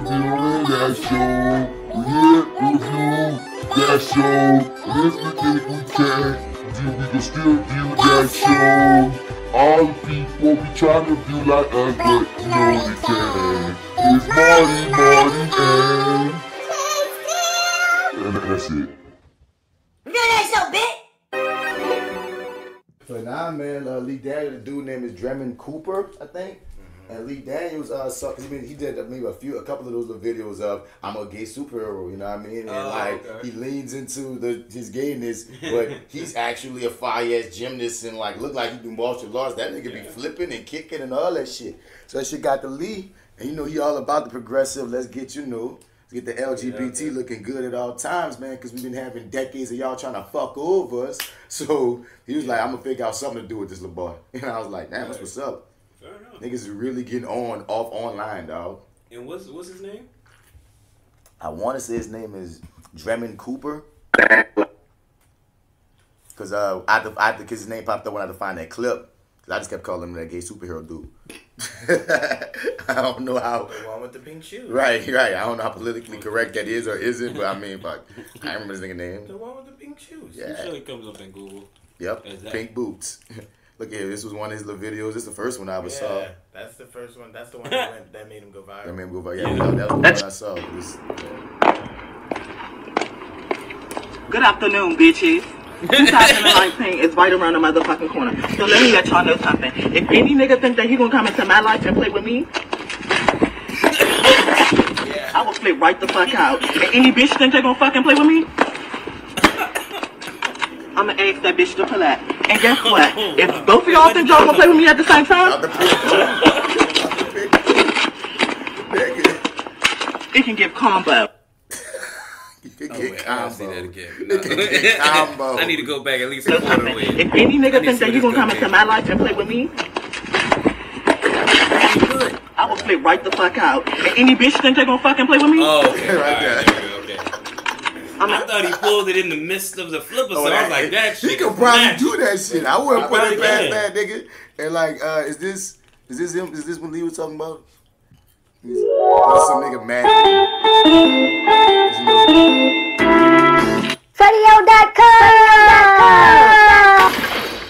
reviewing that show. We here review that show. And if we think we can, we can still view that show. All the people be trying to view like us, but you know they can. It's Marty and that's it. So now, man, Lee Daniels, the dude named is Drummond Cooper, I think. And Lee Daniels, he did maybe a couple of those little videos of I'm a gay superhero, you know what I mean? And he leans into his gayness, but he's actually a fire-ass gymnast and look like he do martial arts. That nigga be flipping and kicking and all that shit. So that shit got the Lee, and he all about the progressive. Let's get get the LGBT looking good at all times, man, because we've been having decades of y'all trying to fuck over us. So he was like, I'm gonna figure out something to do with this little boy. And I was like, damn, that's what's up. Fair enough. Niggas is really getting off online, dog. And what's his name? I want to say his name is Drummond Cooper. Because cause his name popped up when I had to find that clip. Cause I just kept calling him that gay superhero dude. I don't know how. The one with the pink shoes. Right. I don't know how politically correct that is or isn't, but I mean, fuck. I remember his nigga name. The one with the pink shoes. Yeah. I'm sure it comes up in Google. Yep. Pink boots. Look here, this was one of his little videos. This is the first one I ever saw. Yeah, that's the first one. That's the one that made him go viral. That made him go viral. Yeah, that was the one I saw. Good afternoon, bitches. 2019 is right around the motherfucking corner. So let me let y'all know something. If any nigga think that he gonna come into my life and play with me, I will flip right the fuck out. And any bitch think they gonna fucking play with me, I'ma ask that bitch to pull out. And guess what? If both of y'all think y'all gonna play with me at the same time, it can give combo. I don't see that again. Combo. I need to go back at least a quarter way. If any nigga think that you gonna come into my life and play with me, I will flip right the fuck out. And any bitch think they gonna fucking play with me? Oh, okay. Right there. Okay. I thought he pulled it in the midst of the flipper, so I was like, that shit. He could probably do that shit. I wouldn't put it past that nigga. And is this him? Is this what Lee was talking about? He's some nigga mad. FlyWithBats.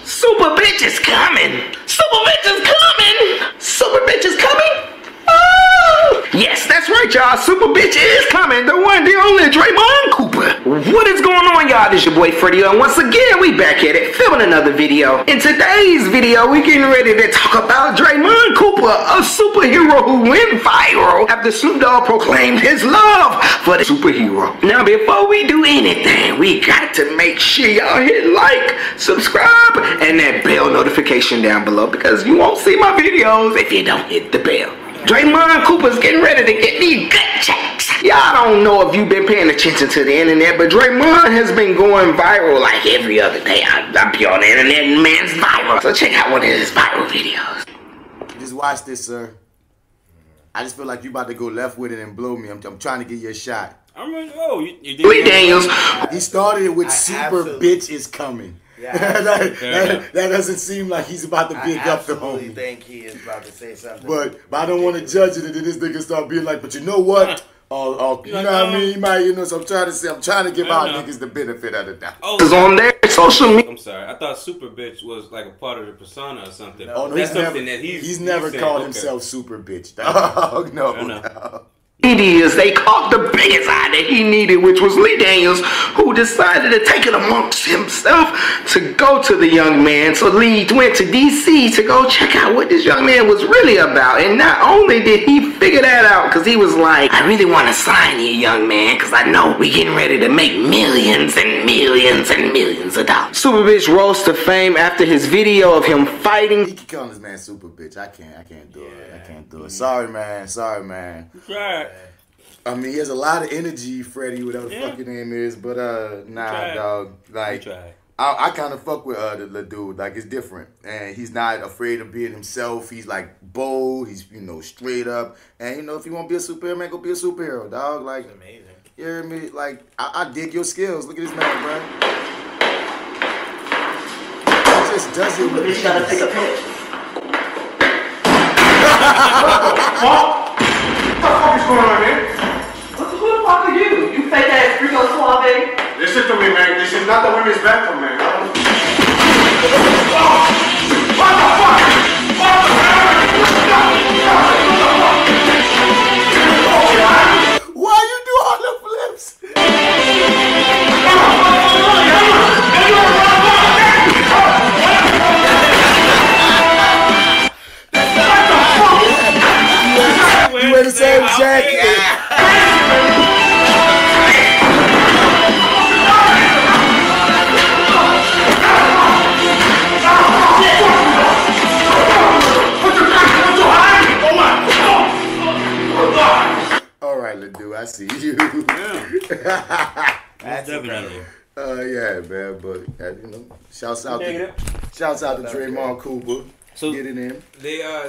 Super bitch is coming! Super bitch is coming! Super bitch is coming! Oh! Yes, that's right, y'all. Super bitch is coming. The one, the only Draymond Cooper. What is going on, y'all? This your boy Freddie, and once again, we back at it, filming another video. In today's video, we getting ready to talk about Draymond Cooper, a superhero who went viral after Snoop Dogg proclaimed his love for the superhero. Now, before we do anything, we got to make sure y'all hit like, subscribe, and that bell notification down below, because you won't see my videos if you don't hit the bell. Draymond Cooper's getting ready to get these gut checks. Y'all don't know if you've been paying attention to the internet, but Draymond has been going viral like every other day. I be on the internet and man's viral. So check out one of his viral videos. Just watch this, sir. I just feel like you about to go left with it and blow me. I'm trying to get you a shot. I'm like, oh, you Lee Daniels. He started it with super bitch is coming. Yeah, that doesn't seem like he's about to big up the homie. I absolutely think he is about to say something. But I don't want to judge it, and then this nigga start being like, but you know what? You know what I mean? He might, so I'm trying to give our niggas the benefit of the doubt. Is on their social media. I'm sorry, I thought Super Bitch was like a part of the persona or something. Oh, no, that's something that he's never called himself Super Bitch. Dog. No. They caught the biggest eye that he needed, which was Lee Daniels, who decided to take it amongst himself to go to the young man. So Lee went to DC to go check out what this young man was really about. And not only did he figure that out, because he was like, I really want to sign you, young man, because I know we getting ready to make millions and millions and millions of dollars. Super Bitch rose to fame after his video of him fighting. He keep calling this man Super Bitch. I can't do it. I can't do it. Sorry, man. Right. I mean, he has a lot of energy, Freddie, whatever the fuck your name is, but nah, dog. Like, I kind of fuck with the dude. Like, it's different, and he's not afraid of being himself. He's like bold. He's straight up, and if you want to be a superhero, man, go be a superhero, dog. Like, That's amazing. You hear me? Like, I dig your skills. Look at this man, bro. He just does it with bitch gotta take a piss. What the fuck is going on, man? the same jacket. All right, Ledoux, I see you. That's definitely. Yeah, man, but you know, shouts out to Draymond Cooper. So getting in.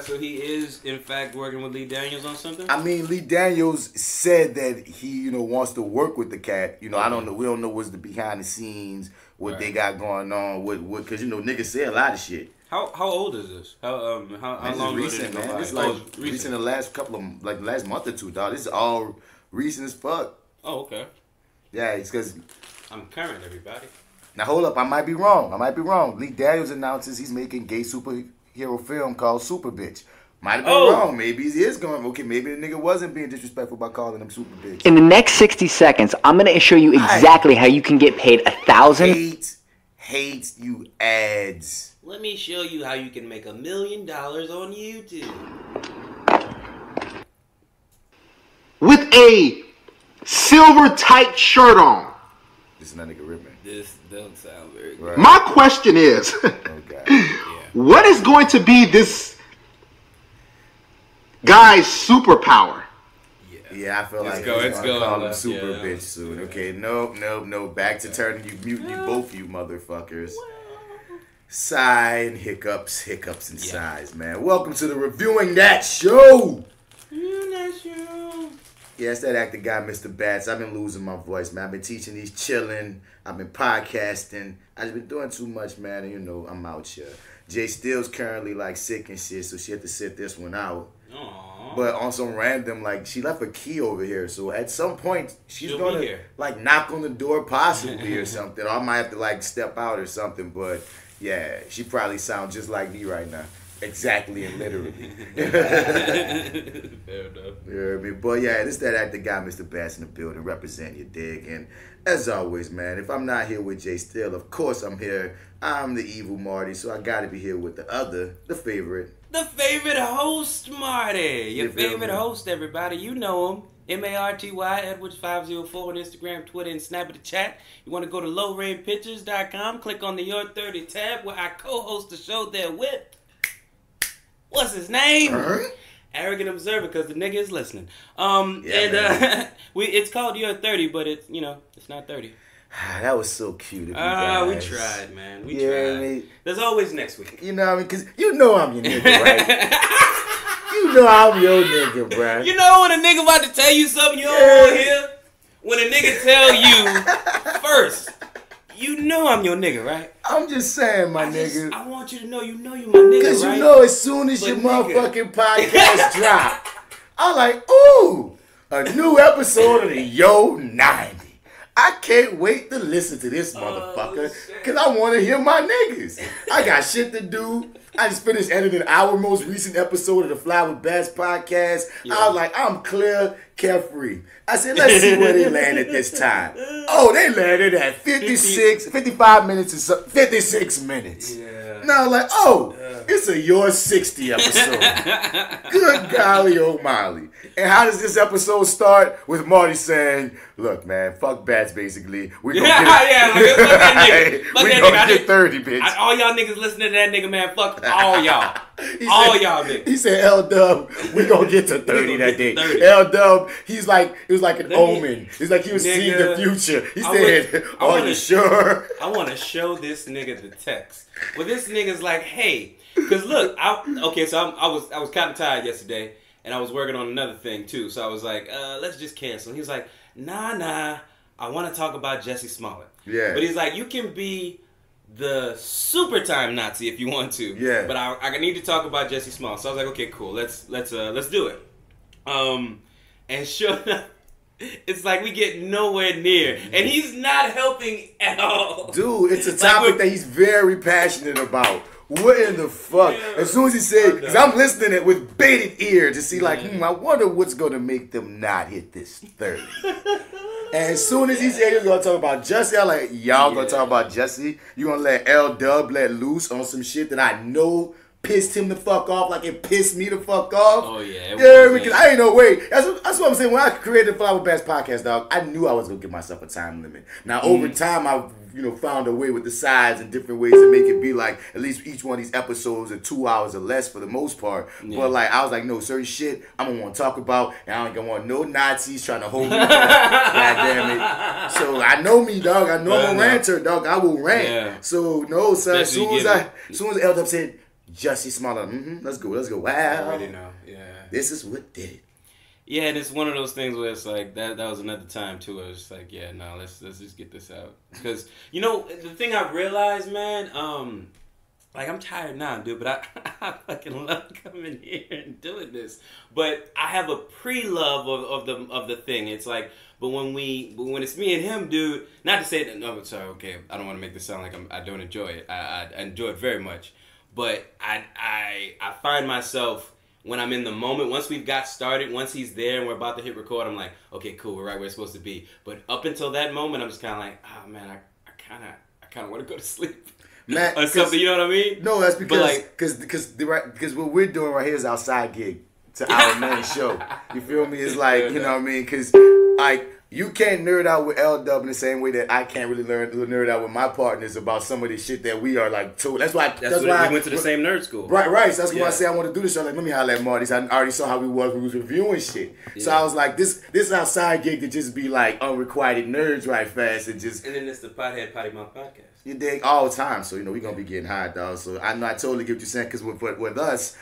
So he is in fact working with Lee Daniels on something. I mean, Lee Daniels said that he, wants to work with the cat. I don't know. We don't know what's the behind the scenes, what they got going on, because niggas say a lot of shit. How old is this? How long recent, ago did it man? It's like recent the last couple of last month or two, dog. This is all recent as fuck. Oh, okay. Yeah, it's because I'm current, everybody. Now hold up, I might be wrong. Lee Daniels announces he's making gay superhero film called Super Bitch. Might have been wrong. Maybe he is going. Okay, maybe the nigga wasn't being disrespectful by calling him Super Bitch. In the next 60 seconds, I'm gonna show you exactly how you can get paid $1,000. Hate you ads. Let me show you how you can make $1 million on YouTube. With a silver tight shirt on. This is not nigga ripping. This don't sound very good. Right. My question is, what is going to be this guy's superpower? Yeah, I feel like it's going call him left, Super Bitch soon. Okay, nope. Back to turning you muting you both you motherfuckers. Sigh and hiccups and sighs, man. Welcome to the Reviewing That Show. Yeah, it's that actor guy, Mr. Bats. I've been losing my voice, man. I've been teaching these chilling. I've been podcasting. I've been doing too much, man. And I'm out here. J.Steel's currently sick and shit, so she had to sit this one out. Aww. But on some random, she left a key over here. So at some point, she's She'll gonna be here. knock on the door possibly or something. Or I might have to step out or something. But yeah, she probably sounds just like me right now. Exactly and literally. Fair enough. But yeah, this that actor guy, Mr. Bass in the building, represent your dig. And as always, man, if I'm not here with J.Steel, of course I'm here. I'm the evil Marty, so I gotta be here with the favorite. The favorite host, Marty. Your favorite host, everybody. You know him. Marty Edwards 504 on Instagram, Twitter, and Snap the chat. You want to go to lowrainpictures.com, click on the Your 30 tab where I co-host the show there with, what's his name? Arrogant Observer, because the nigga is listening. It's called Your 30, but it's not 30. That was so cute of you We guys. tried, man. We Yeah, tried. I mean, There's always next week. you know what I mean? Because I'm your nigga, right? You know I'm your nigga, bruh. You know when a nigga about to tell you something you don't want to hear? When a nigga tell you first, you know I'm your nigga, right? I'm just saying, my nigga. I want you to know you my nigga, Because right? you know as soon as But your nigga. motherfucking podcast drop, I'm like, ooh, a new episode of the Yo 90. I can't wait to listen to this motherfucker because I want to hear my niggas. I got shit to do. I just finished editing our most recent episode of the FlyWithBats Podcast. I was like, I'm clear, carefree. I said, let's see where they landed this time. Oh, they landed at 55 minutes and 56 minutes. Yeah. Now I'm like, it's a Your 60 episode. Good golly, oh Molly. And how does this episode start? With Marty saying, look, man, fuck bats, basically. We gonna get fuck that nigga. Fuck we that gonna nigga. get 30, bitch. All y'all niggas listening to that nigga, man, fuck all y'all. Y'all niggas. He said, L-Dub, we gonna get to 30 that day. 30. L-Dub, it was like an omen. It's like he was seeing the future. He said, are you sure? I want to show this nigga the text. Well, this nigga's like, hey, because look, I was kind of tired yesterday, and I was working on another thing too. So I was like, let's just cancel. And he was like, nah, I want to talk about Jussie Smollett. Yeah. But he's like, you can be the super time Nazi if you want to. Yeah. But I need to talk about Jussie Smollett. So I was like, okay, cool. Let's do it. And sure enough, it's like we get nowhere near, and he's not helping at all. Dude, it's a topic that he's very passionate about. What in the fuck? Yeah. As soon as he said, because I'm listening it with bated ear to see I wonder what's going to make them not hit this 30. And as soon as he said he was going to talk about Jussie, I'm like, y'all going to talk about Jussie? You going to let L-Dub let loose on some shit that I know pissed him the fuck off like it pissed me the fuck off. Oh yeah. Yeah, because I ain't no way. That's what I'm saying. When I created the FlyWithBats Podcast, dog, I knew I was gonna give myself a time limit. Now over time, I've found a way with the size and different ways to make it be like at least each one of these episodes are 2 hours or less for the most part. Yeah. But like I was like, no, certain shit I'm gonna want to talk about, and I don't want no Nazis trying to hold me back. God damn it. So I know me, dog. I know I'm a ranter, dog. I will rant. Yeah. So no, son. As soon as L-Dub said, Jussie Smollett, let's go. Wow. I already know. Yeah. This is what did it. Yeah, and it's one of those things where it's like that was another time too. I was just like, yeah, no, let's just get this out. Because the thing I realized, man, like I'm tired now, dude, but I fucking love coming here and doing this. But I have a pre-love of the thing. It's like, but when it's me and him, dude, not to say that, no, sorry, okay, I don't want to make this sound like I don't enjoy it. I enjoy it very much, but I find myself, when I'm in the moment, once we've got started, once he's there and we're about to hit record, I'm like, okay, cool, we're right where it's supposed to be. But up until that moment, I'm just kind of like, oh man, I kind of want to go to sleep. Man, or something, you know what I mean? No, that's because because what we're doing right here is our side gig to our main show. You feel me? It's like, you know what I mean? Because like, you can't nerd out with L-Dub in the same way that I can't really nerd out with my partners about some of the shit that we are like. That's why we went to the same nerd school. Right. So that's why I say I want to do this show. Like, let me holler at Marty. I already saw how we was reviewing shit. Yeah. So I was like, this is our side gig to just be like unrequited nerds right fast and just. And then it's the Pothead Potty Mouth Podcast. You dig all the time. So we gonna be getting high, dog. So I know I totally get what you're saying, because with us,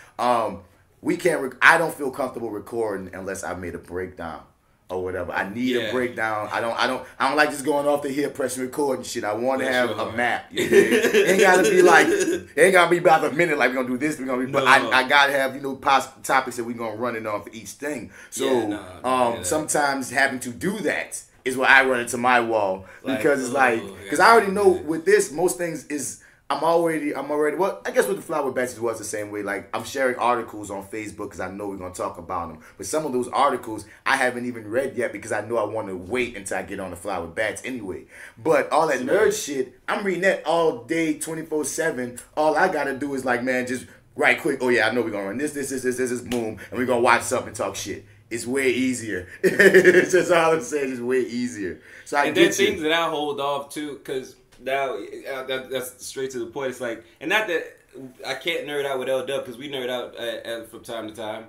we can't. I don't feel comfortable recording unless I made a breakdown or whatever. I need a breakdown. I don't like just going off the hip, pressing record and shit. I want to have a map. It ain't gotta be like, it ain't gotta be about a minute. Like, we're gonna do this. We're gonna be. But I gotta have topics that we're gonna run it on for each thing. So sometimes having to do that is where I run into my wall, because it's like, because I already know with this, most things is. I'm already, well, I guess with the FlyWithBats was the same way. Like, I'm sharing articles on Facebook because I know we're going to talk about them. But some of those articles I haven't even read yet because I know I want to wait until I get on the FlyWithBats anyway. But all that nerd shit, I'm reading that all day, 24/7. All I got to do is like, man, just right quick. Oh, yeah, I know we're going to run this, boom. And we're going to watch something and talk shit. It's way easier. It's just all I'm saying. It's way easier. So I get things that I hold off, too, because... Now, that's straight to the point. It's like, and not that I can't nerd out with L-Dub, because we nerd out from time to time,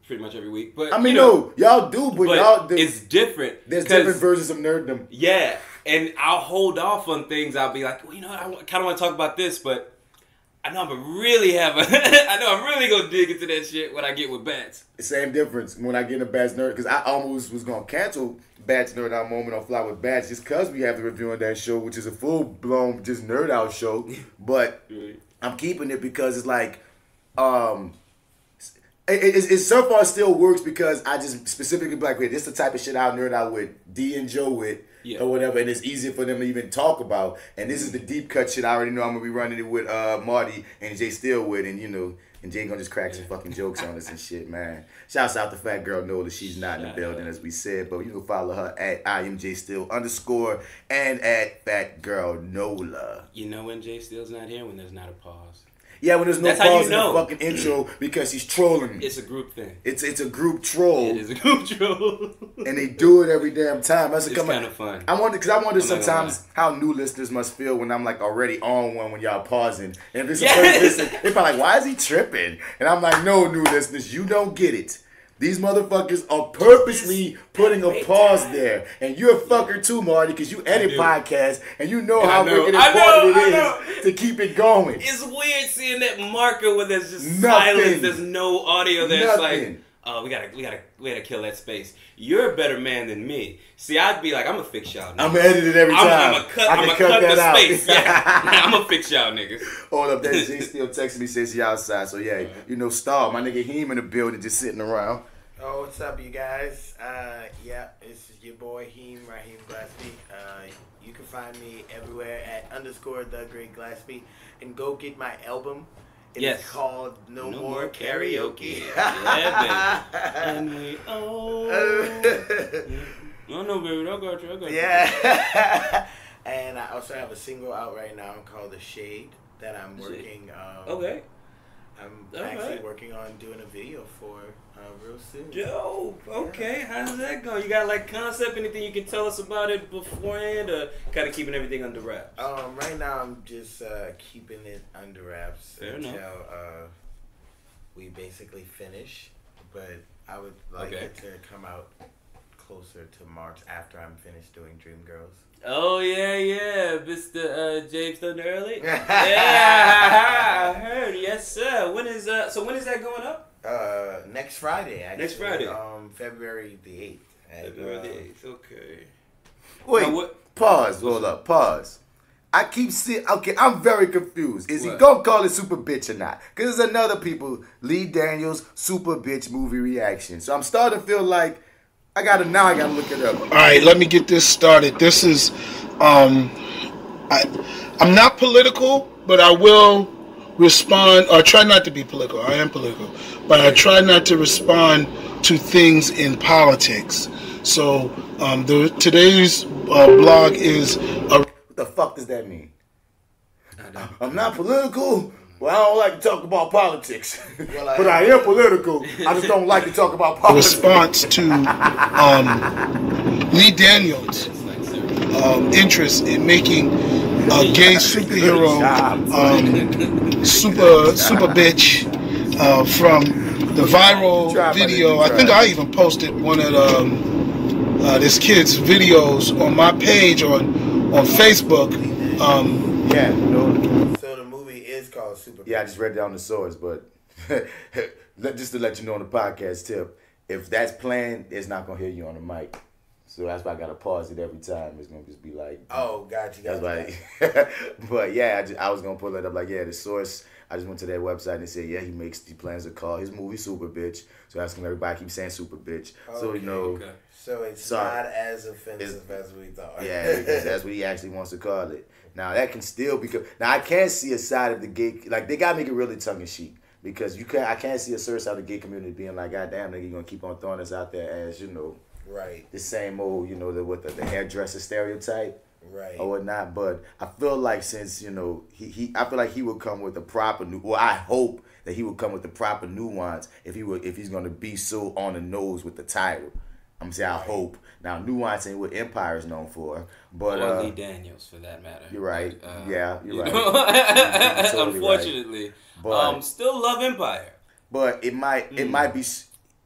pretty much every week. But I mean, no, y'all do, but y'all do. It's different. There's different versions of nerddom. Yeah, and I'll hold off on things. I'll be like, well, I kind of want to talk about this, but I know I'm really gonna dig into that shit when I get with Bats. Same difference when I get in a Bats nerd, because I almost was gonna cancel Bats Nerd Out moment on FlyWithBats just because we have the Reviewing That Show, which is a full-blown just nerd out show. But I'm keeping it because it's like, it so far still works because I just specifically be like, wait, this is the type of shit I'll nerd out with D and Joe with, or whatever, and it's easier for them to even talk about. And this is the deep cut shit I already know I'm gonna be running it with Marty and J.Steel with, and and Jay gonna just crack some fucking jokes on us and shit, man. Shouts out to FatGirlNola. She's not in the building, as we said, but you can follow her at @IamJSteel_ and at FatGirlNola. You know when J.Steel's not here? When there's not a pause. Yeah, when there's no pause in the fucking intro because he's trolling me. It's a group thing. It's a group troll. It is a group troll. And they do it every damn time. It's kind of fun. I wonder sometimes how new listeners must feel when I'm like already on one when y'all pausing. And if it's a first listen, they're probably like, why is he tripping? And I'm like, no, new listeners, you don't get it. These motherfuckers are purposely putting a pause there. And you're a fucker too, Marty, because you edit podcasts and you know how freaking important it is to keep it going. It's weird seeing that marker where there's just silence, there's no audio, there's like, oh, we gotta kill that space. You're a better man than me. See, I'd be like, I'm gonna fix y'all niggas. I'm gonna edit it every time. I'm gonna cut the space. Yeah. I'm gonna fix y'all niggas. Hold up, that J.Steel texted me, says he outside. So yeah, Star, my nigga Rahim in the building, just sitting around. Oh, what's up, you guys? Yeah, this is your boy Rahim Glaspy. You can find me everywhere at _the_great_Glaspy, and go get my album. It's called No More Karaoke. Yeah, baby. No, baby, I got you. Yeah. And I also have a single out right now called The Shade that I'm working. Okay. I'm actually working on doing a video for real soon. Dope. Okay, how's that going? You got like concept? Anything you can tell us about it beforehand, or kind of keeping everything under wraps? Right now I'm just keeping it under wraps until we basically finish. But I would like it to come out closer to March after I'm finished doing Dreamgirls. Oh yeah, Mr. James Thunder Early. Yeah, I heard. Yes, sir. When is that going up? Next Friday. Actually. Next Friday. February the 8th. February the 8th. Okay. Wait. Now, pause. Hold up. Pause. I keep seeing. Okay, I'm very confused. Is he gonna call it Super Bitch or not? Because there's another people. Lee Daniels Super Bitch movie reaction. So I'm starting to feel like I gotta look it up. All right, let me get this started. This is, I'm not political, but I will respond, or try not to be political. I am political, but I try not to respond to things in politics. So today's blog is. What the fuck does that mean? I'm not political. Well, I don't like to talk about politics, but I am political. I just don't like to talk about politics. Response to Lee Daniels' interest in making a gay superhero, super bitch, from the viral video. I think I even posted one of this kid's videos on my page on Facebook. So the movie is called Super. Yeah, I just read down the source, but just to let you know on the podcast tip, if that's playing, it's not gonna hear you on the mic. So that's why I gotta pause it every time. It's gonna just be like, oh, gotcha. That's like, but yeah, I was gonna pull it up like, yeah, the source. I just went to that website and said, yeah, he plans to call his movie Super Bitch. So asking everybody keep saying Super Bitch. So you know. Okay. So it's not as offensive as we thought. Yeah, because that's what he actually wants to call it. Now that can still be. Now I can't see a side of the gay, like they gotta make it really tongue in cheek, because I can't see a certain side of the gay community being like, God damn, nigga, you gonna keep on throwing us out there as, you know, right, the same old, you know, the hairdresser stereotype, right, or whatnot. But I feel like since, you know, I feel like he would come with the proper I hope that he would come with the proper nuance if he's gonna be so on the nose with the title. I'm saying I hope. Now nuance ain't what Empire is known for, but or Lee Daniels for that matter. You're right. But, you're right. You're totally unfortunately, right. But, still love Empire. But it might be,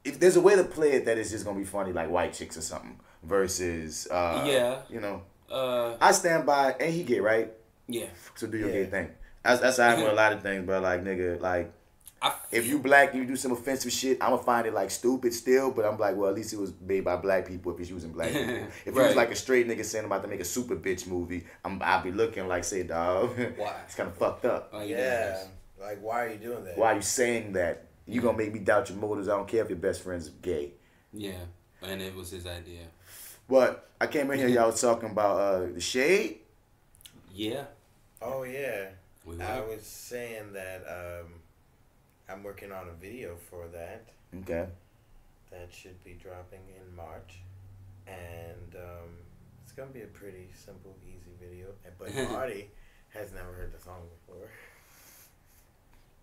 if there's a way to play it that is just gonna be funny, like White Chicks or something, versus you know, I stand by, and he gay, right? Yeah. So do your gay thing. That's how I do a lot of things, but like nigga, like. If you black and you do some offensive shit, I'm gonna find it like stupid still, but I'm like, well, at least it was made by black people if it's using black people. If it was like a straight nigga saying I'm about to make a super bitch movie, I'll be looking like, say, dog, why? It's kind of fucked up. Yeah, like why are you doing that? Why are you saying that? You gonna make me doubt your motives. I don't care if your best friend's gay. Yeah, and it was his idea. But I came in here, y'all was talking about the shade. Yeah. Oh yeah. I was saying that. I'm working on a video for that. Okay. That should be dropping in March. And it's going to be a pretty simple, easy video. But Marty has never heard the song before.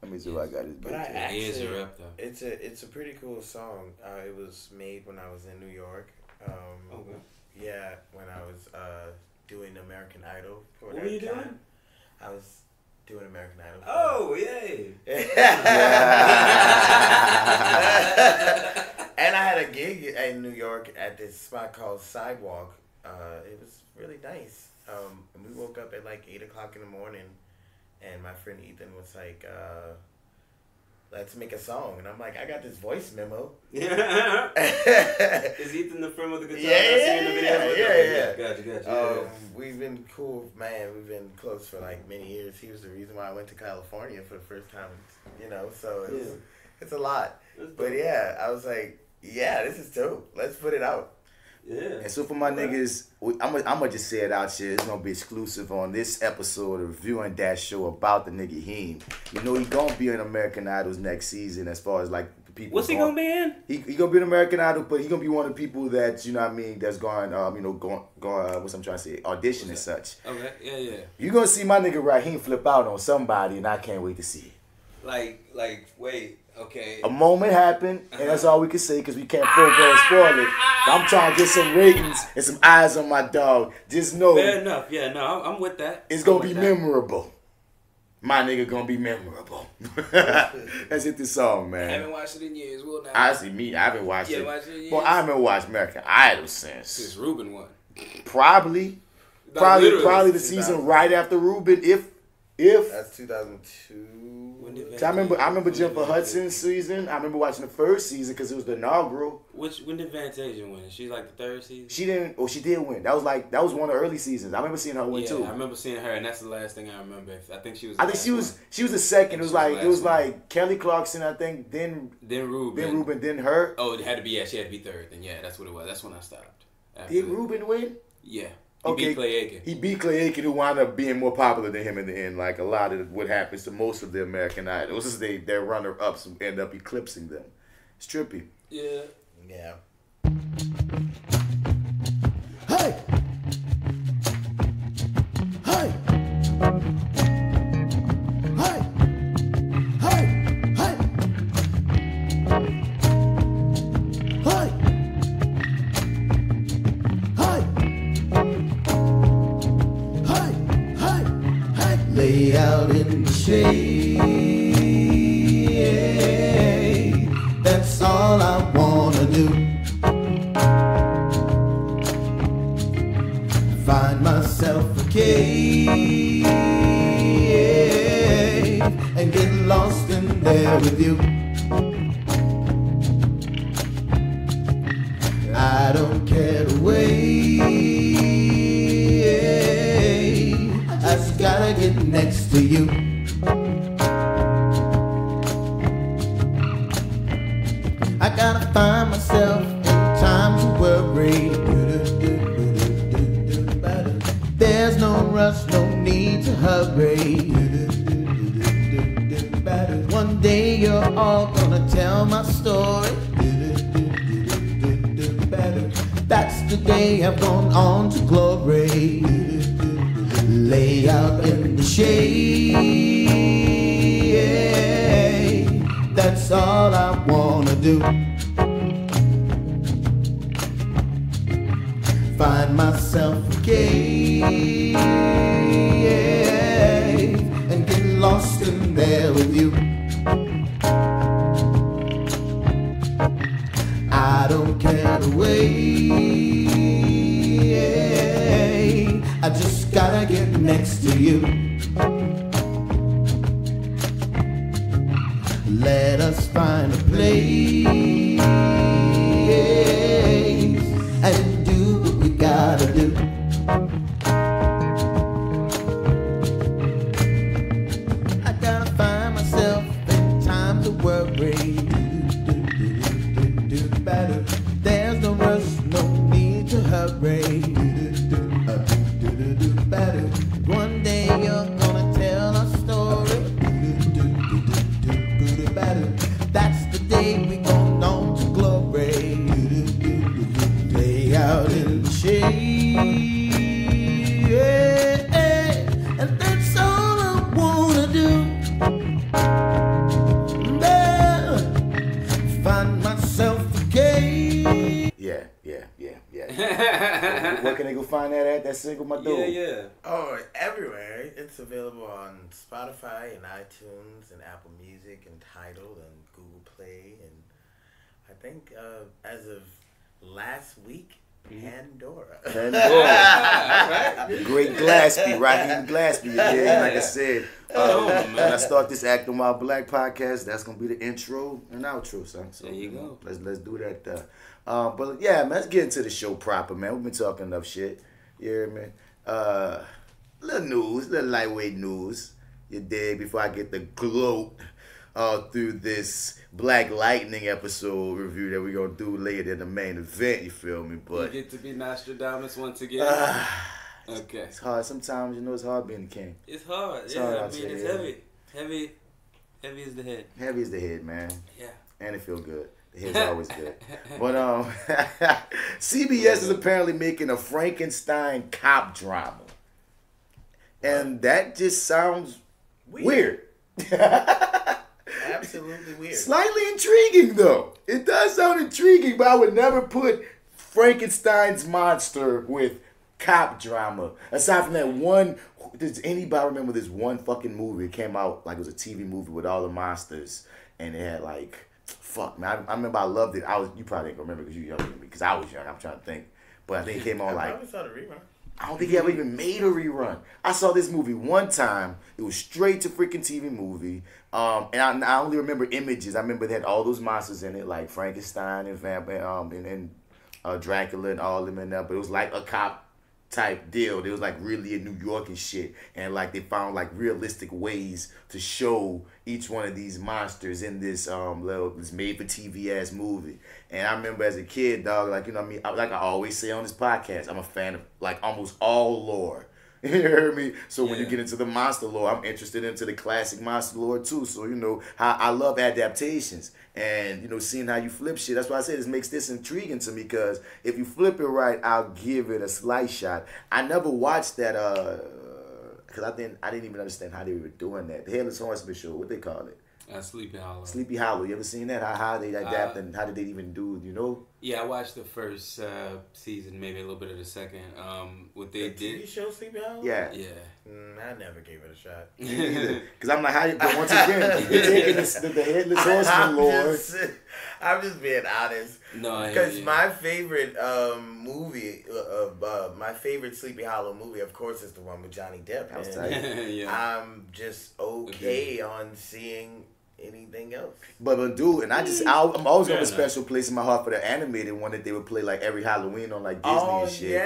Let me see what I got his But I actually, rep, though. It's a pretty cool song. It was made when I was in New York. Okay. Yeah, when I was doing American Idol. What were you doing? I was doing American Idol. Oh, yay! And I had a gig in New York at this spot called Sidewalk. It was really nice. And we woke up at like 8 o'clock in the morning, and my friend Ethan was like, let's make a song. And I'm like, I got this voice memo. Yeah. Is Ethan the friend with the guitar? Yeah. Gotcha. We've been cool, man. We've been close for like many years. He was the reason why I went to California for the first time, you know, so it's a lot. But yeah, I was like, yeah, this is dope. Let's put it out. Yeah. And so for my niggas, I'm gonna just say it out here. It's gonna be exclusive on this episode of Reviewing Dat Show about the nigga Rahim. You know he gonna be in American Idols next season as far as like the people. What's he gonna be in? He gonna be in American Idol, but he gonna be one of the people that, you know what I mean, that's going what's I'm trying to say, audition and such. Okay, yeah. You gonna see my nigga Rahim flip out on somebody, and I can't wait to see it. Wait, okay. A moment happened, and that's all we can say because we can't spoil it. I'm trying to get some ratings and some eyes on my dog. Just know. Fair enough. Yeah, no, I'm with that. It's going to be memorable. My nigga going to be memorable. Let's hit this song, man. I haven't watched it in years. Will now. I haven't watched it. Watched it in years? Well, I haven't watched American Idol since Ruben won. Probably the season right after Ruben, if that's 2002. I remember Jennifer Hudson's season. I remember watching the first season because it was the inaugural. When did Fantasia win? She like the third season? She didn't. Oh, she did win. That was one of the early seasons. I remember seeing her win too. I remember seeing her, and that's the last thing I remember. I think she was. She was the second. It was like Kelly Clarkson. I think then Ruben, then her. Oh, it had to be. Yeah, she had to be third. Then that's what it was. That's when I stopped. Did Ruben win? Yeah. He beat Clay Aiken. He beat Clay Aiken, who wound up being more popular than him in the end. Like a lot of what happens to most of the American Idols is their runner-ups end up eclipsing them. It's trippy. Yeah. Yeah. Hey! Hey! Hey! Hey! Hey! Lay out in the shade. That's all I wanna do. Find myself a cave and get lost in there with you. I don't care to wait. I just gotta get next to you. I gotta find myself in times of worry. There's no rush, no need to hurry. One day you're all gonna tell my story. That's the day I've gone on to glory. Lay out in the shade. That's all I wanna do. Find myself a cave and get lost in there with you. I don't care to wait. I just gotta get next to you. Let us find a place and do what we gotta do. I gotta find myself in times of worry. There's no rush, no need to hurry. One day you're gonna tell a story. That's the day we go on to glory. Lay out in the shade, and that's all I wanna do. Find myself a cave. Yeah. Where can they go find that at? That single, my dude? Yeah. Oh, everywhere. It's available on Spotify and iTunes and Apple Music and Tidal and Google Play and I think as of last week, Pandora. All right. The great Glaspy, Rahim Glaspy. Yeah, like I said, when I start this Act on My Black podcast, that's gonna be the intro and outro, son. So there you go. Let's do that. But yeah, man, let's get into the show proper, man. We've been talking enough shit. Yeah, man. Little lightweight news. You dig? Before I get the gloat through this Black Lightning episode review that we're gonna do later in the main event. You feel me? But you get to be Nostradamus once again. Okay. It's hard. Sometimes it's hard being the king. It's hard. It's yeah, hard I mean it's heavy. Heavy is the head. Heavy is the head, man. Yeah. And it feel good. The head's always good. But CBS is apparently making a Frankenstein cop drama. And that just sounds weird. absolutely weird. Slightly intriguing, though. It does sound intriguing, but I would never put Frankenstein's monster with cop drama. Aside from that one, does anybody remember this one fucking movie? It came out like it was a TV movie with all the monsters, and it had like, fuck man, I remember I loved it. You probably ain't gonna remember because you younger than me. Because I was young. I'm trying to think, but I think it came on like. I probably saw the rerun. I don't think he ever even made a rerun. I saw this movie one time. It was straight to freaking TV movie. And I only remember images. I remember they had all those monsters in it, like Frankenstein and Dracula and all of them in there. But it was like a cop type deal. They was like really in New York and shit. And like they found like realistic ways to show each one of these monsters in this this made for TV ass movie. And I remember as a kid, dog, like, you know what I mean? Like I always say on this podcast, I'm a fan of like almost all lore. You heard me? So when you get into the monster lore, I'm interested into the classic monster lore too. So, you know, I love adaptations. And, you know, seeing how you flip shit. That's why I say this makes this intriguing to me, because if you flip it right, I'll give it a slice shot. I never watched that, because I didn't even understand how they were doing that. The Headless Horseman show, what they call it? Sleepy Hollow. Sleepy Hollow. You ever seen that? How they adapt and how did they even do, you know? Yeah, I watched the first season, maybe a little bit of the second. What they did. TV show Sleepy Hollow? Yeah. Yeah. I never gave it a shot. Because I'm like, but once again, you're taking the Headless Horseman lore. I'm just being honest. No, because my favorite movie, my favorite Sleepy Hollow movie, of course, is the one with Johnny Depp. Yeah. I'm just okay on seeing anything else. But dude, and I'm always gonna have a special place in my heart for the animated one that they would play like every Halloween on like Disney and shit.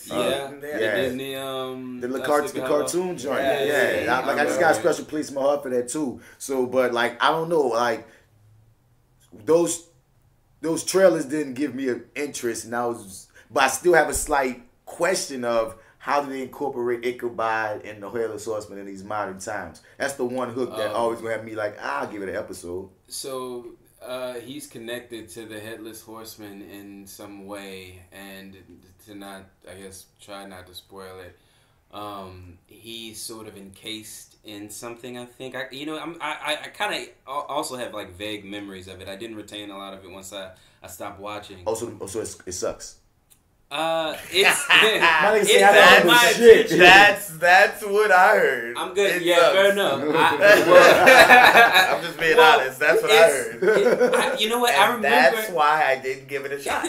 The Disney the cartoon joint. I just got a special place in my heart for that too. So, but like I don't know, like those trailers didn't give me an interest, but I still have a slight question of how do they incorporate Ichabod and the Headless Horseman in these modern times? That's the one hook that always gonna have me like, I'll give it an episode. So he's connected to the Headless Horseman in some way, and to not, I guess, try not to spoil it. He's sort of encased in something, I think. I kind of also have like vague memories of it. I didn't retain a lot of it once I stopped watching. Also, it sucks. It's that's what I heard. I'm good. Fair enough. I'm just being honest. That's what I heard. You know what? And I remember. That's why I didn't give it a shot.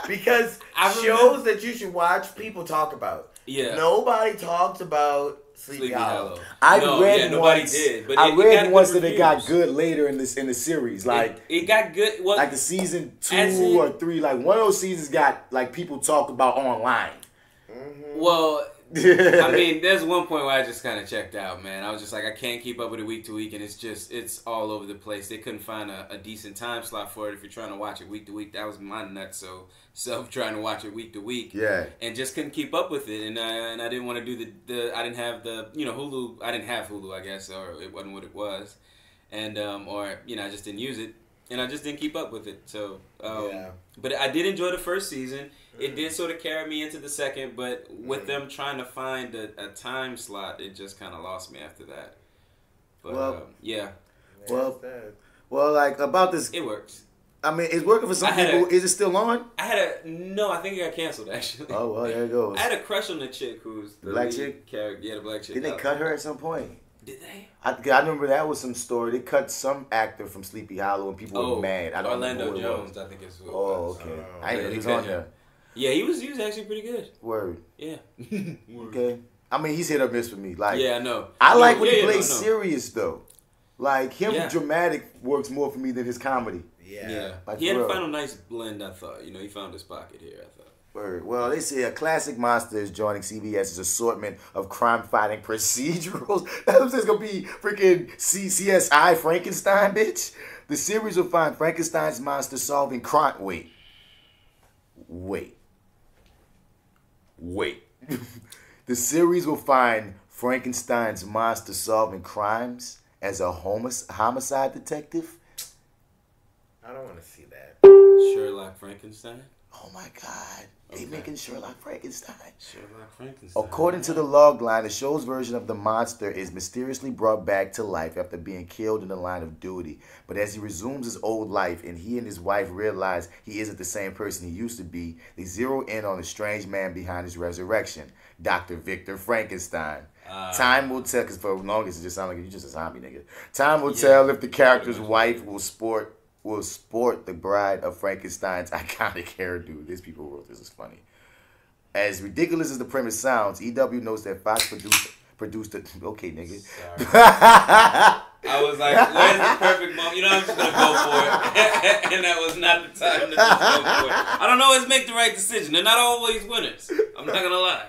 Because shows that you should watch, people talk about. Yeah. Nobody talked about Sleepy Hollow. I read once that it got good later in the series. Like it got good. Well, like the season 2 or 3, like one of those seasons got like people talk about online. Mm-hmm. Well, I mean, there's one point where I just kind of checked out, man. I was just like, I can't keep up with it week to week, and it's all over the place. They couldn't find a decent time slot for it if you're trying to watch it week to week. That was my nuts, so trying to watch it week to week. Yeah. And just couldn't keep up with it, and I didn't want to do I didn't have the, Hulu. I didn't have Hulu, I guess, or it wasn't what it was, and I just didn't use it. And I just didn't keep up with it. So, but I did enjoy the first season. It did sort of carry me into the second, but with them trying to find a time slot, it just kind of lost me after that. But, Well, like about this, it works. I mean, it's working for some people. Is it still on? No, I think it got canceled actually. Oh well, there it goes. I had a crush on the chick who's the black lead chick. Character. Yeah, the black chick. Did they cut her at some point? Did they? I remember that was some story. They cut some actor from Sleepy Hollow and people were mad. I don't Orlando know who Jones, I think it's who it Oh, was. okay. I didn't know he was on there. Yeah, he was actually pretty good. Word. Yeah. Okay. I mean, he's hit or miss for me. Like, yeah, I know. I like when he plays serious though. Like him, dramatic works more for me than his comedy. Yeah. Like, he had to find a nice blend, I thought. He found his pocket here, I thought. Word. Well, they say a classic monster is joining CBS's assortment of crime-fighting procedurals. That's going to be freaking CSI Frankenstein, bitch. The series will find Frankenstein's monster solving crime. Wait. The series will find Frankenstein's monster solving crimes as a homicide detective. I don't want to see that. Sherlock Frankenstein. Oh my God. They making Sherlock Frankenstein. Sherlock Frankenstein. According to the log line, the show's version of the monster is mysteriously brought back to life after being killed in the line of duty. But as he resumes his old life and he and his wife realize he isn't the same person he used to be, they zero in on the strange man behind his resurrection, Dr. Victor Frankenstein. Time will tell, because for the longest it just sounded like you're just a zombie nigga. Time will tell if the character's wife will sport the bride of Frankenstein's iconic hairdo. These people wrote this is funny. As ridiculous as the premise sounds, EW knows that Fox produced it. Okay, nigga. I was like, where's the perfect moment? You know, I'm just going to go for it. And that was not the time to just go for it. I don't always make the right decision. They're not always winners. I'm not going to lie.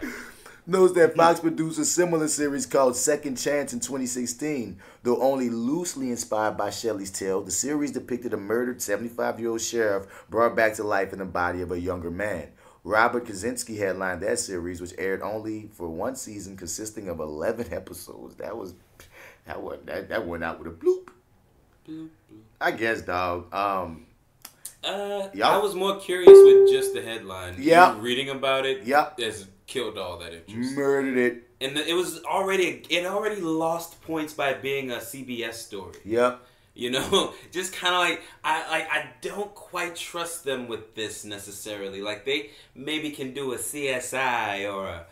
Knows that Fox produced a similar series called Second Chance in 2016. Though only loosely inspired by Shelley's tale, the series depicted a murdered 75-year-old sheriff brought back to life in the body of a younger man. Robert Kaczynski headlined that series, which aired only for one season consisting of 11 episodes. That went out with a bloop. Bloop, bloop. I guess, dog. I was more curious with just the headline. Yeah. Reading about it. Yep. Has killed all that interest. Murdered it. And it already lost points by being a CBS story. Yep. You know, just kind of like I don't quite trust them with this necessarily. Like they maybe can do a CSI or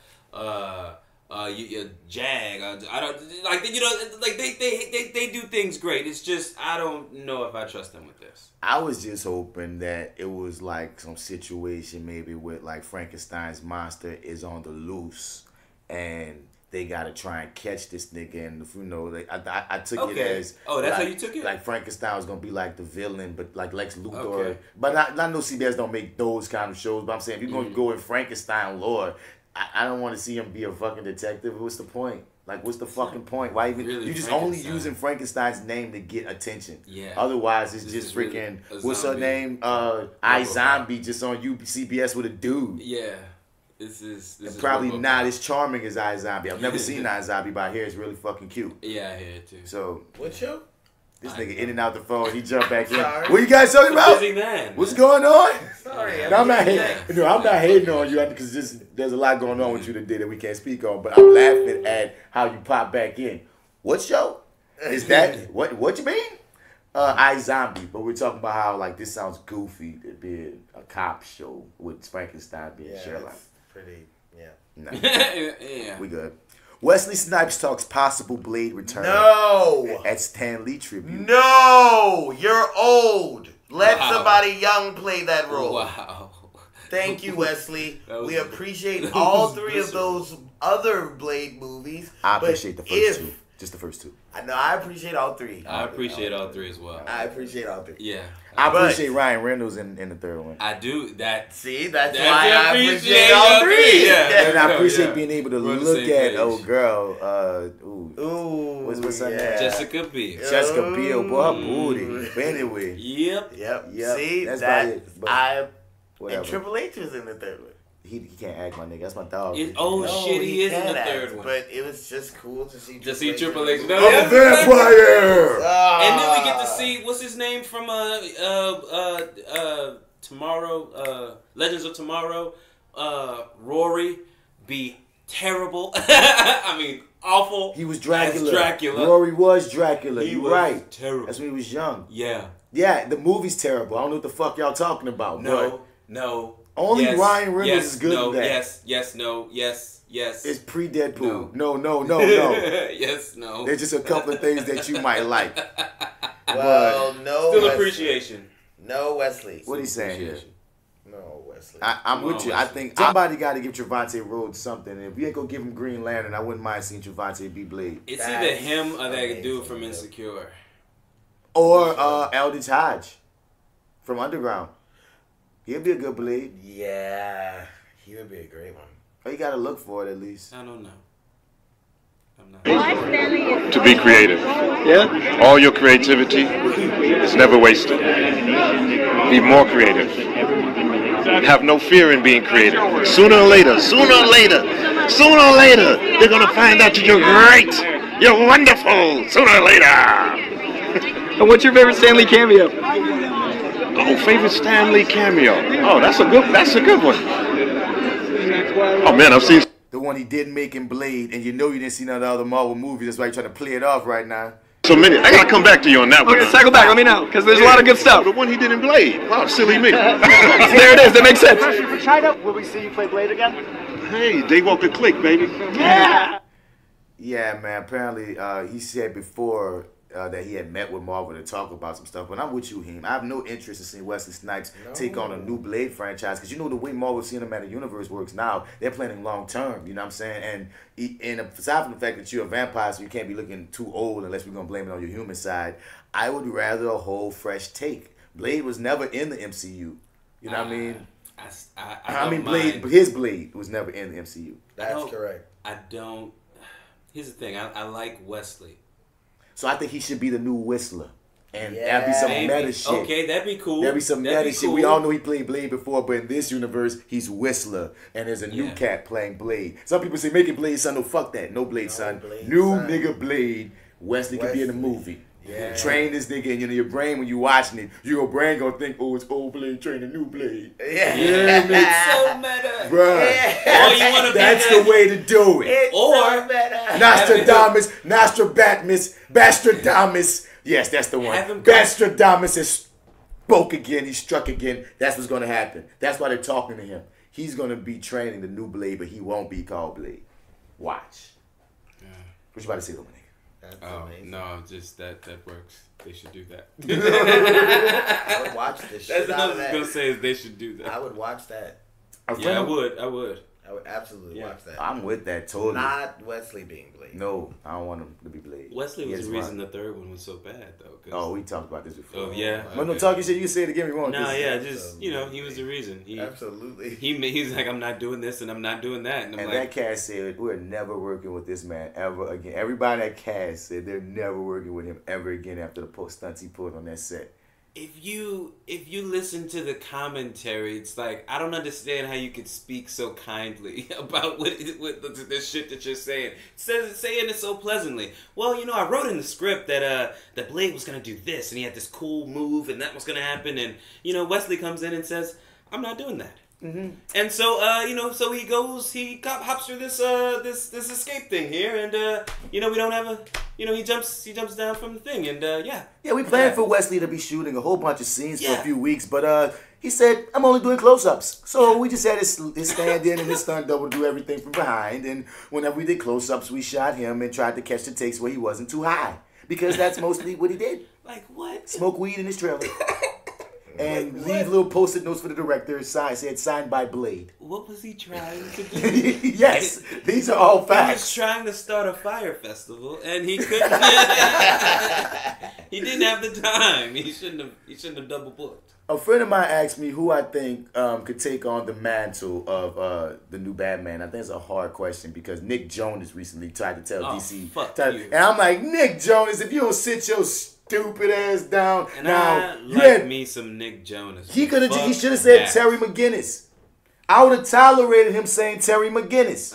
a Jag. I don't like they do things great. It's just I don't know if I trust them with this. I was just hoping that it was like some situation maybe with like Frankenstein's monster is on the loose and they gotta try and catch this nigga, and you know, I took it as that's how you took it. Like Frankenstein was gonna be like the villain, but like Lex Luthor. Okay. But I know CBS don't make those kind of shows. But I'm saying if you're gonna go in Frankenstein lore, I don't want to see him be a fucking detective. What's the point? Like, what's the fucking point? Why even really you just only using Frankenstein's name to get attention? Yeah. Otherwise, it's just freaking really what's her name? iZombie just on CBS with a dude. Yeah. This is probably not as charming as iZombie. I've never seen iZombie, but I hear it's really fucking cute. Yeah, I hear it too. So what show? This nigga in and out the phone. He jumped back in. What you guys talking about? Busy man. What's going on? Sorry, I'm not hating. No, I'm not hating on you because there's a lot going on with you today that we can't speak on. But I'm laughing at how you pop back in. What show? Is that what you mean? iZombie. But we're talking about how like this sounds goofy to be a cop show with Frankenstein being Sherlock. Pretty, Nah. Yeah. We good. Wesley Snipes talks possible Blade return. No. At Stan Lee tribute. No, you're old. Let somebody young play that role. Wow. Thank you, Wesley. We appreciate all three of those other Blade movies. I appreciate the first two. Just the first two. I know. I appreciate all three. I appreciate all three as well. I appreciate all three. Yeah. I appreciate Ryan Reynolds in the third one. I do. That's why I appreciate all three. Yeah. And I appreciate being able to look at old girl. What's her name? Jessica Biel. Jessica Biel, boy, her booty. But anyway. Yep. See, that's and Triple H was in the third one. He can't act, my nigga. That's my dog. He is in the third one. But it was just cool to see Triple H. I'm a vampire! And then we get to see, what's his name from Tomorrow, Legends of Tomorrow, Rory, be terrible. I mean, awful. He was Dracula. Rory was Dracula. He was right. terrible. That's when he was young. Yeah. Yeah, the movie's terrible. I don't know what the fuck y'all talking about. No. Only Ryan Reynolds is good at that. Yes. It's pre-Deadpool. No. Yes, no. There's just a couple of things that you might like. Well, no. Still Wesley. appreciation. No, Wesley. What he's saying here? No, Wesley. I'm with you. I think somebody got to give Trevante Rhodes something. If we ain't gonna give him Green Lantern, I wouldn't mind seeing Trevante be Blade. It's either him or that dude from Insecure. Or Eldridge Hodge from Underground. He'll be a good Blade. Yeah, he would be a great one. Oh, you gotta look for it at least. I don't know. I'm not. To be creative. Yeah? All your creativity is never wasted. Be more creative. Have no fear in being creative. Sooner or later, they're gonna find out that you're great. You're wonderful. Sooner or later. And what's your favorite Stan Lee cameo? Oh, favorite Stan Lee cameo. Oh, that's a good one. Oh man, I've seen the one he did make in Blade, and you know you didn't see none of the other Marvel movies. That's why you're trying to play it off right now. so many. I gotta come back to you on that one. Okay, cycle back. Let me know, because there's a lot of good stuff. The one he did in Blade. Wow, silly me. There it is. That makes sense. For China, will we see you play Blade again? Hey, Daywalker Click, baby. Yeah. Yeah, man. Apparently, he said before that he had met with Marvel to talk about some stuff. But I'm with you, Heem. I have no interest in seeing Wesley Snipes take on a new Blade franchise, because you know the way Marvel Cinematic Universe works now, they're planning long term. You know what I'm saying? And aside from the fact that you're a vampire, so you can't be looking too old unless we're gonna blame it on your human side. I would rather a whole fresh take. Blade was never in the MCU. You know what I mean? I mean, his Blade was never in the MCU. That's correct. I don't. Here's the thing. I like Wesley. So I think he should be the new Whistler. And that'd be some meta shit. Okay, that'd be cool. That'd be some meta shit. We all know he played Blade before, but in this universe, he's Whistler. And there's a new cat playing Blade. Some people say, make it Blade son. No, fuck that. No Blade son. New nigga Blade. Wesley could be in the movie. Yeah. Train this nigga, and your brain, when you watching it, your brain gonna think, oh, it's old Blade training new Blade. Yeah, it's so meta. Bruh. Yeah. That's the way to do it. It's so meta. Nostradamus. Yes, that's the one. Nostradamus has spoke again. He struck again. That's what's gonna happen. That's why they're talking to him. He's gonna be training the new Blade, but he won't be called Blade. Watch. Yeah. What you about to say, little nigga? No, just that works. They should do that. I would watch this shit. That's what I was gonna say, is they should do that. I would watch that. Yeah, I would. I would absolutely watch that. I'm with that totally. Not Wesley being Blade. No, I don't want him to be Blade. Wesley was the reason the third one was so bad, though. Oh, we talked about this before. Oh, yeah. But no talking shit, you say it again. We won't. No, yeah, just, you know, he was the reason. Absolutely. He's like, I'm not doing this and I'm not doing that. And I'm that cast said, we're never working with this man ever again. Everybody at cast said they're never working with him ever again after the stunts he put on that set. If you listen to the commentary, it's like, I don't understand how you could speak so kindly about what the shit that you're saying. Saying it so pleasantly. Well, you know, I wrote in the script that Blade was gonna do this, and he had this cool move, and that was gonna happen, and you know, Wesley comes in and says, I'm not doing that. Mm-hmm. And so, you know, so he hops through this escape thing here, and you know, we don't have he jumps down from the thing, and yeah, we planned for Wesley to be shooting a whole bunch of scenes for a few weeks, but he said, I'm only doing close-ups, so we just had his stand in and his stunt double do everything from behind, and whenever we did close-ups, we shot him and tried to catch the takes where he wasn't too high, because that's mostly what he did. Like what? Smoke weed in his trailer. And leave little post-it notes for the director. Said signed by Blade. What was he trying to do? Yes, these are all facts. He was trying to start a fire festival, and he couldn't. He didn't have the time. He shouldn't have double booked. A friend of mine asked me who I think could take on the mantle of the new Batman. I think it's a hard question because Nick Jonas recently tried to tell DC. And I'm like, Nick Jonas, if you don't sit your stupid ass down. And now, me some Nick Jonas. He should have said Terry McGinnis. I would have tolerated him saying Terry McGinnis.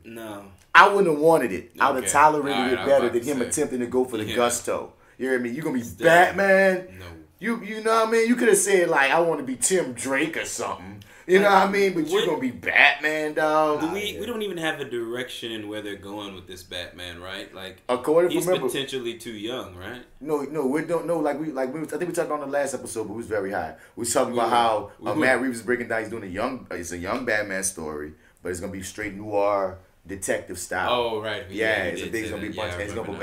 No. I wouldn't have wanted it. I would have tolerated it better than him attempting to go for the gusto. You hear me? You're going to be Batman? No. You know what I mean? You could have said, like, I want to be Tim Drake or something. You know what I mean? But you're going to be Batman, dog. We don't even have a direction in where they're going with this Batman, right? Like, he's potentially too young, right? No, we don't know. I think we talked on the last episode, but it was very high. We was talking about how Matt Reeves is breaking down. He's doing it's a young Batman story, but it's going to be straight noir detective style. Oh, right. Yeah, it's going to be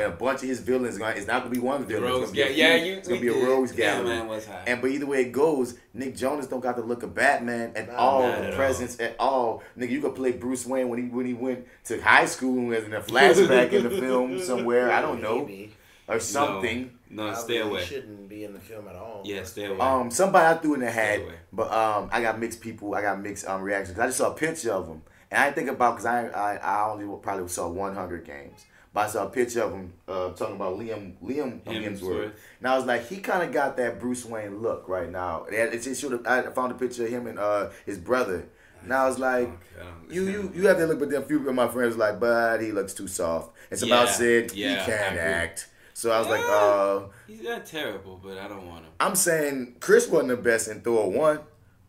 a bunch of his villains. It's not going to be one villain. It's going to be a rogues gallery. But either way it goes, Nick Jonas don't got the look of Batman at all, the presence at all. Nigga, you could play Bruce Wayne when he went to high school as in a flashback in the film somewhere. I don't know. Or something. No, stay away. He shouldn't be in the film at all. Yeah, stay away. Somebody I threw in the hat, but I got mixed people. I got mixed reactions. I just saw a picture of him. And I think about, because I only probably saw 100 games. But I saw a picture of him talking about Liam Hemsworth. And I was like, he kind of got that Bruce Wayne look right now. I found a picture of him and his brother. And I was like, you have that look, but then a few of my friends were like, but he looks too soft. And somebody said, he can't act. So I was like, he's not terrible, but I don't want him. I'm saying Chris wasn't the best in Thor 1,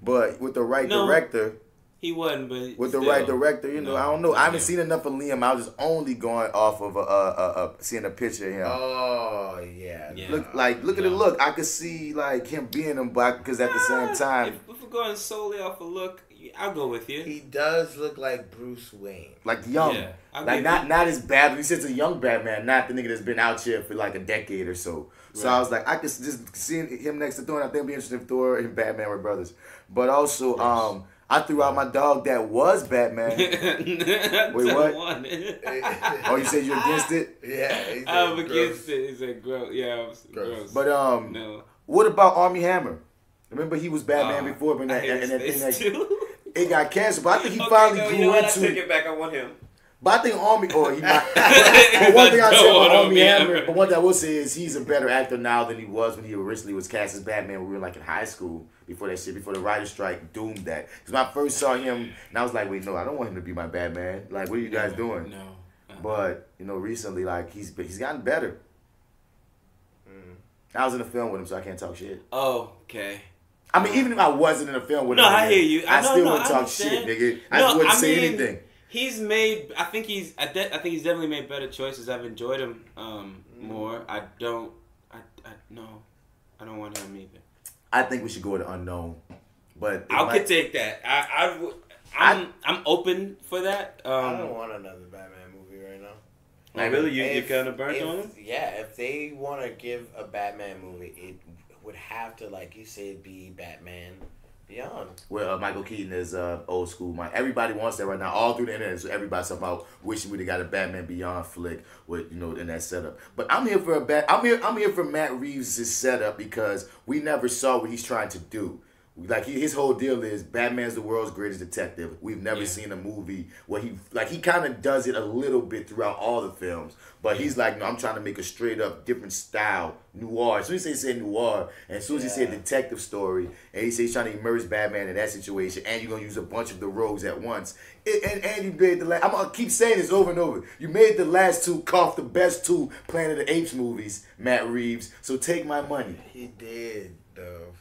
but with the right director. He wasn't, but with the right director, you know, I don't know. I haven't seen enough of Liam. I was just only going off of seeing a picture of him. Oh yeah. Look at the look. I could see like him being him black because at the same time. If we're going solely off a look, I'll go with you. He does look like Bruce Wayne. Like young. Yeah, like not as bad. He says a young Batman, not the nigga that's been out here for like a decade or so. So I was like, I could just see him next to Thor, and I think it'd be interesting if Thor and Batman were brothers. But also, I threw out my dog that was Batman. Wait, what? Oh, you said you're against it? Yeah, I'm against it. He said gross. Yeah, gross. But no. What about Armie Hammer? Remember he was Batman before, but that thing it got canceled. But I think he finally grew into. I take it back. I want him. But I think Armie, or he might. But one thing I said about Armie Hammer, but one thing I will say is he's a better actor now than he was when he originally was cast as Batman when we were like in high school. Before the writer's strike doomed that. Because when I first saw him, and I was like, wait, no, I don't want him to be my Batman. Like, what are you guys doing? No. But, you know, recently, like, he's gotten better. I was in a film with him, so I can't talk shit. Oh, okay. I mean, even if I wasn't in a film with him, I hear you. I still wouldn't talk shit, nigga. I just wouldn't say anything. He's made. I think he's definitely made better choices. I've enjoyed him more. I don't want him either. I think we should go with the unknown, but I could take that. I'm open for that. I don't want another Batman movie right now. Oh, really? You kind of burnt on him? Yeah, if they want to give a Batman movie, it would have to, like you said, be Batman Beyond. Well, Michael Keaton is old school. Everybody wants that right now, all through the internet. So everybody's talking about wishing we'd got a Batman Beyond flick with in that setup. But I'm here for I'm here for Matt Reeves' setup because we never saw what he's trying to do. Like his whole deal is Batman's the world's greatest detective. We've never seen a movie where he kind of does it a little bit throughout all the films, but he's like, no, I'm trying to make a straight up different style noir. As soon as he said noir, and as soon as he said detective story, and he said he's trying to immerse Batman in that situation, and you're gonna use a bunch of the rogues at once, and you made the last. I'm gonna keep saying this over and over. You made the last two cough the best two Planet of the Apes movies, Matt Reeves. So take my money. He did though.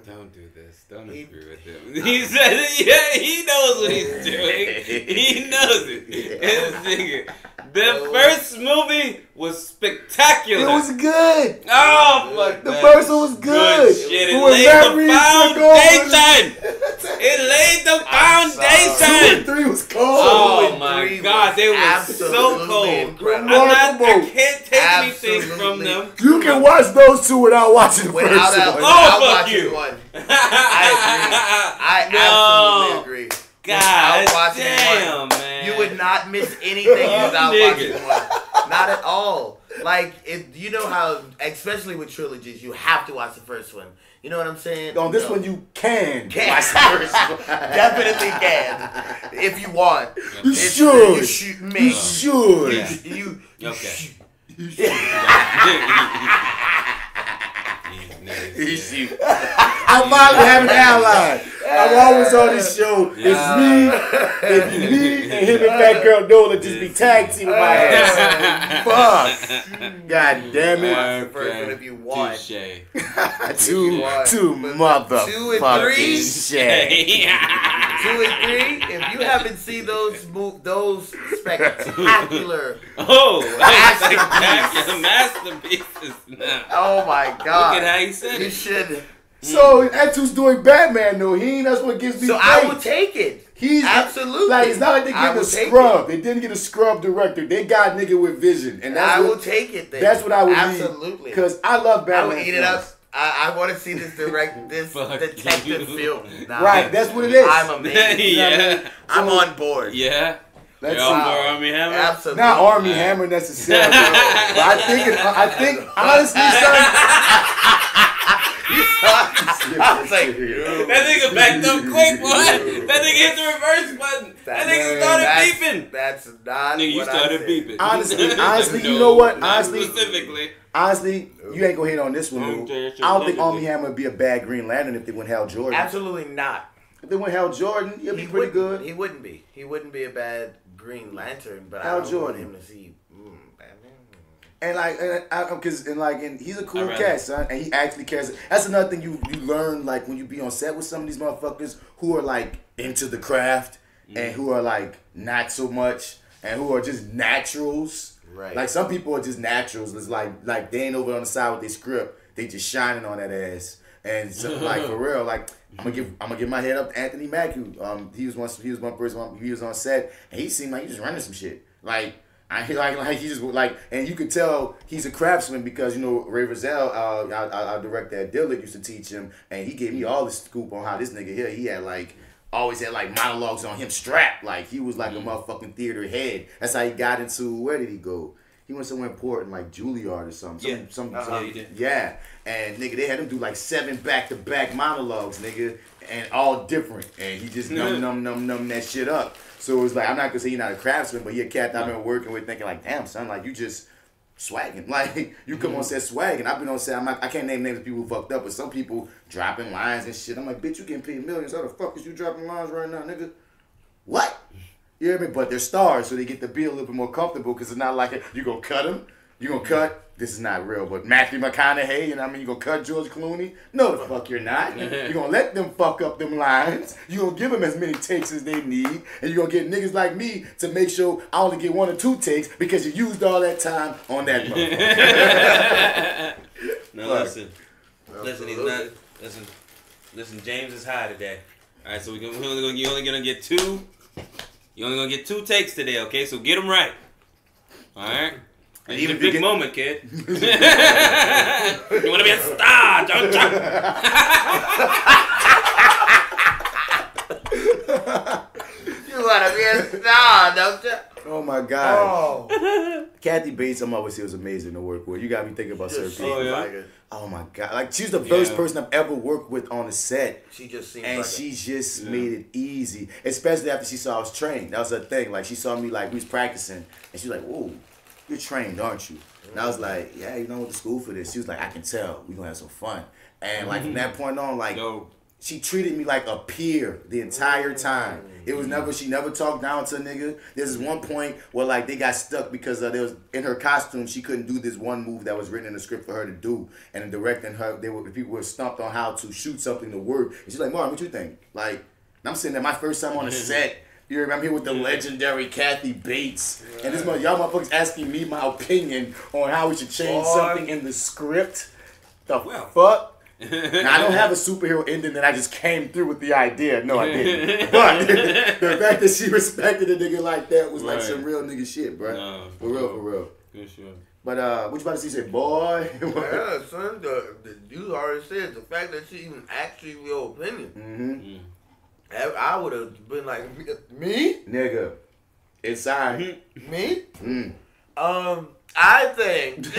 Don't do this. Don't agree with him. He said, yeah, he knows what he's doing. He knows it. The first movie was spectacular. It was good. Oh, fuck. The first one was good. Shit, it laid the foundation. It laid the foundation. 2 and 3 was cold. Oh, my God. They were so cold. I can't take anything from them. You can watch those two without watching the first one. Oh, fuck you. I absolutely agree. God damn, man. You would not miss anything without watching one. Not at all. Like, you know how, especially with trilogies, you have to watch the first one. You know what I'm saying? On this one, you can watch the first one. Definitely can. If you want. You should. You should. You should. You okay. You should. I'm finally having an ally. I'm always on this show. It's me and him and FatGirlNola just be tag teaming my ass. Fuck. God damn it. First one if you want. Two motherfucking 2 and 3. shit. 2 and 3. If you haven't seen those spectacular, spectacular masterpieces. Oh my God! Look at how he said you it. should. So that's who's doing Batman though. That's what gives me. So I will take it. He's absolutely like it's not like they get a scrub. They didn't get a scrub director. They got nigga with vision, and that's I will take it. Then. That's what I would absolutely because I love Batman. I would eat it up. I want to see this detective film. Nah, right, that's what it is. I'm amazing. Yeah, I'm on board. Yeah. Let's see. Armie Hammer? Absolutely. Not Armie Hammer necessarily. But I think honestly, son. I was like, that nigga backed up quick, boy. That nigga hit the reverse button. That nigga started beeping. That's not nigga, you started beeping. Honestly, you know what? Specifically. Honestly, you ain't gonna hate on this one. I don't think Armie Hammer would be a bad Green Lantern if they went Hal Jordan. Absolutely not. If they went Hal Jordan, he'd be pretty good. He wouldn't be. He wouldn't be a bad Green Lantern, but Hal I don't Jordan. want him to see Batman. And he's a cool cat, son, and he actually cares. That's another thing you learn, like, when you be on set with some of these motherfuckers who are like into the craft and who are like not so much and who are just naturals. Right. Like some people are just naturals. It's like they ain't over on the side with their script. They just shining on that ass. And so, like, for real, like, I'm gonna give my head up to Anthony Mackie. He was one person. He was on set, and he seemed like he was running some shit. Like he just like, and you could tell he's a craftsman because Ray Rizal, our director at Dillard, used to teach him, and he gave me all the scoop on how this nigga here. He had always had monologues on him strapped. Like he was like a motherfucking theater head. That's how he got into. Where did he go? He went somewhere important like Juilliard or something. Yeah. And nigga, they had him do like 7 back-to-back monologues, nigga, and all different. And he just numb that shit up. So it was like, I'm not gonna say he's not a craftsman, but he a cat that I've been working with, thinking like, damn son, like you just swagging. Like you come on set swagging. I've been on set. I can't name names of people who fucked up, but some people dropping lines and shit. I'm like, bitch, you getting paid millions. How the fuck is you dropping lines right now, nigga? What? You hear me? But they're stars, so they get to be a little bit more comfortable because it's not like you gonna cut them. You gonna cut. This is not real, but Matthew McConaughey, you gonna cut George Clooney? No, the fuck you're not. You gonna let them fuck up them lines. You gonna give them as many takes as they need, and you gonna get niggas like me to make sure I only get 1 or 2 takes because you used all that time on that motherfucker. Now listen, he's not. Listen. James is high today. All right, so you're only gonna get 2. You're only gonna get 2 takes today, okay? So get them right. All right. And even a big moment, kid. You want to be a star, don't you? You want to be a star, don't you? Oh my God. Oh. Kathy Bates, I'm always say was amazing to work with. You got me thinking about certain people. Oh my God. Like she's the first person I've ever worked with on the set. She just seemed and she just made it easy. Especially after she saw I was trained. That was her thing. Like she saw me like we was practicing and she was like, whoa. You're trained, aren't you? And I was like, yeah, you know, went to school for this. She was like, I can tell. We're going to have some fun. And like from that point on, like, she treated me like a peer the entire time. It was she never talked down to a nigga. There's one point where like they got stuck because there was, in her costume, she couldn't do this one move that was written in the script for her to do. And the director and her, people were stumped on how to shoot something to work. And she's like, Martin, what you think? Like, and I'm sitting there, my first time on the set. You remember, I'm here with the legendary Kathy Bates. And this y'all motherfuckers asking me my opinion on how we should change something in the script. The fuck? Now, I don't have a superhero ending that I just came through with the idea. No, I didn't. But the fact that she respected a nigga like that was like some real nigga shit, bro. No, for real. Good sure. But what you about to say? Say, boy. Yeah, son, you already said the fact that she even asked you your opinion. Mm-hmm. I would have been like, me? Nigga. Inside. Me? I think.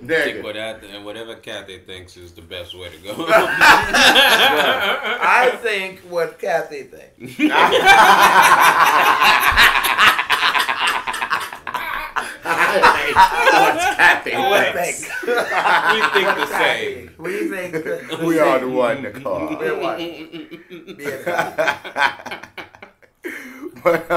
Take whatever Kathy thinks is the best way to go. I think what Kathy thinks. What's Kathy thinks. We think the same. We think we are the one in the car. We're one. But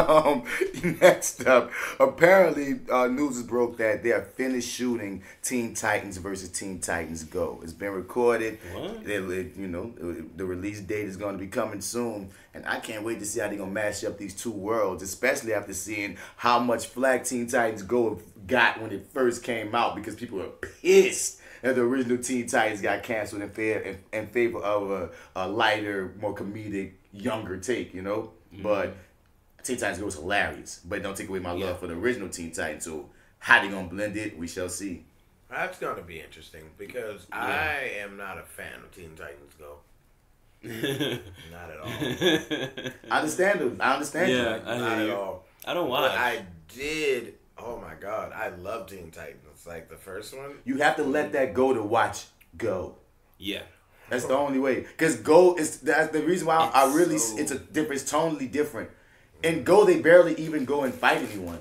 next up, apparently news is broke that they are finished shooting Teen Titans versus Teen Titans Go. It's been recorded. What? The release date is going to be coming soon, and I can't wait to see how they're going to mash up these two worlds, especially after seeing how much flack Teen Titans Go got when it first came out because people were pissed that the original Teen Titans got canceled in favor of a lighter, more comedic, younger take, But Teen Titans Go was hilarious, but don't take away my love for the original Teen Titans. So how they gonna blend it, we shall see. That's gonna be interesting because I am not a fan of Teen Titans Go. Not at all. I understand you. Not at all. I don't watch. But I did. Oh my God, I love Teen Titans. Like the first one. You have to let that go to watch Go. Yeah. That's the only way. Because Go that's the reason why it's totally different. In Go, they barely even go and fight anyone.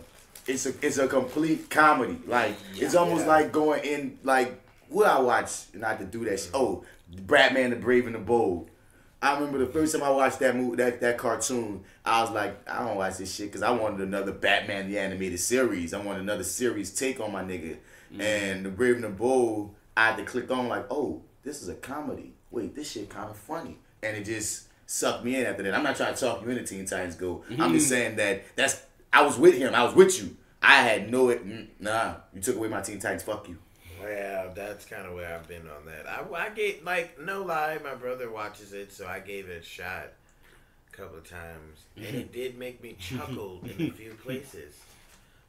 It's a complete comedy. Like it's almost like going in like what I watch, not to do that shit. Oh, Bratman the Brave and the Bold. I remember the first time I watched that movie, that cartoon, I was like, I don't watch this shit because I wanted another Batman the Animated Series. I wanted another series take on my nigga. And The Brave and the Bold, I had to click on like, oh, this is a comedy. Wait, this shit kind of funny. And it just sucked me in after that. I'm not trying to talk you into Teen Titans Go. I'm just saying that I was with him. I was with you. I had nah, you took away my Teen Titans. Fuck you. Yeah, that's kind of where I've been on that. I gave, like, no lie, my brother watches it, so I gave it a shot a couple of times. And it did make me chuckle in a few places.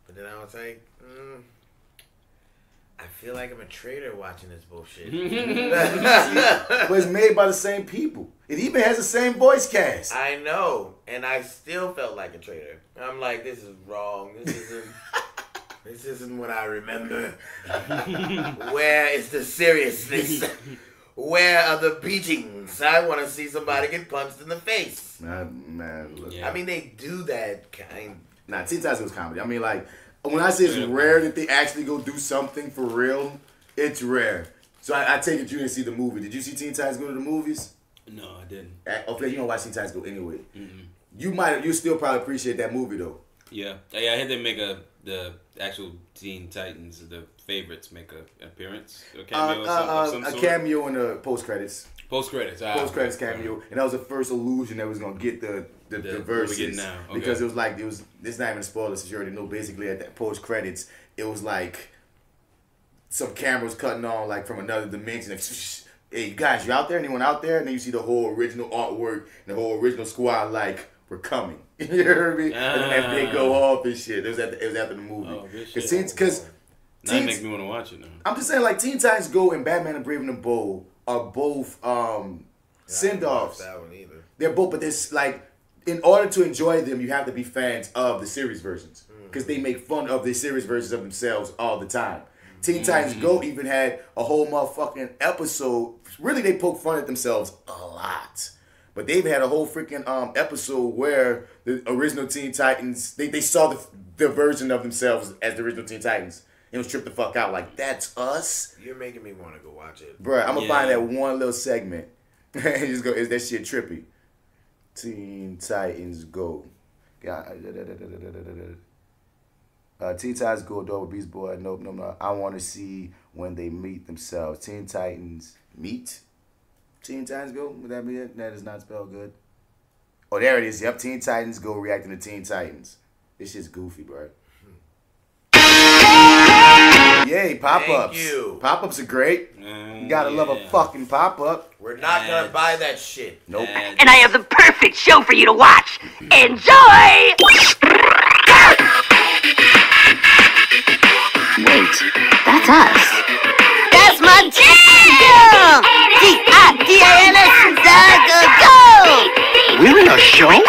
But then I was like, I feel like I'm a traitor watching this bullshit. But it's made by the same people. It even has the same voice cast. I know, and I still felt like a traitor. I'm like, this is wrong. This isn't what I remember. Where is the seriousness? Where are the beatings? I want to see somebody get punched in the face. Man, look. I mean, they do that kind. Nah, Teen Titans was comedy. I mean, like, when I say it's rare that they actually go do something for real, it's rare. So I take it you didn't see the movie. Did you see Teen Titans Go to the movies? No, I didn't. Okay, you don't watch Teen Titans Go anyway. You still probably appreciate that movie though. Yeah, I had them make the actual Teen Titans, the favorites, make an appearance, a cameo, of some sort. Cameo in the post credits. Post credits cameo, and that was the first illusion that was gonna get the verses now. Okay. Because this is not even a spoiler since you already know. Basically, at that post credits, it was like some cameras cutting on like from another dimension. Like, hey, you guys, you out there? Anyone out there? And then you see the whole original artwork and the whole original squad like, we're coming. You hear me? And then they go off and shit. It was after the movie. Oh, Because that makes me want to watch it now. I'm just saying, like, Teen Titans Go and Batman and Brave and the Bold are both send-offs. That one either. They're both, but there's like, in order to enjoy them, you have to be fans of the series versions because they make fun of the series versions of themselves all the time. Teen Titans Go even had a whole motherfucking episode. Really, they poke fun at themselves a lot. But they've had a whole freaking episode where the original Teen Titans, they saw the version of themselves as the original Teen Titans. It was tripped the fuck out. Like, that's us? You're making me want to go watch it. Bruh, I'm going to find that one little segment. And just go, is that shit trippy? Teen Titans Go. Teen Titans Go, Double Beast Boy. No. I want to see when they meet themselves. Teen Titans meet? Teen Titans Go? Would that be it? That is not spelled good. Oh, there it is. Yep, Teen Titans Go reacting to Teen Titans. This shit's goofy, bro. Yay, pop-ups. Thank you. Pop-ups are great. You gotta love a fucking pop-up. We're not gonna buy that shit. Nope. And I have the perfect show for you to watch. Enjoy! Wait, that's us. That's my jam! D-I-D-A-N-S, We're in a show?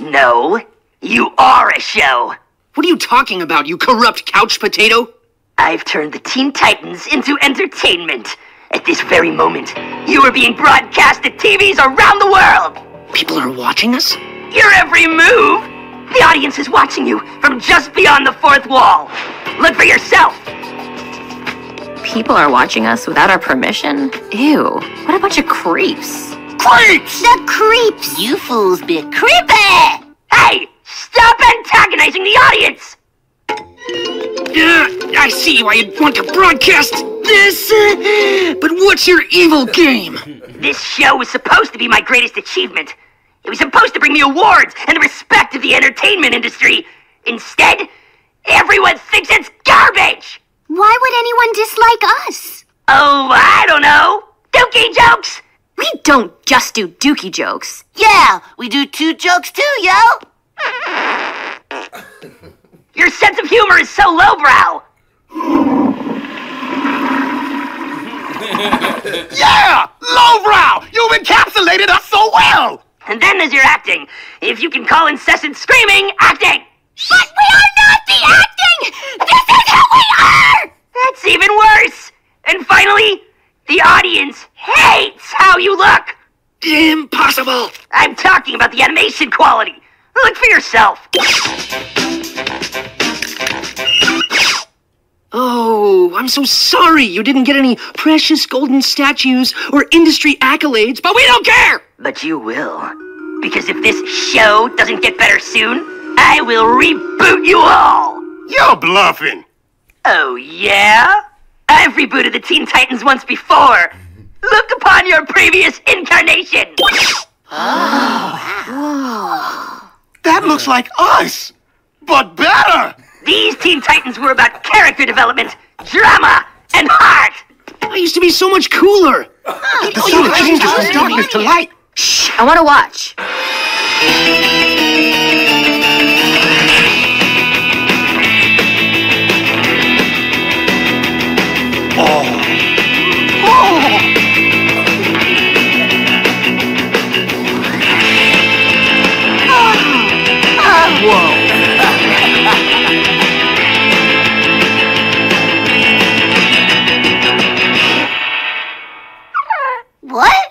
No, you are a show. What are you talking about, you corrupt couch potato? I've turned the Teen Titans into entertainment. At this very moment, you are being broadcast to TVs around the world. People are watching us? Your every move. The audience is watching you from just beyond the fourth wall. Look for yourself. People are watching us without our permission? Ew, what a bunch of creeps. Creeps! The creeps! You fools be creepy! Hey, stop antagonizing the audience! I see why you'd want to broadcast this, but what's your evil game? This show was supposed to be my greatest achievement. It was supposed to bring me awards and the respect of the entertainment industry. Instead, everyone thinks it's garbage! Why would anyone dislike us? Oh, I don't know. Dookie jokes! We don't just do dookie jokes. Yeah, we do 2 jokes too, yo! Your sense of humor is so lowbrow! Yeah! Lowbrow! You've encapsulated us so well! And then there's your acting. If you can call incessant screaming acting! But we are not the acting! This is who we are! That's even worse! And finally, the audience hates how you look! Impossible! I'm talking about the animation quality. Look for yourself. Oh, I'm so sorry you didn't get any precious golden statues or industry accolades, but we don't care! But you will. Because if this show doesn't get better soon, I will reboot you all! You're bluffing! Oh, yeah? I've rebooted the Teen Titans once before. Look upon your previous incarnation! That looks like us, but better! These Teen Titans were about character development, drama, and heart! I used to be so much cooler. The sun changes from darkness to light. Shh, I want to watch. What?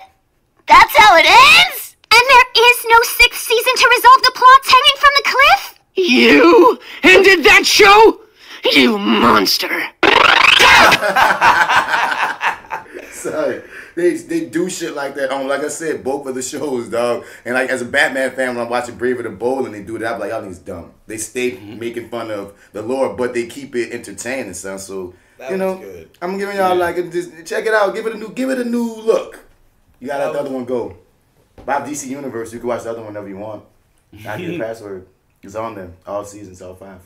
That's how it ends? And there is no sixth season to resolve the plots hanging from the cliff? You ended that show? You monster. Sorry. They do shit like that on, like I said, both of the shows, dog. And like as a Batman fan, when I'm watching Brave and the Bold and they do that, I'm like, y'all niggas dumb. They stay making fun of the lore, but they keep it entertaining, son. So you know, good. I'm giving y'all like just check it out, give it a new look. You gotta let the other one go. Bob DC Universe, you can watch the other one whenever you want. I get the password. It's on there, all seasons, all 5.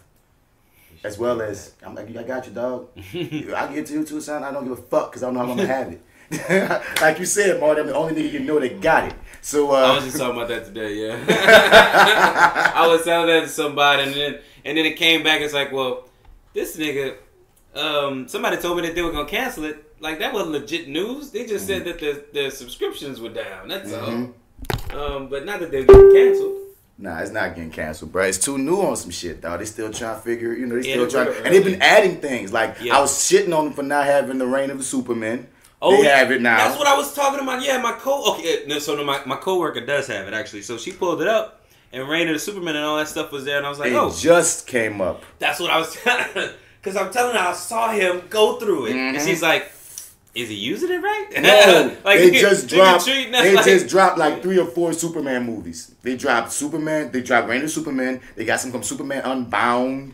As well as, I'm like, I got you, dog. I get to you too, son. I don't give a fuck because I don't know how I'm gonna have it. Like you said, Marty, I'm the only nigga you know that got it. So I was just talking about that today, yeah. I was telling that to somebody, and then it came back. It's like, well, this nigga, somebody told me that they were gonna cancel it. Like that wasn't legit news. They just said that their subscriptions were down. That's all. But not that they're getting canceled. Nah, it's not getting canceled, bro. It's too new on some shit, dog. They still trying to figure, you know, they still trying, and they've been adding things. Like I was shitting on them for not having the Reign of the Superman. Oh, they have it now. That's what I was talking about. Yeah, my my coworker does have it actually. So she pulled it up, and Reign of the Superman and all that stuff was there, and I was like, it just came up. That's what I was, because I'm telling her I saw him go through it, and she's like, is he using it right? No, like, they just dropped. They just dropped like 3 or 4 Superman movies. They dropped Superman. They dropped Reign of Superman. They got some from Superman Unbound,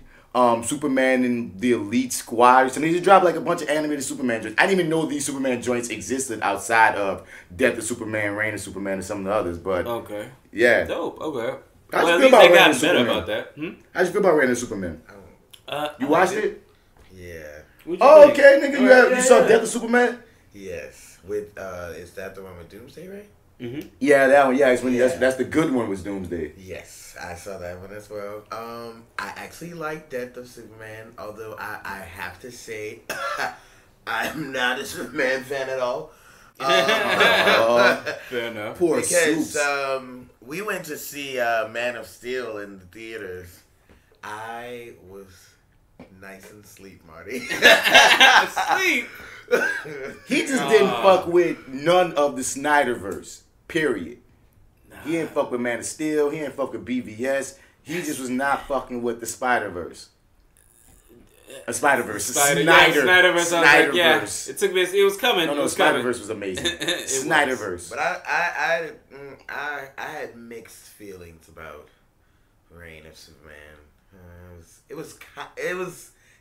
Superman and the Elite Squad. So they just dropped like a bunch of animated Superman joints. I didn't even know these Superman joints existed outside of Death of Superman, Reign of Superman, and some of the others. But yeah, dope. Okay. How'd Well, you feel at least about they Reign got of better Superman? about that. How'd you feel about Reign of Superman? You watched it? Yeah. Oh, okay, nigga. You saw Death of Superman? Yes. With is that the one with Doomsday, right? Mm-hmm. Yeah, that one. Yeah, it's when that's the good one. Was Doomsday? Yes, I saw that one as well. I actually like Death of Superman, although I have to say I'm not a Superman fan at all. Fair enough. Poor because Soups. we went to see Man of Steel in the theaters. I was nice and sleep, Marty. Sleep. He just didn't fuck with none of the Snyderverse. Period. He didn't fuck with Man of Steel. He didn't fuck with BVS. He just was not fucking with the Spider-Verse. Spider-Verse. Snyderverse. Snyderverse. It took me. It was coming. No, Spider-Verse was amazing. Snyderverse. But I had mixed feelings about Reign of Superman. It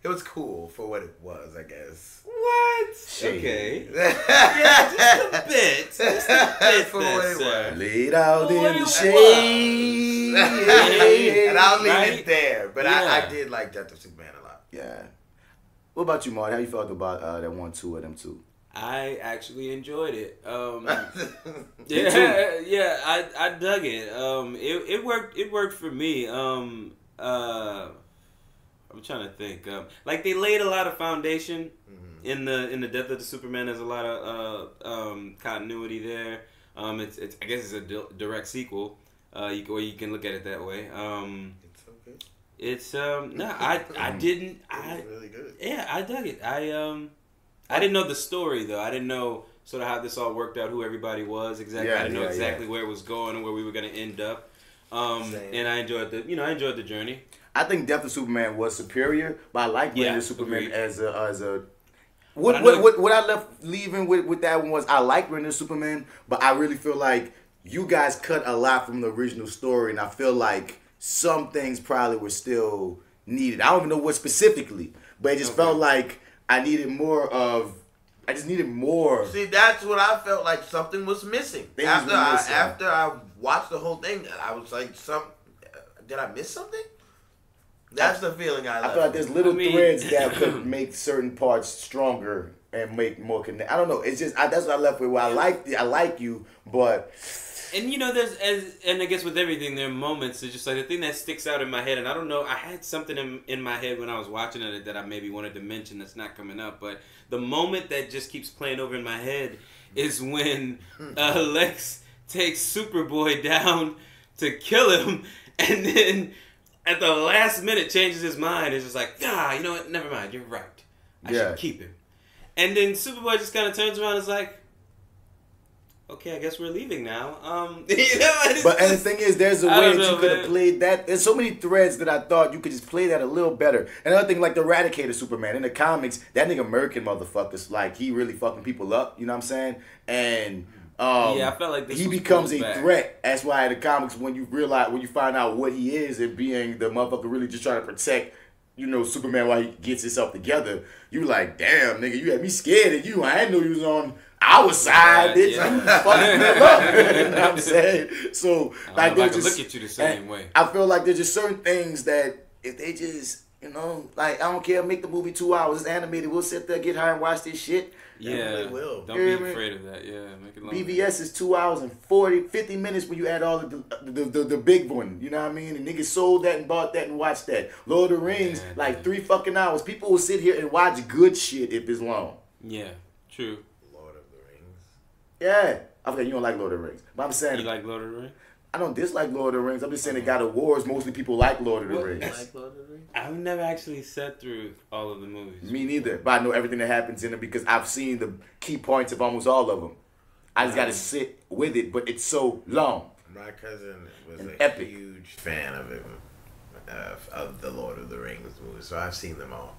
was cool for what it was, I guess. What? Shade. Okay. Yeah, just a bit. Just a bit for what it was. Laid out in the shade. And I'll leave it there. But I did like Death of Superman a lot. Yeah. What about you, Marty? How you felt about that 1-2 of them two? I actually enjoyed it. Me Yeah, I dug it. It worked. It worked for me. I'm trying to think. Like they laid a lot of foundation in the Death of the Superman. There's a lot of continuity there. It's I guess it's a direct sequel. You can look at it that way. It's okay. It's no, I didn't. It's really good. Yeah, I dug it. I didn't know the story though. I didn't know sort of how this all worked out, who everybody was exactly. I didn't know exactly where it was going and where we were going to end up. And I enjoyed the journey. I think Death of Superman was superior, but I like Reign of Superman agreed. as a. What I left leaving with that one was I like Reign of Superman, but I really feel like you guys cut a lot from the original story, and I feel like some things probably were still needed. I don't even know what specifically, but it just felt like I just needed more. See, that's what I felt like something was missing. After I watched the whole thing, I was like, did I miss something? That's the feeling I feel like there's little threads that could make certain parts stronger and make more connect. I don't know. It's just that's what I left with. Where I like you, but. And you know, and I guess with everything, there are moments. It's just like the thing that sticks out in my head, and I don't know. I had something in my head when I was watching it that I maybe wanted to mention that's not coming up. But the moment that just keeps playing over in my head is when Lex takes Superboy down to kill him, and then at the last minute changes his mind. It's just like, you know what? Never mind. You're right. I should keep him. And then Superboy just kind of turns around and is like, okay, I guess we're leaving now. You know, and the thing is, there's a way that you could have played that. There's so many threads that I thought you could just play that a little better. Another thing, like the Eradicator Superman in the comics, that nigga American motherfuckers, like he really fucking people up. You know what I'm saying? And I felt like he becomes a threat. That's why in the comics, when you find out what he is and being the motherfucker really just trying to protect, you know, Superman while he gets himself together, you like, damn, nigga, you had me scared of you. I didn't know you was on our side, bitch. I'm fucking them up. You know what I'm saying? So, like, I can look at you the same way. I feel like there's just certain things that if they just, you know, like, I don't care, make the movie 2 hours, it's animated, we'll sit there, get high and watch this shit. Yeah, will. Don't be afraid of that. Yeah, make it long. BVS is 2 hours and 50 minutes when you add all the big one. You know what I mean? And niggas sold that and bought that and watched that. Lord of the Rings, 3 fucking hours. People will sit here and watch good shit if it's long. Yeah, true. Lord of the Rings. Yeah. Okay, you don't like Lord of the Rings. But I'm saying... You like Lord of the Rings? I don't dislike Lord of the Rings. I'm just saying it got awards. Mostly people like Lord of the Rings. You like Lord of the Rings? I've never actually sat through all of the movies. Me neither. But I know everything that happens in them because I've seen the key points of almost all of them. I just got to sit with it, but it's so long. My cousin was an a huge fan of it, of the Lord of the Rings movies, so I've seen them all.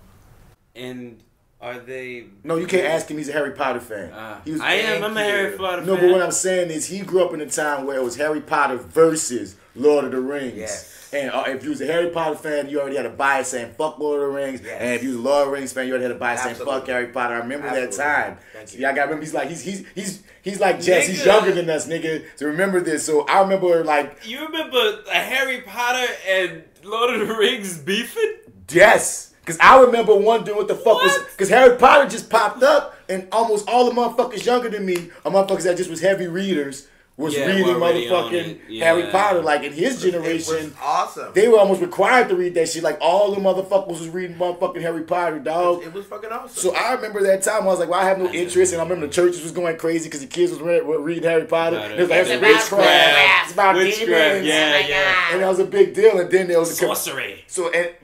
And are they... No, you can't ask him. He's a Harry Potter fan. I'm a Harry Potter fan. No, but what I'm saying is he grew up in a time where it was Harry Potter versus Lord of the Rings. Yes. And if you was a Harry Potter fan, you already had a bias saying fuck Lord of the Rings. Yes. And if you was a Lord of the Rings fan, you already had a bias saying fuck Harry Potter. I remember that time. Yeah, I got to remember. He's like he's like Jess. He's younger than us, nigga. So remember this. So I remember like... You remember Harry Potter and Lord of the Rings beefing? Yes. Because I remember wondering what the fuck was... Because Harry Potter just popped up, and almost all the motherfuckers younger than me are motherfuckers that just was heavy readers, was reading motherfucking Harry Potter. Like, in his generation... It was awesome. They were almost required to read that shit. Like, all the motherfuckers was reading motherfucking Harry Potter, dog. It was fucking awesome. So I remember that time, I was like, well, I have no interest, and I remember the churches was going crazy because the kids was reading Harry Potter. It was like, it's witchcraft. It's about demons. Yeah. And that was a big deal. And then there was... sorcery.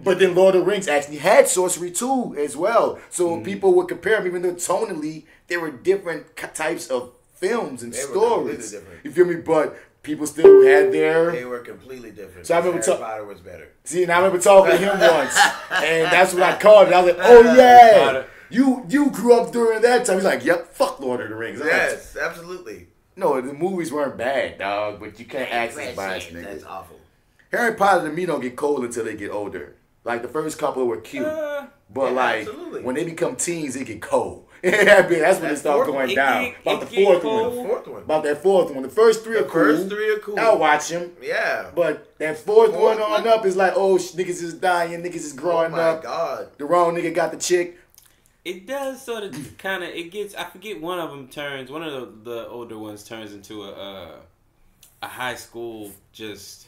But then Lord of the Rings actually had sorcery too, as well. So people would compare them, even though tonally, there were different types of films and stories. You feel me? But people still had their... They were completely different. So I remember Harry Potter was better. See, and I remember talking to him once, and that's what I called it. I was like, oh yeah, you grew up during that time. He's like, yep, fuck Lord of the Rings. Yes, absolutely. No, the movies weren't bad, dog, but you can't access bias, nigga. That's awful. Harry Potter to me don't get cold until they get older. Like, the first couple were cute. But, when they become teens, they get cold. That's when it starts going down. About the fourth one. About that fourth one. The first three are cool. I'll watch them. Yeah. But that fourth one on up is like, oh, niggas is dying. Niggas is growing up. Oh, my God. The wrong nigga got the chick. It does sort of kind of, it gets, I forget one of them turns, one of the older ones turns into a high school just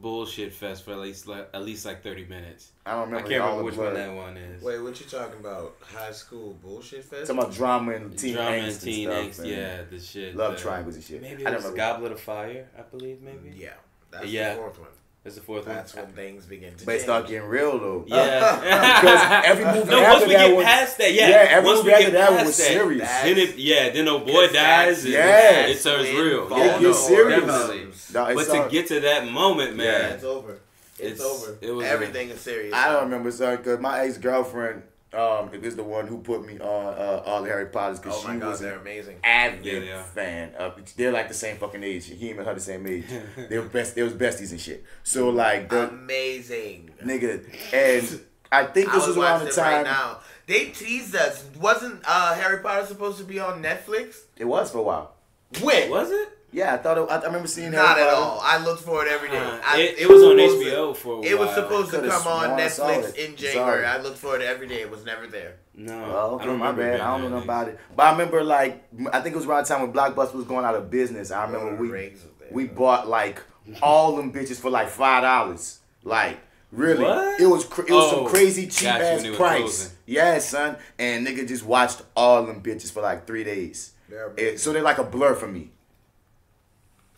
bullshit fest for at least like 30 minutes. I don't remember. I can't remember which one that one is. Wait, what you talking about? High school bullshit fest? Talking about drama and teen angst and stuff. Yeah, the shit. Love triangles and shit. Maybe it was Goblet of Fire, I believe, maybe? Yeah. That's the fourth one. That's the fourth That's when things begin to But it start getting real, though. Yeah. Because every movie once we get past that, every movie after that one was serious. Then old boy dies, and it turns real. It gets serious. Definitely. But to get to that moment, man. It's over. It's over. It was everything is serious. I don't remember, son, because my ex-girlfriend, It was the one who put me on all the Harry Potters because she was they're amazing. Avid fan. They're like the same fucking age. He and her the same age. They was besties and shit. So like amazing, nigga. And I think this was around the time. Right now. They teased us. Wasn't Harry Potter supposed to be on Netflix? It was for a while. When was it? Yeah, I thought I remember seeing Not Harry at Potter. all. I looked for it every day. It was on HBO for a while. It was supposed to come on I saw Netflix it. in January. Sorry. I looked for it every day. It was never there. No, Oh, okay, I don't my remember. bad. I don't know nothing about it. But I remember, like, I think it was around the time when Blockbuster was going out of business. I remember we bought like all them bitches for like $5. Like, really, What? it was some crazy cheap Gotcha, ass when it was price. closing. Yeah, son. And nigga just watched all them bitches for like 3 days. So they're like a blur for me.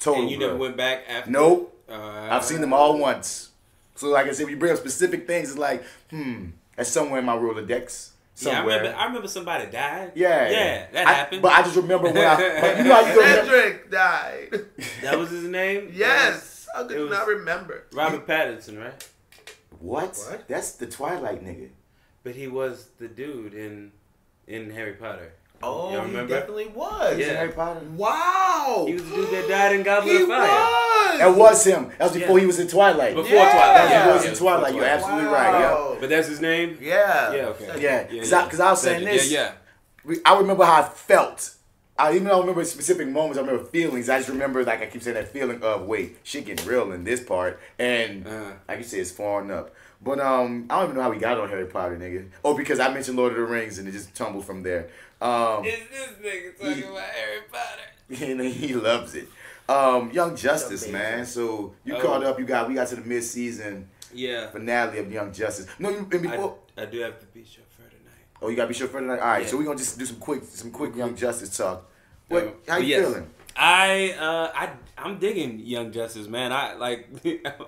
Total And you blur. never went back after? Nope. I've seen them all once. So like I said, if you bring up specific things, it's like, that's somewhere in my Rolodex. Somewhere. Yeah, I remember somebody died. Yeah. That happened. But I just remember when but you know how you go Cedric died. That was his name? Yes. I could not remember. Robert Pattinson, right? What? That's the Twilight nigga. But he was the dude in Harry Potter. Oh, Y'all he remember? definitely was. Yeah. Harry Potter. Wow. He was the dude that died in Goblet of Fire. That was him. That was before he was in Twilight. Before Twilight. That Yeah. was in Twilight. You're absolutely right. Yeah. But that's his name? Yeah. Yeah, okay. Yeah. Because I was saying this. Yeah. I remember how I felt. Even though I don't remember specific moments, I remember feelings. I just remember, like I keep saying, that feeling of, wait, shit getting real in this part. And like you said, it's falling up. But I don't even know how we got on Harry Potter, nigga. Oh, because I mentioned Lord of the Rings and it just tumbled from there. Is this nigga talking about Harry Potter? And he loves it. Young Justice, man. So you caught up. We got to the mid-season finale of Young Justice. No, and before I do have to be chauffeur tonight. Oh, you got to be chauffeur tonight. All right, so we're gonna just do some quick Young Justice talk. How you feeling? I'm digging Young Justice, man. I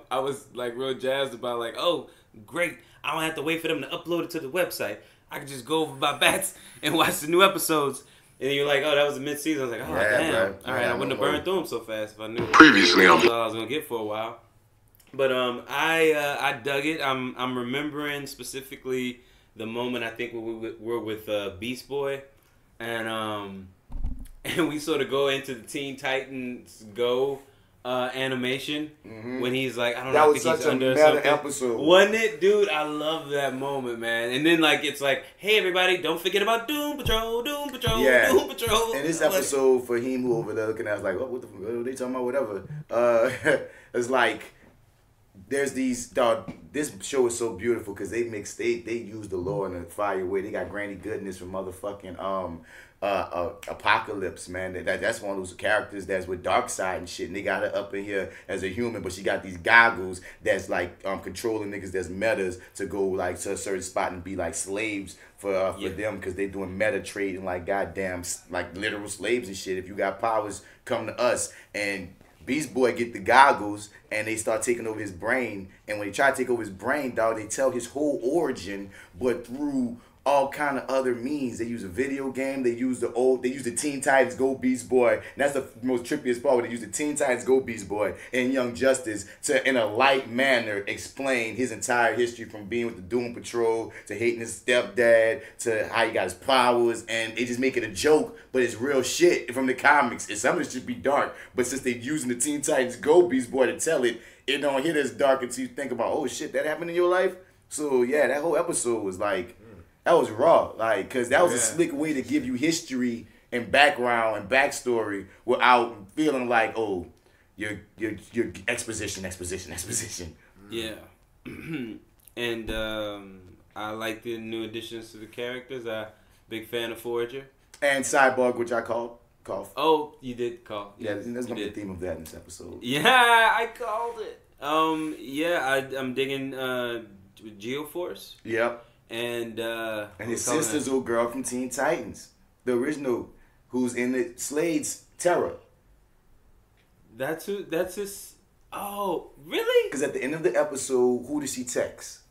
was like real jazzed about like, oh, great. I don't have to wait for them to upload it to the website. I can just go over by Bats and watch the new episodes. And then you're like, oh, that was a mid-season. I was like, oh, damn. Right. All right, I wouldn't have burned through them so fast if I knew Previously on what I was gonna get for a while. But I dug it. I'm remembering specifically the moment I think we were with Beast Boy, and we sort of go into the Teen Titans Go animation when he's like, I don't know, I think he's under something. Episode. Wasn't it, dude? I love that moment, man. And then like it's like, hey everybody, don't forget about Doom Patrol, Doom Patrol, Doom Patrol. And this episode for him, who over there looking at us like, what are they talking about? Whatever. It's like there's these this show is so beautiful because they use the lore in a fire way. They got Granny Goodness from motherfucking Apocalypse, man. That's one of those characters that's with Darkseid and shit, and they got her up in here as a human, but she got these goggles that's like controlling niggas that's metas to go like to a certain spot and be like slaves for them because they doing meta trading like goddamn like literal slaves and shit. If you got powers, come to us. And Beast Boy get the goggles and they start taking over his brain, and when they try to take over his brain, dog, they tell his whole origin, but through all kind of other means. They use a video game. They use the Teen Titans Go Beast Boy. And that's the most trippiest part. Where they use the Teen Titans Go Beast Boy and Young Justice to, in a light manner, explain his entire history from being with the Doom Patrol to hating his stepdad to how he got his powers, and they just make it a joke, but it's real shit from the comics. And some of it should be dark, but since they're using the Teen Titans Go Beast Boy to tell it, it don't hit as dark until you think about, oh shit, that happened in your life. So yeah, that whole episode was like. That was raw, like, because that was a slick way to give you history and background and backstory without feeling like, oh, your exposition. Yeah, and I like the new additions to the characters. Big fan of Forager and Cyborg, which I called. Oh, you did call. Yeah, that's gonna be the theme of that in this episode. Yeah, I called it. I'm digging Geoforce. Yep. And his sister's old girl from Teen Titans, the original, who's in the Slade's Terror. That's his. Oh, really? Because at the end of the episode, who does she text?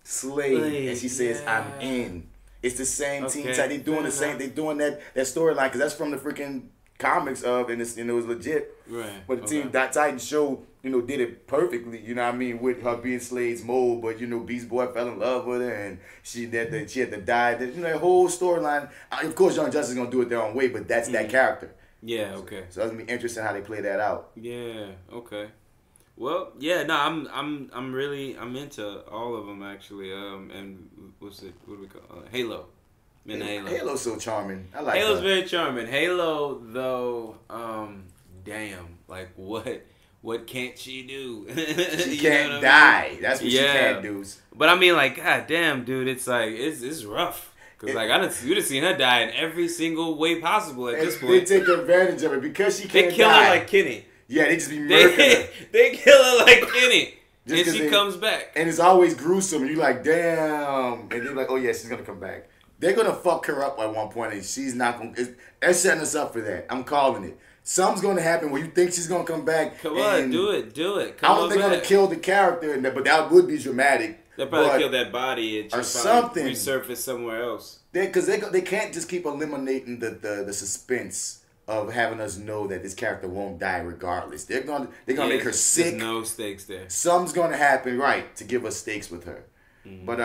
Slade, and she says, "I'm in." It's the same Teen Titans. They doing the same. They doing that storyline because that's from the freaking comics and it was legit. Right. But the Teen Titans show, did it perfectly, you know what I mean, with her being Slade's mole, but, Beast Boy fell in love with her, and she had to die. That whole storyline, of course, Young Justice is going to do it their own way, but that's that character. Yeah, okay. So that's going to be interesting how they play that out. Yeah, okay. Well, yeah, no, I'm really into all of them, actually. And what do we call Halo. Halo. Halo's so charming. I like Halo's her. very charming. Halo, though, damn, like what can't she do? She can't die. That's what she can't do. But I mean, like, god damn, dude, it's like it's rough. Cause like you'd have seen her die in every single way possible at this point. They take advantage of it because she can't die. They kill her like Kenny. Yeah, they just be murdering her. They kill her like Kenny. And she comes back. And it's always gruesome. And you're like, damn. And they're like, oh yeah, she's gonna come back. They're gonna fuck her up at one point, and she's not gonna. They're setting us up for that. I'm calling it. Something's gonna happen where you think she's gonna come back. Come on, do it. I don't think they're gonna kill the character, but that would be dramatic. They'll probably kill that body and or just something resurface somewhere else. Because they can't just keep eliminating the suspense of having us know that this character won't die regardless. They're gonna make her sick. There's no stakes there. Something's gonna happen, right, to give us stakes with her. Mm-hmm. But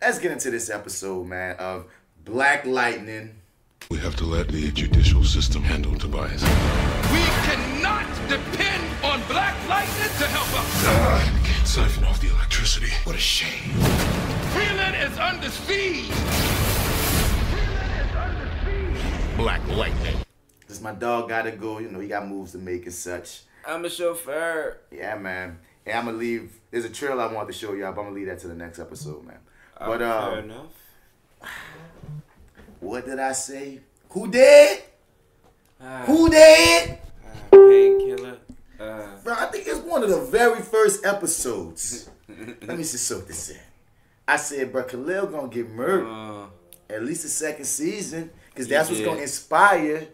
let's get into this episode, man, of Black Lightning. We have to let the judicial system handle Tobias. We cannot depend on Black Lightning to help us. We can't siphon off the electricity. What a shame. Freeland is under siege. Black Lightning. This my dog gotta go. He got moves to make and such. I'm a chauffeur. Yeah, man. And I'm gonna leave. There's a trail I want to show y'all, but I'm gonna leave that to the next episode, man. But fair enough. What did I say? Who did? Who did? Painkiller. Bro, I think it's one of the very first episodes. Let me just soak this in. I said, bro, Khalil gonna get murdered. At least the second season, because that's what's gonna inspire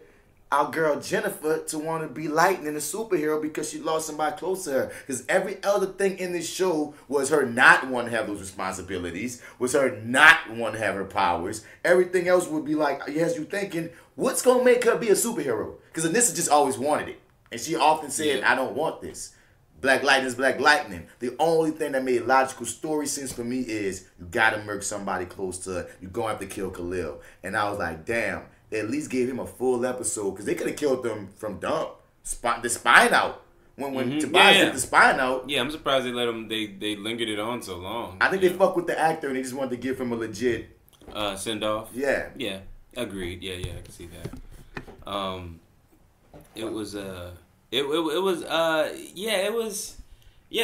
our girl Jennifer to want to be Lightning, a superhero, because she lost somebody close to her. Because every other thing in this show was her not want to have those responsibilities, was her not want to have her powers. Everything else would be like, yes, you thinking, what's going to make her be a superhero? Because Anissa just always wanted it. And she often said, I don't want this. Black Lightning is Black Lightning. The only thing that made logical story sense for me is you got to murk somebody close to her. You're going to have to kill Khalil. And I was like, damn. They at least gave him a full episode, because they could have killed them from dump. The spine out. When Tobias took the spine out. Yeah, I'm surprised they let him. They lingered it on so long. I think they fucked with the actor and they just wanted to give him a legit send off. Yeah. Yeah. Agreed. Yeah. I can see that. It was. Yeah.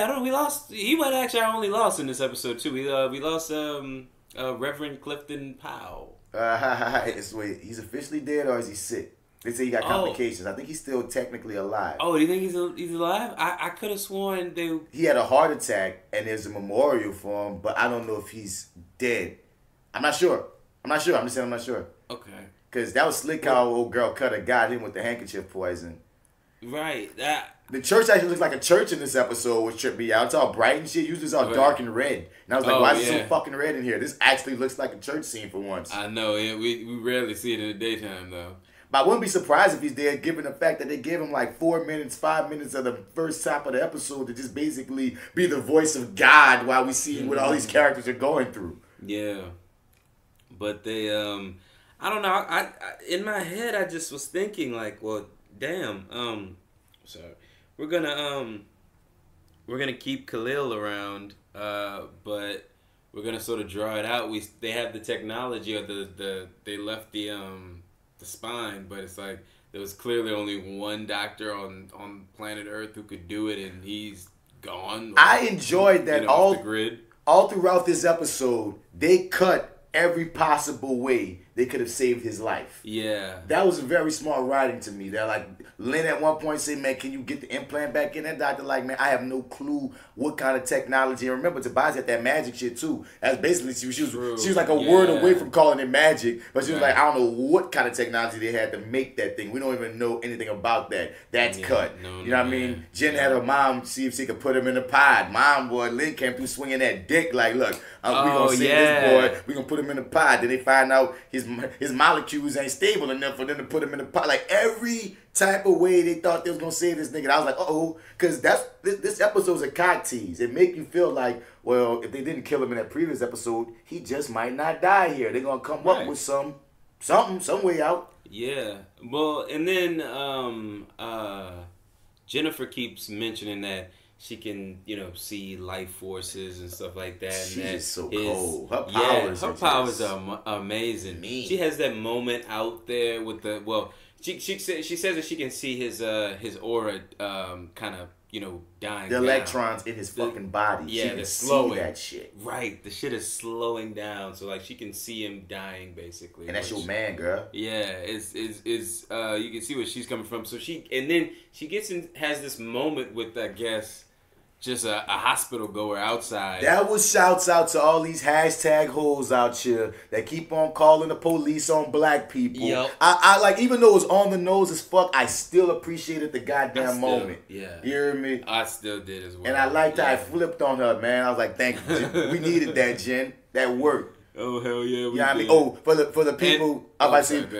I don't know. We lost. He might actually our only loss in this episode too. We lost Reverend Clifton Powell. Wait, he's officially dead or is he sick? They say he got complications. I think he's still technically alive. Oh, do you think he's alive? I could have sworn he had a heart attack and there's a memorial for him, but I don't know if he's dead. I'm not sure. I'm just saying I'm not sure. Okay. Because that was slick how old girl Cutter got him with the handkerchief poison. Right. The church actually looks like a church in this episode, which tripped me out. It's all bright and shit. Usually it's all dark and red. And I was like, why is it so fucking red in here? This actually looks like a church scene for once. I know. We rarely see it in the daytime, though. But I wouldn't be surprised if he's dead, given the fact that they gave him like 4 minutes, 5 minutes of the first half of the episode to just basically be the voice of God while we see what all these characters are going through. Yeah. But they, I don't know. I in my head, I just was thinking like, well, damn, sorry. We're gonna keep Khalil around, but we're gonna sort of draw it out. They have the technology, or they left the spine, but it's like there was clearly only one doctor on planet Earth who could do it, and he's gone. I enjoyed that off the grid. All throughout this episode, they cut every possible way they could have saved his life. Yeah. That was very smart writing to me. They're like, Lynn at one point said, man, can you get the implant back in? That doctor like, man, I have no clue what kind of technology. And remember, Tobias had that magic shit too. That's basically, she was like a word away from calling it magic. But she was like, I don't know what kind of technology they had to make that thing. We don't even know anything about that. That's cut. You know what I mean? Jen had her mom see if she could put him in a pod. Mom, boy, Lynn came through swinging that dick like, look, we going to save this boy. We going to put him in a pod. Then they find out his his molecules ain't stable enough for them to put him in the pot. Like every type of way they thought they was gonna save this nigga. And I was like, because this episode's a cock tease. It make you feel like, well, if they didn't kill him in that previous episode, he just might not die here. They're gonna come up with some way out. Yeah. Well, and then Jennifer keeps mentioning that she can, see life forces and stuff like that. She's and just so cold. Her powers are amazing. She has that moment out there with she says that she can see his aura kind of dying. The electrons in his fucking body. Yeah, she can slowing. see that shit. Right, the shit is slowing down, so like she can see him dying basically. And that's your man, girl. Yeah, it's you can see where she's coming from. So then she gets in, has this moment with, I guess, just a hospital goer outside. That was shouts out to all these hashtag hoes out here that keep on calling the police on black people. Yep. I like, even though it was on the nose as fuck, I still appreciated the goddamn moment. Yeah. You hear me? I still did as well. And I liked how I flipped on her, man. I was like, thank you, Jen. We needed that, Jen. That worked. Oh, hell yeah. I mean? For the people, for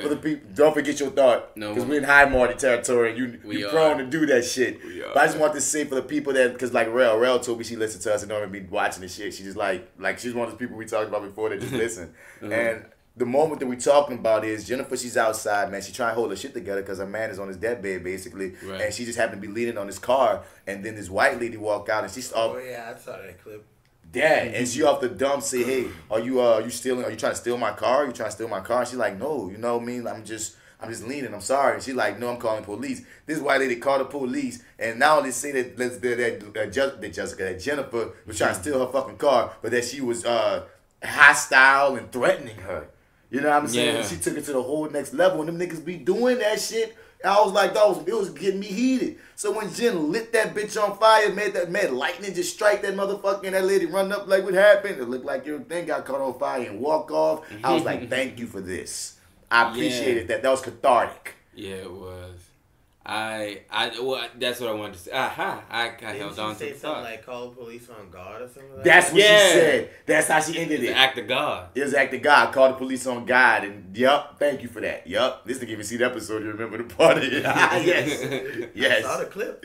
the people, don't forget your thought. Because we're in high Marty territory and you're prone to do that shit. But I just want to say for the people that, because like Rel told me she listened to us and don't even be watching the shit. She just like she's one of those people we talked about before that just listen. And the moment that we're talking about is Jennifer, she's outside, man. She's trying to hold her shit together because her man is on his deathbed, basically. Right. And she just happened to be leaning on his car. And then this white lady walk out and she's all... Oh, yeah, I saw that clip. Yeah, and she off the dump say, hey, are you stealing? Are you trying to steal my car? Are you trying to steal my car? And she's like, no, you know what I mean? I'm just leaning. I'm sorry. And she's like, no, I'm calling police. This white lady called the police, and now they say that Jennifer was trying to steal her fucking car, but that she was hostile and threatening her. You know what I'm saying? Yeah. She took it to the whole next level, and them niggas be doing that shit. I was like, it was getting me heated. So when Jen lit that bitch on fire, made lightning just strike that motherfucker, and that lady run up like, what happened? It looked like everything got caught on fire and walk off. I was like, thank you for this. I appreciated that. That was cathartic. Yeah, it was. That's what I wanted to say. I held on to the something like call the police on guard or something like That's what she said. That's how she ended it. Act of God. It was act of God. Call the police on God. And thank you for that. This nigga even see the episode. You remember the part of it. Yes. I saw the clip.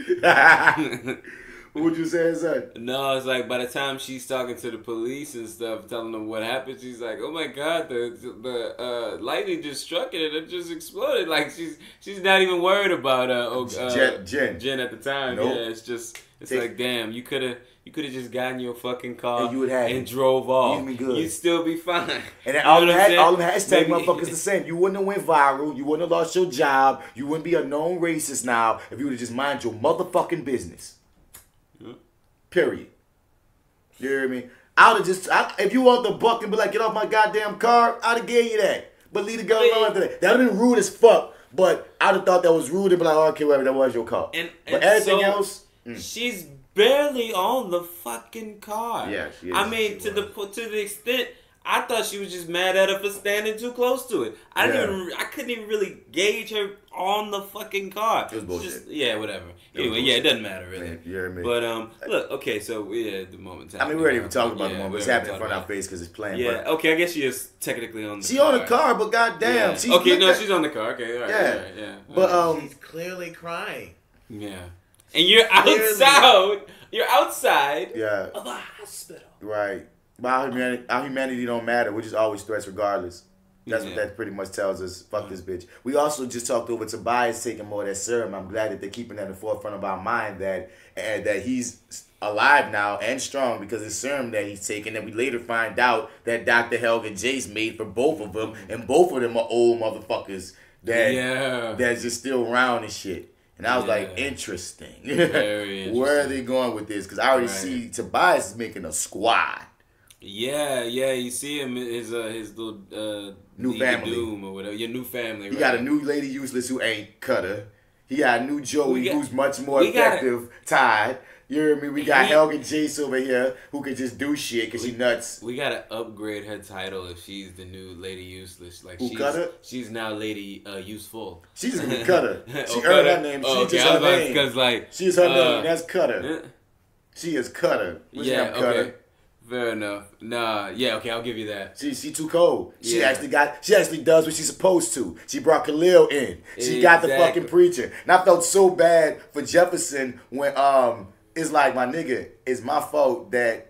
What would you say, son? No, it's like by the time she's talking to the police and stuff, telling them what happened, she's like, "Oh my God, the lightning just struck it and it just exploded." Like she's not even worried about Jen at the time. Nope. Yeah, it's like, damn, you could have just gotten your fucking car and drove off. You'd still be fine. And then all them hashtag motherfuckers the same. You wouldn't have went viral. You wouldn't have lost your job. You wouldn't be a known racist now if you would have just mind your motherfucking business. Period. You hear me? If you want the buck and be like, get off my goddamn car, I'd have gave you that. But leave the girl alone after that. That would have been rude as fuck. But I'd have thought that was rude and be like, oh, okay, whatever, that was your car. But everything else, she's barely on the fucking car. Yeah, she is. I mean, to the extent. I thought she was just mad at her for standing too close to it. I couldn't even really gauge her on the fucking car. It was bullshit. Whatever. Anyway, it doesn't matter really. You hear me? But look, okay, so the moment. I mean, we already even talked about the moment. It's happening in front of our face because it's playing. Yeah. Okay, I guess she is technically on the. She on the car, but goddamn, she's on the car. Okay, all right. Yeah. Yeah. But she's clearly crying. Yeah. And you're outside. You're outside. Yeah. Of a hospital. Right. But our humanity don't matter. We're just always threats regardless. That's what that pretty much tells us. Fuck this bitch. We also just talked over Tobias taking more of that serum. I'm glad that they're keeping that in the forefront of our mind that he's alive now and strong because it's serum that he's taking. And we later find out that Dr. Helga Jace made for both of them. And both of them are old motherfuckers that's just still around and shit. And I was like, interesting. Very interesting. Where are they going with this? Because I already see Tobias is making a squad. Yeah, you see him, his little new family, Doom or whatever. Your new family. He got a new Lady Useless who ain't Cutter. He got a new Joey who's much more effective. Tide. You hear me? We got Helga Jace over here who can just do shit because she nuts. We gotta upgrade her title if she's the new Lady Useless. Like Cutter? She's now Lady Useful. She's gonna be Cutter. She earned her name. She just her name. Because she's her name. That's Cutter. She is Cutter. What's your name, Cutter? Fair enough. Nah, yeah, okay, I'll give you that. She too cold. She Yeah. actually does what she's supposed to. She brought Khalil in. She got the Exactly. fucking preacher. And I felt so bad for Jefferson when it's like, my nigga, it's my fault that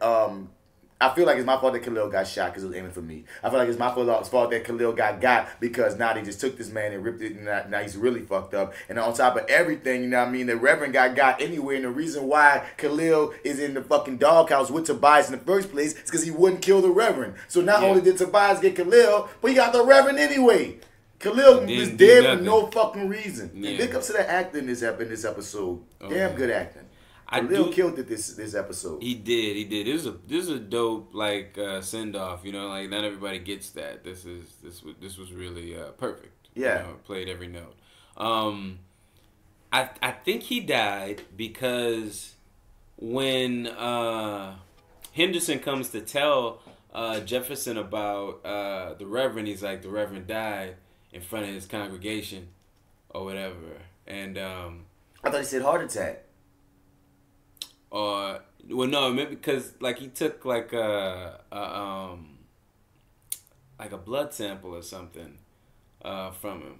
I feel like it's my fault that Khalil got shot because it was aiming for me. I feel like it's my fault that Khalil got because now they just took this man and ripped it, and now he's really fucked up. And on top of everything, you know what I mean, the Reverend got anyway, and the reason why Khalil is in the fucking doghouse with Tobias in the first place is because he wouldn't kill the Reverend. So not only did Tobias get Khalil, but he got the Reverend anyway. Khalil was dead for no fucking reason. Yeah. And big ups to the acting in this episode. Damn good acting. Khalil killed it this episode. He did. This is a dope send off. You know, like not everybody gets that. This was really perfect. Yeah, you know, played every note. I think he died because when Henderson comes to tell Jefferson about the Reverend, he's like, the Reverend died in front of his congregation or whatever, and I thought he said heart attack. Or well, no, maybe because like he took like a blood sample or something from him.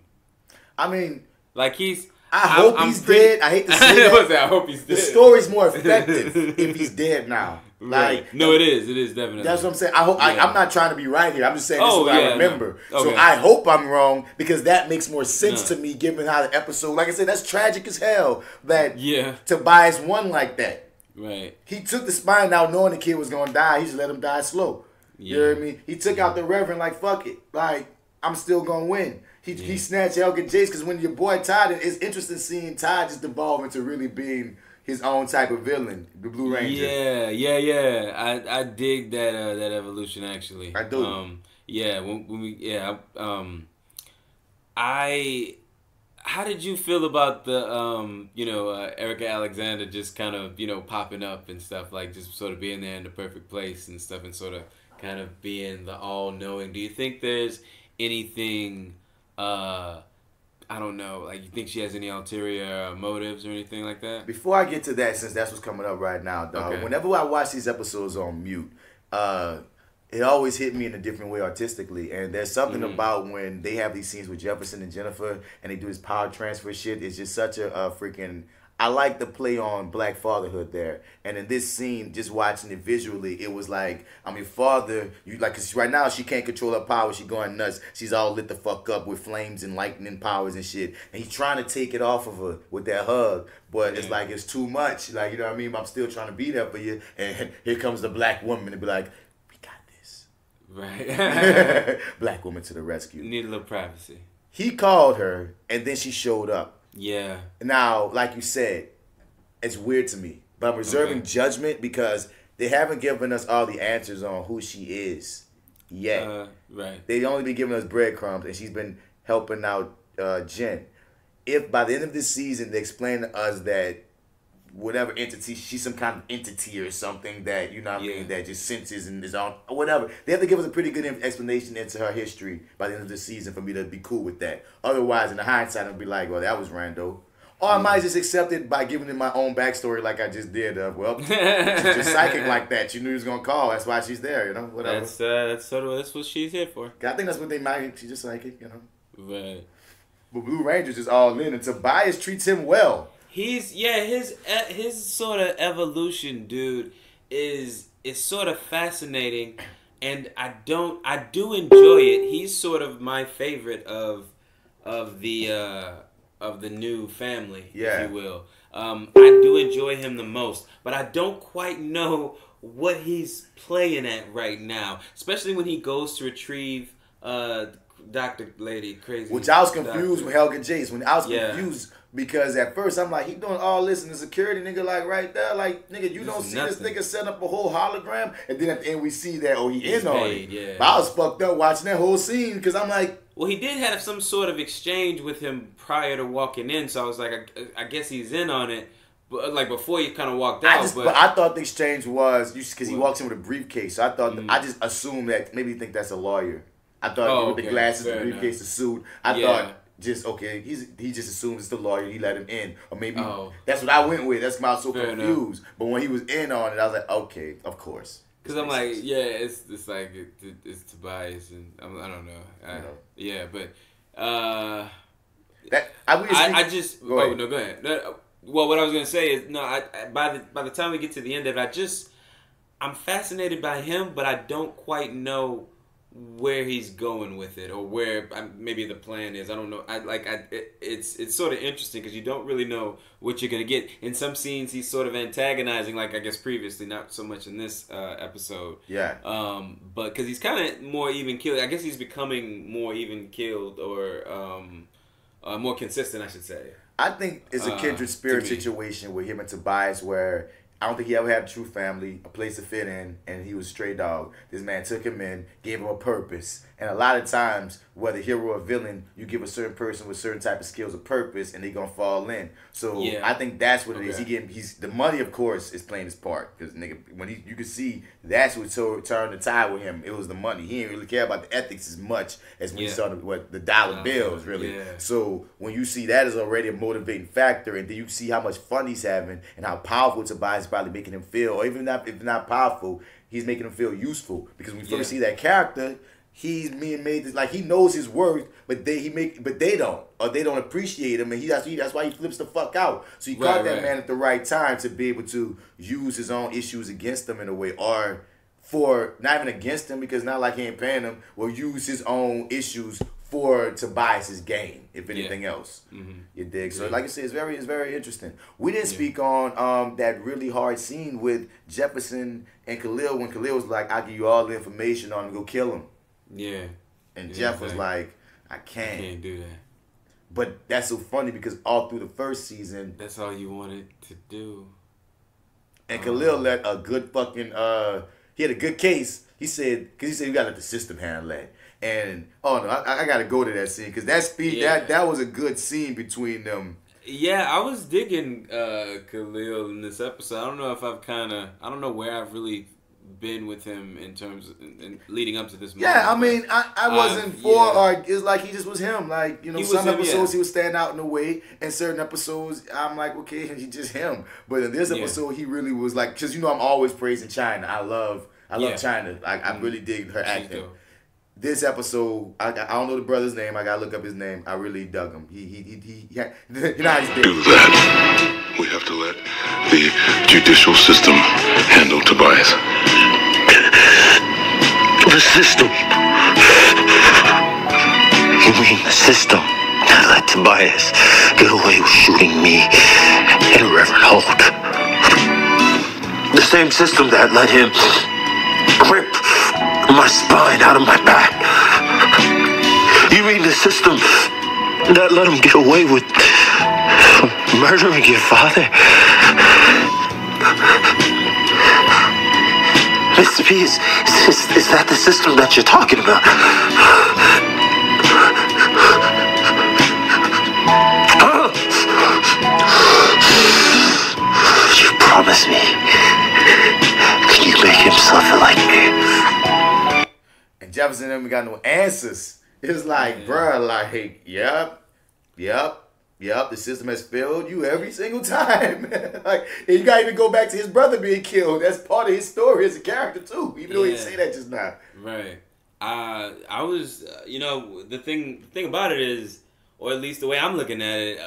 I mean, like he's. I hope he's dead. I hate to say that. I hope he's dead. The story's more effective if he's dead now. Like, right. No, it is. It is definitely. That's what I'm saying. I hope. Yeah. I'm not trying to be right here. I'm just saying this is what I remember. No. Okay. So I hope I'm wrong because that makes more sense to me, given how the episode. Like I said, that's tragic as hell that Tobias won like that. Right. He took the spine out knowing the kid was gonna die. He just let him die slow. You know what I mean? He took out the Reverend like, fuck it. Like, I'm still gonna win. He snatched Elgin Jace because when your boy Todd, it's interesting seeing Todd just devolve into really being his own type of villain, the Blue Ranger. Yeah. I dig that evolution actually. I do. How did you feel about the Erica Alexander just kind of popping up and stuff, like just sort of being there in the perfect place and stuff, and sort of kind of being the all-knowing? Do you think there's anything I don't know, like you think she has any ulterior motives or anything like that? Before I get to that, since that's what's coming up right now, dog, whenever I watch these episodes on mute, it always hit me in a different way artistically. And there's something about when they have these scenes with Jefferson and Jennifer and they do this power transfer shit. It's just such a freaking... I like the play on black fatherhood there. And in this scene, just watching it visually, it was like, I mean, father, you like, because right now she can't control her power. She's going nuts. She's all lit the fuck up with flames and lightning powers and shit. And he's trying to take it off of her with that hug. But it's like, it's too much. Like, you know what I mean? I'm still trying to be there for you. And here comes the black woman and be like, right. Black woman to the rescue. Need a little privacy. He called her, and then she showed up. Yeah. Now, like you said, it's weird to me, but I'm reserving judgment because they haven't given us all the answers on who she is yet. Right. They've only been giving us breadcrumbs, and she's been helping out Jen. If by the end of this season they explain to us that whatever entity, she's some kind of entity or something that, you know what I mean, that just senses and is on, whatever. They have to give us a pretty good explanation into her history by the end of the season for me to be cool with that. Otherwise, in the hindsight, I'll be like, well, that was rando. Or I might just accept it by giving it my own backstory like I just did. Well, she's just psychic like that. She knew he was going to call. That's why she's there, you know, whatever. That's what she's here for. I think that's what they might, she's just psychic, you know. Right. But Blue Ranger's just all in, and Tobias treats him well. His sort of evolution, dude, is sort of fascinating, and I do enjoy it. He's sort of my favorite of the new family, if you will. I do enjoy him the most, but I don't quite know what he's playing at right now, especially when he goes to retrieve Dr. Lady Crazy. Which I was confused with Helga Jace. When I was confused because at first I'm like, he doing all this and the security nigga like right there, like nigga, you don't see this nigga set up a whole hologram, and then at the end we see that he's in on it. Yeah. But I was fucked up watching that whole scene because I'm like, well, he did have some sort of exchange with him prior to walking in, so I was like, I guess he's in on it. But like before he kind of walked out. But I thought the exchange was because he walks in with a briefcase. So I thought I just assumed that maybe you think that's a lawyer. I thought with the glasses, the briefcase, the suit. I thought just he just assumes it's the lawyer. He let him in, or maybe that's what I went with. That's why I was so confused. But when he was in on it, I was like, okay, of course. Because I'm like, yeah, it's like it's Tobias, and I don't know. Yeah, but I just go ahead. No, go ahead. No, well, what I was gonna say is by the time we get to the end of it, I'm fascinated by him, but I don't quite know where he's going with it, or where maybe the plan is. I don't know. It's sort of interesting because you don't really know what you're gonna get. In some scenes, he's sort of antagonizing, like I guess previously, not so much in this episode. Yeah. But because he's kind of more even keeled. I guess he's becoming more even keeled, or more consistent, I should say. I think it's a kindred spirit situation with him and Tobias, where I don't think he ever had a true family, a place to fit in, and he was a stray dog. This man took him in, gave him a purpose. And a lot of times, whether hero or villain, you give a certain person with certain type of skills a purpose, and they're going to fall in. So I think that's what it is. He's the money, of course, is playing his part. Because you can see that's what turned the tide with him. It was the money. He didn't really care about the ethics as much as when he saw the dollar bills, really. Yeah. So when you see that as already a motivating factor, and then you see how much fun he's having and how powerful Tobias is probably making him feel, or even if not powerful, he's making him feel useful. Because when you first see that character, he's being made this, like, he knows his worth, but they don't, or they don't appreciate him, and that's why he flips the fuck out. So he caught that man at the right time to be able to use his own issues against them in a way, or for not even against him, because not like he ain't paying him, will use his own issues for Tobias's gain, if anything else. Mm-hmm. You dig? So like I said, it's very interesting. We didn't speak on that really hard scene with Jefferson and Khalil, when Khalil was like, "I'll give you all the information on him, go kill him." Yeah. And Jeff was like, I can't do that. But that's so funny because all through the first season, that's all you wanted to do. And Khalil let a good fucking he had a good case. He said you gotta let the system handle that. And I gotta go to that scene because that was a good scene between them. Yeah, I was digging Khalil in this episode. I don't know if I don't know where I've really been with him in terms of leading up to this moment. Yeah, I mean, I wasn't or it's like he just was him. Like, some episodes he would stand out in a way, and certain episodes I'm like, okay, he's just him. But in this episode, he really was like, because I'm always praising China. I love China. I really dig her acting. This episode, I don't know the brother's name. I gotta look up his name. I really dug him. He you know how he's big. Do that. We have to let the judicial system handle Tobias. The system. You mean the system that let Tobias get away with shooting me and Reverend Holt? The same system that let him rip my spine out of my back. You mean the system that let him get away with murdering your father? Mr. P, is that the system that you're talking about? You promise me. Can you make him suffer like me? And Jefferson and them got no answers. It's like, bruh, like, yep. The system has failed you every single time. Like, and you gotta even go back to his brother being killed. That's part of his story as a character too. Even though he didn't say that just now. Right. I was, the thing about it is, or at least the way I'm looking at it,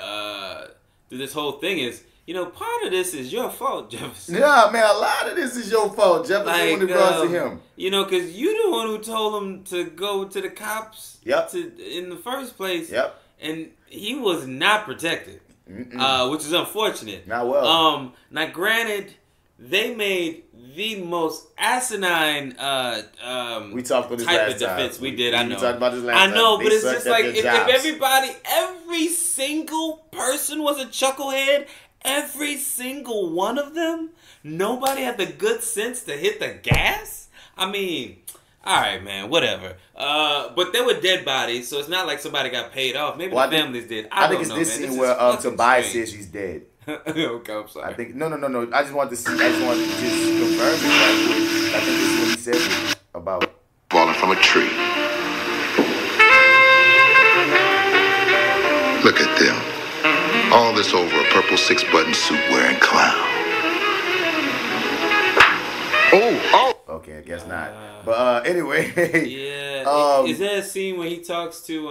through this whole thing is, part of this is your fault, Jefferson. Yeah, man, a lot of this is your fault, Jefferson, when it comes to him. Because you the one who told him to go to the cops in the first place. Yep. And he was not protected, which is unfortunate. Not well. Now, granted, they made the most asinine we talked about this type last of defense time. We did. I know. We talked about this last I know, time. but it's just like if every single person was a chucklehead, every single one of them, nobody had the good sense to hit the gas. I mean, all right, man, whatever. But there were dead bodies, so it's not like somebody got paid off. Maybe the families did. I think it's don't this know, scene where Tobias says she's dead. Okay, I'm sorry. I think no. I just wanted to just confirm it. I think this is what he said about falling from a tree. Look at them. All this over a purple 6-button suit wearing clown. Okay. Okay, I guess not. But anyway. Yeah. Is there a scene where he talks to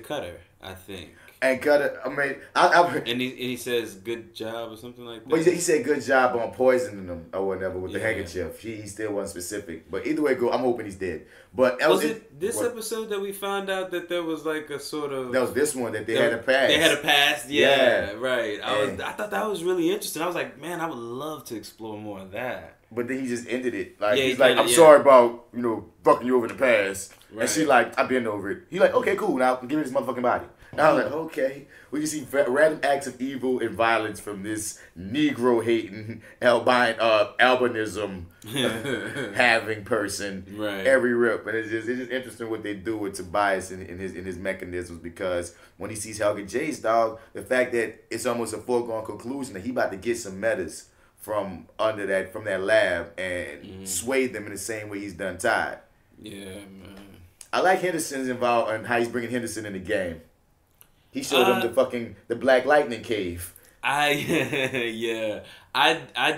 Cutter, I think. And Cutter, I mean, and he says good job or something like that. But he said good job on poisoning him or whatever with the handkerchief. He still wasn't specific. But either way, I'm hoping he's dead. But was it this episode that we found out that there was like a sort of... That was this one that they had a past. They had a past, yeah. Right. I thought that was really interesting. I was like, man, I would love to explore more of that. But then he just ended it. Like he's like, I'm sorry about, fucking you over in the past. Right. And she like, I've been over it. He like, okay, cool. Now give me this motherfucking body. And I was like, okay. We can see random acts of evil and violence from this Negro-hating, albinism having person every rip. And it's just interesting what they do with Tobias in his mechanisms, because when he sees Helga J's dog, the fact that it's almost a foregone conclusion that he about to get some metas from that lab and sway them in the same way he's done Todd. Yeah, man. I like Henderson's involved and how he's bringing Henderson in the game. He showed him the Black Lightning cave. I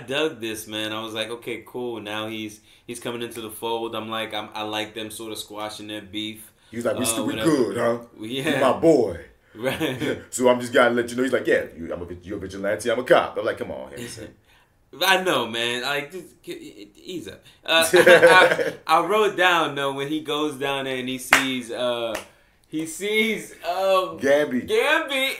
dug this, man. I was like, okay, cool. Now he's coming into the fold. I'm like, I like them sort of squashing their beef. He was like, we good, huh? Yeah. You're my boy. Right. So I'm just gotta let you know. He's like, yeah, you're a vigilante. I'm a cop. I'm like, come on, Henderson. I know, man. Like, just ease up. I wrote down though when he goes down there and he sees Gamby,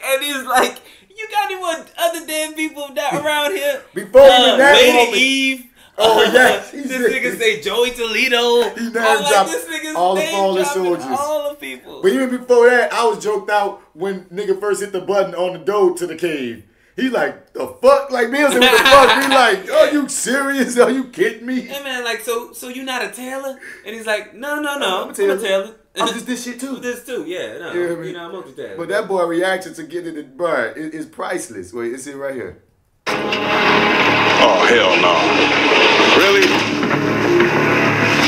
and he's like, "You got anyone other damn people around here?" Before even that Lady moment. Eve. Oh yes, this nigga say Joey Toledo. He dropped this nigga's all the fallen soldiers, all the people. But even before that, I was joked out when nigga first hit the button on the door to the cave. He like, the fuck? Like, me, what the fuck? We like, are you serious? Are you kidding me? Hey, man, like, so you not a tailor? And he's like, no, I'm a tailor. I'm just this shit, too. This, too, yeah. No, you know what I mean? I'm multitask. But that boy reaction to getting it, bro, is priceless. Wait, it's it right here. Oh, hell no. Really?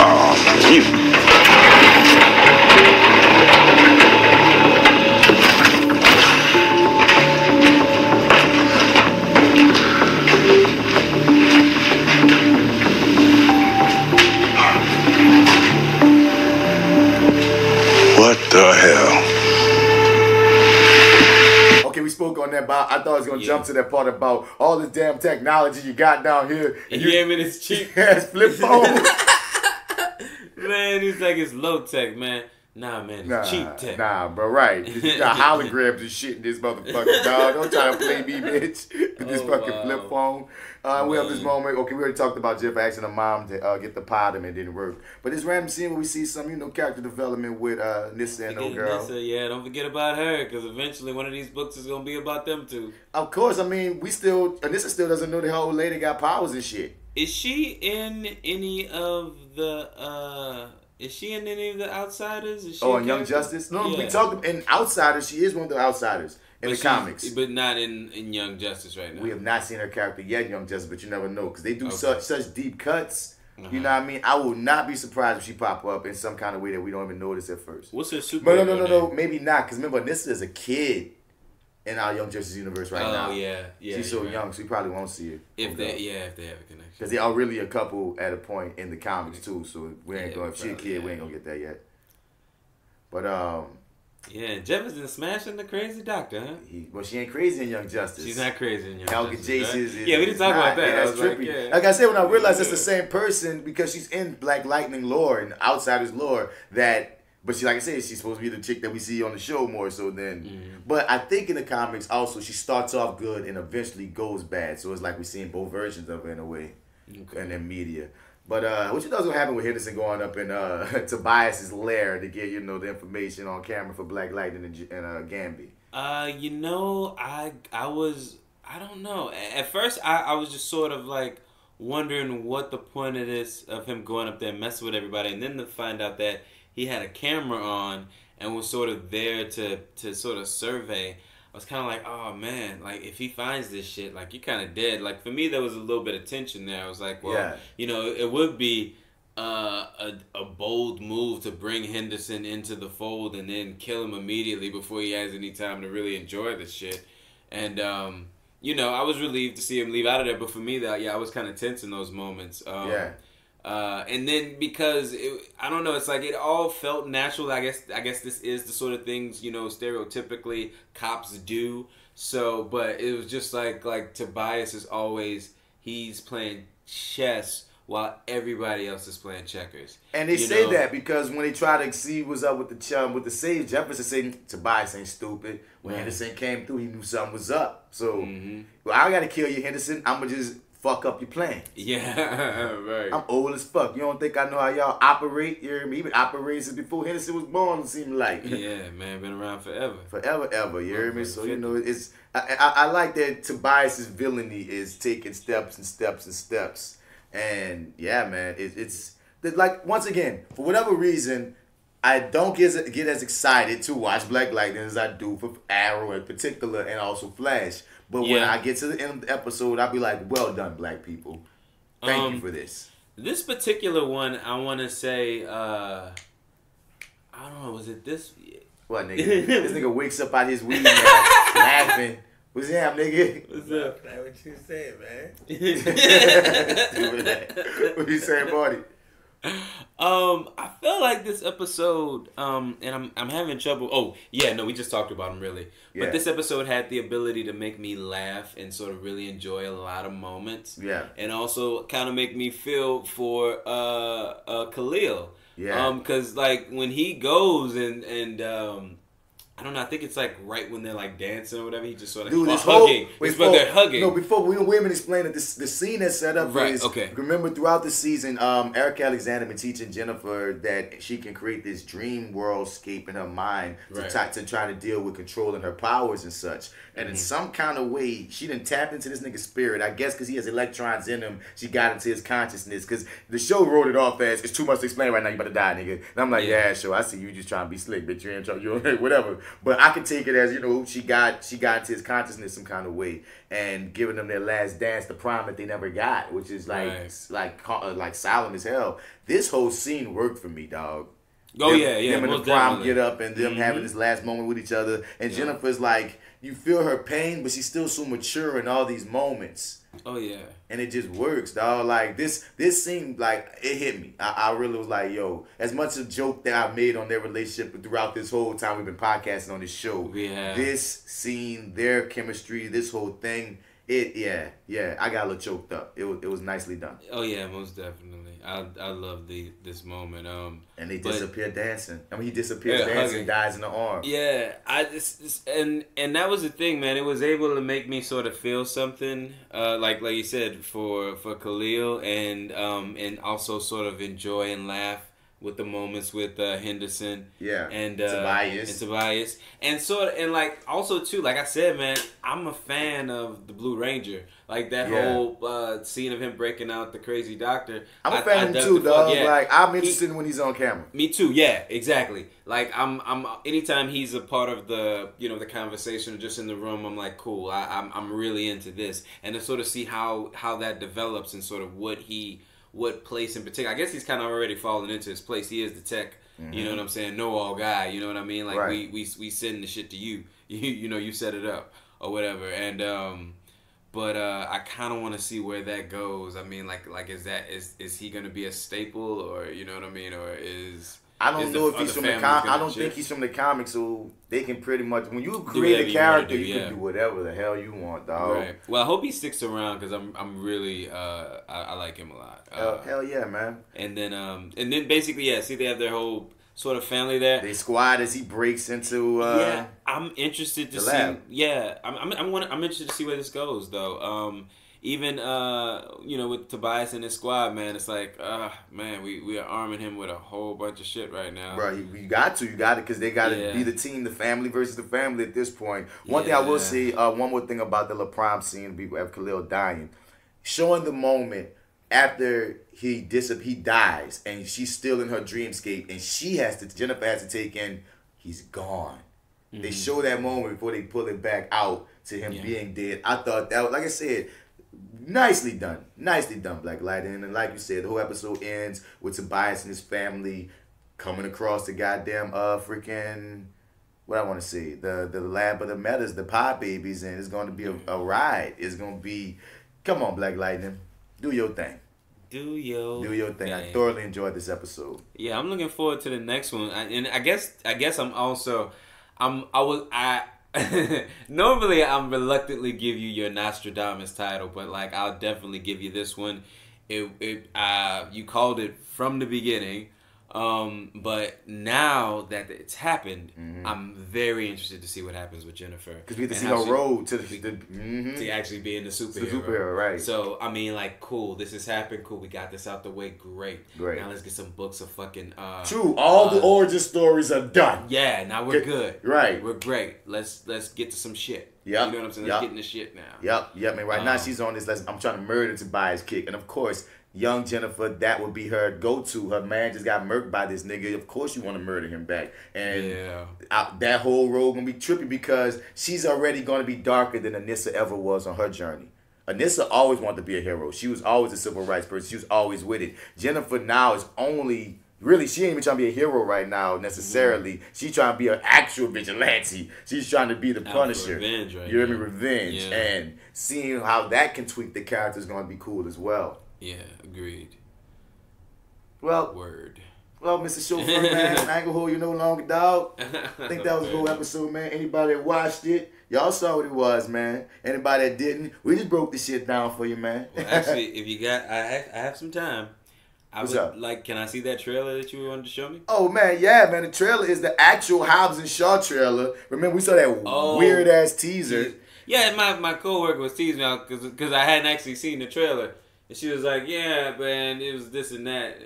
Oh, you... What the hell? Okay, we spoke on that, but I thought I was going to jump to that part about all this damn technology you got down here. And you gave me this cheap ass flip phone. Man, he's like, it's low tech, man. Nah, man, it's cheap tech. Nah, bro, right. You got holograms and shit in this motherfucker, dog. Don't try to play me, bitch, with this fucking flip phone. We have this moment. Okay, we already talked about Jeff asking her mom to get the pod and it didn't work. But this random scene where we see some, character development with Nissa and old girl. Nissa, yeah, don't forget about her, because eventually one of these books is going to be about them too. Of course, I mean, Nissa still doesn't know the whole lady got powers and shit. Is she in any of the... Is she in any of the Outsiders? Is she in Young Justice? No, we talked in Outsiders. She is one of the Outsiders in the comics. But not in Young Justice right now. We have not seen her character yet in Young Justice, but you never know, because they do such deep cuts. You know what I mean? I will not be surprised if she pop up in some kind of way that we don't even notice at first. What's her super? But no, maybe not, because remember, Nissa is a kid in our Young Justice universe right now. Oh, yeah. She's so young, so you probably won't see her. If they have a connection. Because they are really a couple at a point in the comics, too, so we ain't going to, if she a kid, we ain't going to get that yet. But, yeah, Jefferson smashing the crazy doctor, huh? Well, she ain't crazy in Young Justice. She's not crazy in Young Helga Justice. Jace Right? is we didn't talk about that. That's trippy. Like I said, when I realized it's the same person, because she's in Black Lightning lore and Outsiders lore, but she, like I said, she's supposed to be the chick that we see on the show more so than. Mm-hmm. But I think in the comics also she starts off good and eventually goes bad. So it's like we're seeing both versions of her in a way, and in media. But what you know is gonna happen with Henderson going up in Tobias's lair to get the information on camera for Black Lightning and Gamby? I don't know. At first I was just sort of like wondering what the point of this of him going up there and messing with everybody, and then to find out that he had a camera on and was sort of there to sort of survey. I was kind of like, oh man, like if he finds this shit, like you're kind of dead. Like for me, there was a little bit of tension there. I was like, well, it would be a bold move to bring Henderson into the fold and then kill him immediately before he has any time to really enjoy the shit. And you know, I was relieved to see him leave out of there. But for me, I was kind of tense in those moments. And then because I don't know, it's like it all felt natural. I guess this is the sort of things, you know, stereotypically cops do. So, but it was just like Tobias is always, he's playing chess while everybody else is playing checkers. And they say that because when they try to see what's up with the save, Jefferson said Tobias ain't stupid. When Henderson came through, he knew something was up. So, well, I gotta kill you, Henderson. I'm gonna just fuck up your plan. Yeah, right. I'm old as fuck. You don't think I know how y'all operate? You hear me? Even operating since before Henderson was born, it seemed like. Yeah, man, been around forever. Forever, ever. You hear me? So, you know, it's I like that Tobias's villainy is taking steps and steps and steps. And yeah, man, it's like, once again, for whatever reason, I don't get as excited to watch Black Lightning as I do for Arrow in particular, and also Flash. But when I get to the end of the episode, I'll be like, well done, black people. Thank you for this. This particular one, I want to say, I don't know, was it this? What, nigga? This nigga wakes up out his weed laughing. What's up, nigga? What's up? That's what you said, man. What you saying, Marty? I felt like this episode, and I'm having trouble. Oh, yeah, no, we just talked about him, really. Yeah. But this episode had the ability to make me laugh and sort of really enjoy a lot of moments. Yeah. And also kind of make me feel for Khalil. Yeah. Because, like, when he goes and I don't know, I think it's like right when they're like dancing or whatever, he just sort of hugging. They're hugging. No, before women explain it, the scene that's set up right, is, okay. Remember throughout the season, Eric Alexander been teaching Jennifer that she can create this dream worldscape in her mind to try to deal with controlling her powers and such. And in some kind of way, she done tapped into this nigga's spirit. I guess because he has electrons in him, she got into his consciousness. Because the show wrote it off as, it's too much to explain right now, you about to die, nigga. And I'm like, yeah, sure, I see you just trying to be slick, bitch. You ain't trying, whatever. But I can take it as, you know, she got into his consciousness some kind of way, and giving them their last dance, the prom that they never got, which is like solemn as hell. This whole scene worked for me, dog. Oh, them, yeah. Them and the prom get up and them having this last moment with each other. And Jennifer's like, you feel her pain, but she's still so mature in all these moments. Oh, yeah. And it just works, dog. Like, this scene, like, it hit me. I really was like, yo, as much a joke that I made on their relationship throughout this whole time we've been podcasting on this show, this scene, their chemistry, this whole thing, I got a little choked up. It was nicely done. Oh, yeah, most definitely. I love this moment. And they disappear dancing. I mean, he disappears dancing, dies in the arm. Yeah, and that was the thing, man. It was able to make me sort of feel something, like you said, for Khalil, and also sort of enjoy and laugh with the moments with Henderson, and Tobias, and sort of, and like also too, like I said, man, I'm a fan of the Blue Ranger, like that whole scene of him breaking out the crazy doctor. I'm a fan of him too, dog. Like, I'm interested when he's on camera. Me too. Yeah, exactly. Like I'm anytime he's a part of the, you know, the conversation or just in the room, I'm like, cool. I'm really into this, and to sort of see how that develops and sort of what place in particular. I guess he's kind of already fallen into his place. He is the tech, you know what I'm saying, know-all guy, you know what I mean? Like, we send the shit to you. You know, you set it up or whatever. And, but I kind of want to see where that goes. I mean, like is he going to be a staple, or, you know what I mean? Or I don't know if he's from the comics. I don't think he's from the comics, so they can pretty much, when you create a character, you can do whatever the hell you want, dog. Right. Well, I hope he sticks around, because I'm really I like him a lot. Hell yeah, man. And then basically, see, they have their whole sort of family there. They squad as he breaks into I'm interested to see. lab. Yeah, I'm interested to see where this goes, though. Even you know, with Tobias and his squad, man, it's like, man, we are arming him with a whole bunch of shit right now. Bro, you got to, because they got to be the team, the family versus the family at this point. One thing I will say, one more thing about the La Prom scene, of Khalil dying, showing the moment after he dies, and she's still in her dreamscape, and Jennifer has to take in, he's gone. Mm-hmm. They show that moment before they pull it back out to him being dead. I thought that was, like I said, nicely done, Black Lightning. And like you said, the whole episode ends with Tobias and his family coming across the goddamn freaking what I want to see, the Lab of the Metas, the Pod Babies, and it's going to be a ride. It's going to be, come on, Black Lightning, do your thing. Do your thing. I thoroughly enjoyed this episode. Yeah, I'm looking forward to the next one. And I guess I'm also, normally I'm reluctantly give you your Nostradamus title, but like I'll definitely give you this one. You called it from the beginning. But now that it's happened, I'm very interested to see what happens with Jennifer. Because we get to see her road to actually being the superhero. The superhero, right. So, I mean, like, cool. This has happened. Cool. We got this out the way. Great. Now let's get some books of fucking... True. All the origin stories are done. Yeah, now we're good. Right. We're great. Let's get to some shit. Yep. You know what I'm saying? Let's get into shit now. Yep. I mean, right now she's on this, I'm trying to murder Tobias kick. And of course... Young Jennifer, that would be her go-to. Her man just got murked by this nigga. Of course you want to murder him back. And that whole road going to be trippy because she's already going to be darker than Anissa ever was on her journey. Anissa always wanted to be a hero. She was always a civil rights person. She was always with it. Jennifer now is only... Really, she ain't even trying to be a hero right now necessarily. She's trying to be an actual vigilante. She's trying to be the Punisher. Revenge, right? You hear me? Revenge. Yeah. And seeing how that can tweak the character is going to be cool as well. Yeah, agreed. Well, Mr. Chauffeur, man, I ain't gonna hold you no longer, dog. I think that was a cool episode, man. Anybody that watched it, y'all saw what it was, man. Anybody that didn't, we just broke the shit down for you, man. Well, actually, if you got, I have some time. What's up? Like, can I see that trailer that you wanted to show me? Oh, man, yeah, man. The trailer is the actual Hobbs and Shaw trailer. Remember, we saw that weird-ass teaser. Yeah, my coworker was teasing me out because I hadn't actually seen the trailer. And she was like, yeah, man, it was this and that.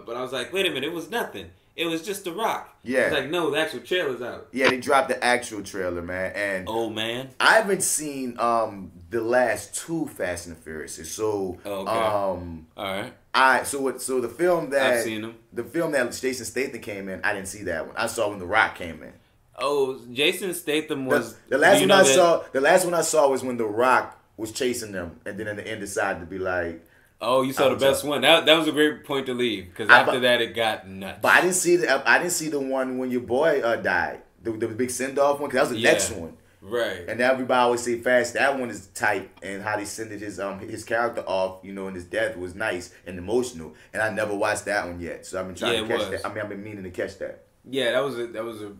But I was like, wait a minute, it was nothing. It was just The Rock. Yeah. It's like, no, the actual trailer's out. Yeah, they dropped the actual trailer, man. And man. I haven't seen the last two Fast and the Furious. So, all right. So the film that I've seen them. The film that Jason Statham came in, I didn't see that one. I saw when The Rock came in. Oh, Jason Statham was the last one I saw. The last one I saw was when The Rock was chasing them, and then in the end decided to be like, "Oh, you saw the best one." That was a great point to leave because after that it got nuts. But I didn't see the one when your boy died, the big send off one. Cause that was the next one, right? And everybody always say Fast. That one is tight, and how they sended his character off, and his death was nice and emotional. And I never watched that one yet, so I've been trying to catch that. I mean, I've been meaning to catch that. Yeah, it was a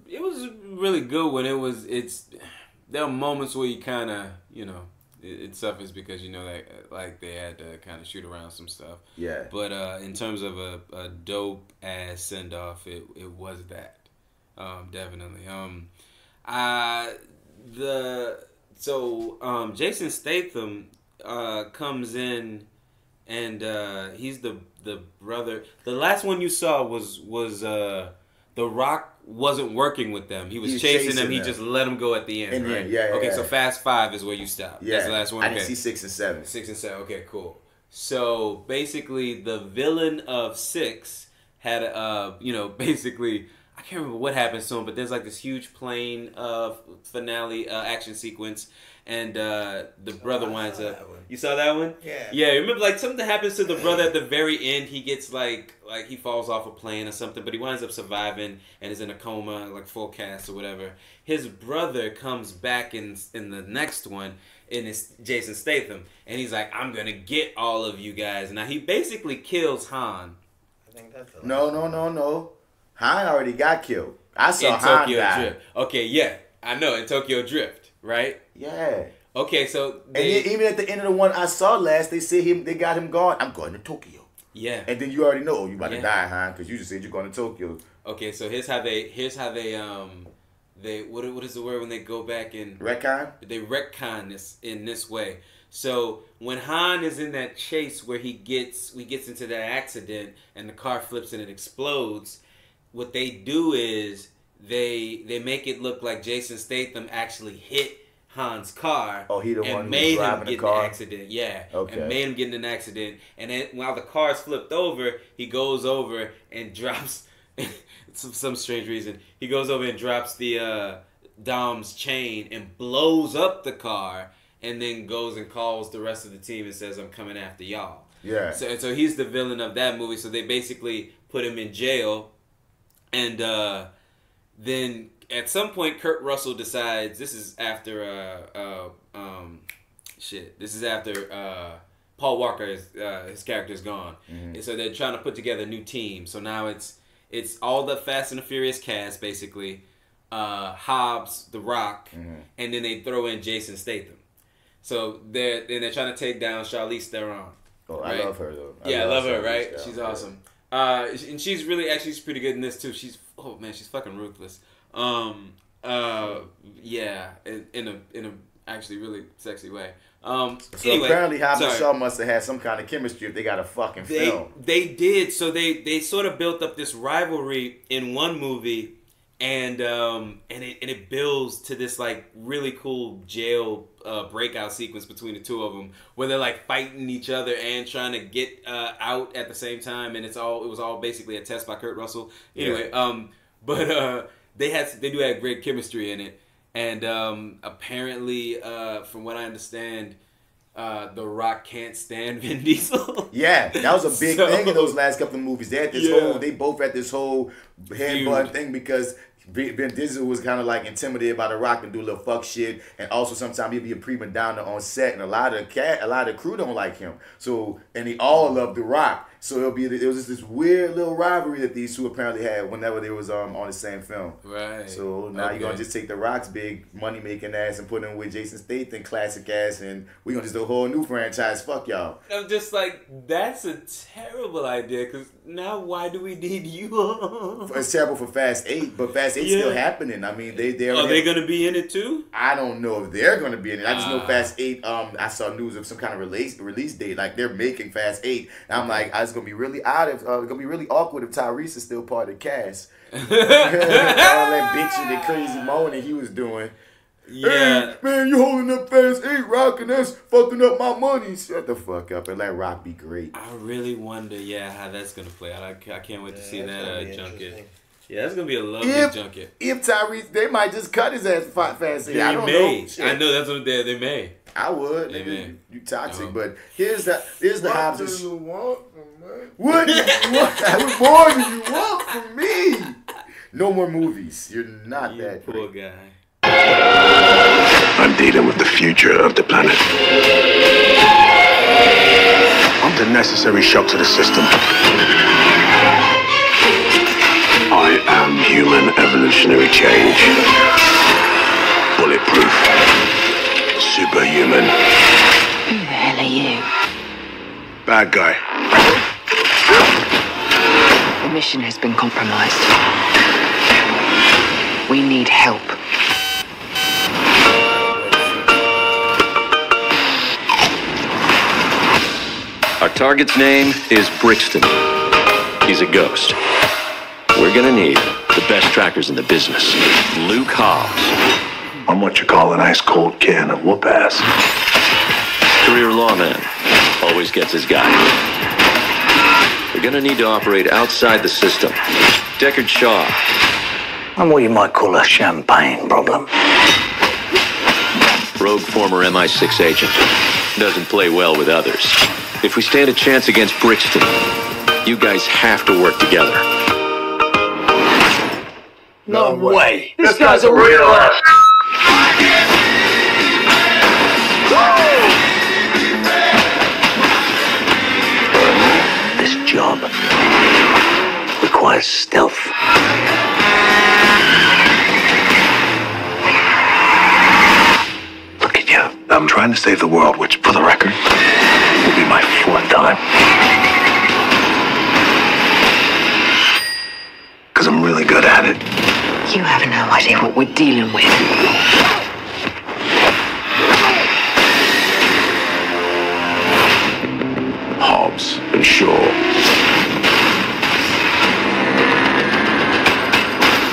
really good one. There were moments where you kind of it suffers because that like they had to kind of shoot around some stuff. Yeah. But in terms of a dope ass send off, it was that definitely. Jason Statham comes in and he's the brother. The last one you saw was The Rock wasn't working with them. He was chasing them. He just let them go at the end, right? Okay, so Fast 5 is where you stop. Yeah. That's the last one. I didn't see 6 and 7. 6 and 7. Okay, cool. So basically, the villain of 6 had basically, I can't remember what happens to him, but there's like this huge plane finale action sequence. And the brother winds up. You saw that one? Yeah. Yeah, remember like something happens to the brother at the very end. He gets like he falls off a plane or something, but he winds up surviving and is in a coma, like full cast or whatever. His brother comes back in the next one, and it's Jason Statham, and he's like, I'm gonna get all of you guys. Now he basically kills Han. I think that's No. Han already got killed. I saw in Han Tokyo die. Drift. Okay, yeah, I know, in Tokyo Drift, right? Yeah. Okay, so and even at the end of the one I saw last, they said they got him gone. I'm going to Tokyo. Yeah. And then you already know you about to die, Han, because you just said you're going to Tokyo. Okay, so here's how they what is the word when they go back and retcon? They retcon this in this way. So when Han is in that chase where he gets into that accident and the car flips and it explodes, what they do is they make it look like Jason Statham actually hit Han's car. Oh, he the one who was made him driving get the car? in an accident. Yeah. Okay. And made him get in an accident. And then while the car's flipped over, he goes over and drops some strange reason. He goes over and drops the Dom's chain and blows up the car, and then goes and calls the rest of the team and says, I'm coming after y'all. Yeah. So he's the villain of that movie. So they basically put him in jail, and then at some point, Kurt Russell decides this is after This is after Paul Walker his character's gone, and so they're trying to put together a new team. So now it's all the Fast and the Furious cast basically, Hobbs, The Rock, and then they throw in Jason Statham. So they're trying to take down Charlize Theron. Oh, right? I love her though. I love her, right? She's awesome. And she's she's pretty good in this too. She's fucking ruthless. Yeah, in a actually really sexy way. So anyway, apparently Hobbs and Shaw must have had some kind of chemistry if they got a fucking film. They did. So they sort of built up this rivalry in one movie, and it builds to this like really cool jail breakout sequence between the two of them, where they're like fighting each other and trying to get out at the same time, and it was all basically a test by Kurt Russell. Anyway, but they do have great chemistry in it. And apparently, from what I understand, The Rock can't stand Vin Diesel. Yeah, that was a big thing in those last couple of movies. They had this they both had this whole headbutt thing because Vin Diesel was kind of like intimidated by The Rock and do a little fuck shit, and also sometimes he'd be a prima donna on set, and a lot of the crew don't like him. So, and they all love The Rock. So it was just this weird little rivalry that these two apparently had whenever they was on the same film. Right. So now you're gonna just take The Rock's big money making ass and put him with Jason Statham classic ass, and we're gonna just do a whole new franchise. Fuck y'all. I'm just like, that's a terrible idea, because now why do we need you? It's terrible for Fast 8, but Fast 8's still happening. I mean, are they gonna be in it too? I don't know if they're gonna be in it. I just know Fast 8. I saw news of some kind of release date. Like they're making Fast 8. And I'm like, it's gonna be really gonna be really awkward if Tyrese is still part of the cast. All that bitching and crazy moaning he was doing. Yeah, hey, man, you holding up Fast 8, Rock, and that's fucking up my money. Shut the fuck up and let Rock be great. I really wonder, how that's gonna play out. I can't wait to see that junket. Yeah, that's gonna be a lovely junket. If Tyrese, they might just cut his ass for Fast 8. I don't know. Shit. I know that's what they may. I would. You toxic, but here's the Hobbs. What do you want from me? What more do you want from me? No more movies. You're not that poor guy. I'm dealing with the future of the planet. I'm the necessary shock to the system. I am human evolutionary change. Bulletproof. Superhuman. Who the hell are you? Bad guy. The mission has been compromised. We need help. Our target's name is Brixton. He's a ghost. We're gonna need the best trackers in the business. Luke Hobbs. I'm what you call an ice-cold can of whoop-ass. Career lawman. Always gets his guy. We're gonna need to operate outside the system. Deckard Shaw. I'm what you might call a champagne problem. Rogue former MI6 agent. Doesn't play well with others. If we stand a chance against Brixton, you guys have to work together. No way. This guy's a real ass. This job requires stealth. Look at you. I'm trying to save the world, which, for the record, will be my fourth time. Because I'm really good at it. You have no idea what we're dealing with. Hobbs and Shaw.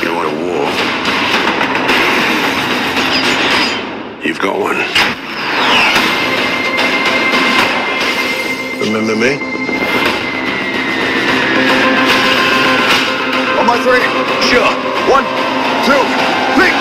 You want a war? You've got one. Remember me? On my three. Sure. 1, 2, 3.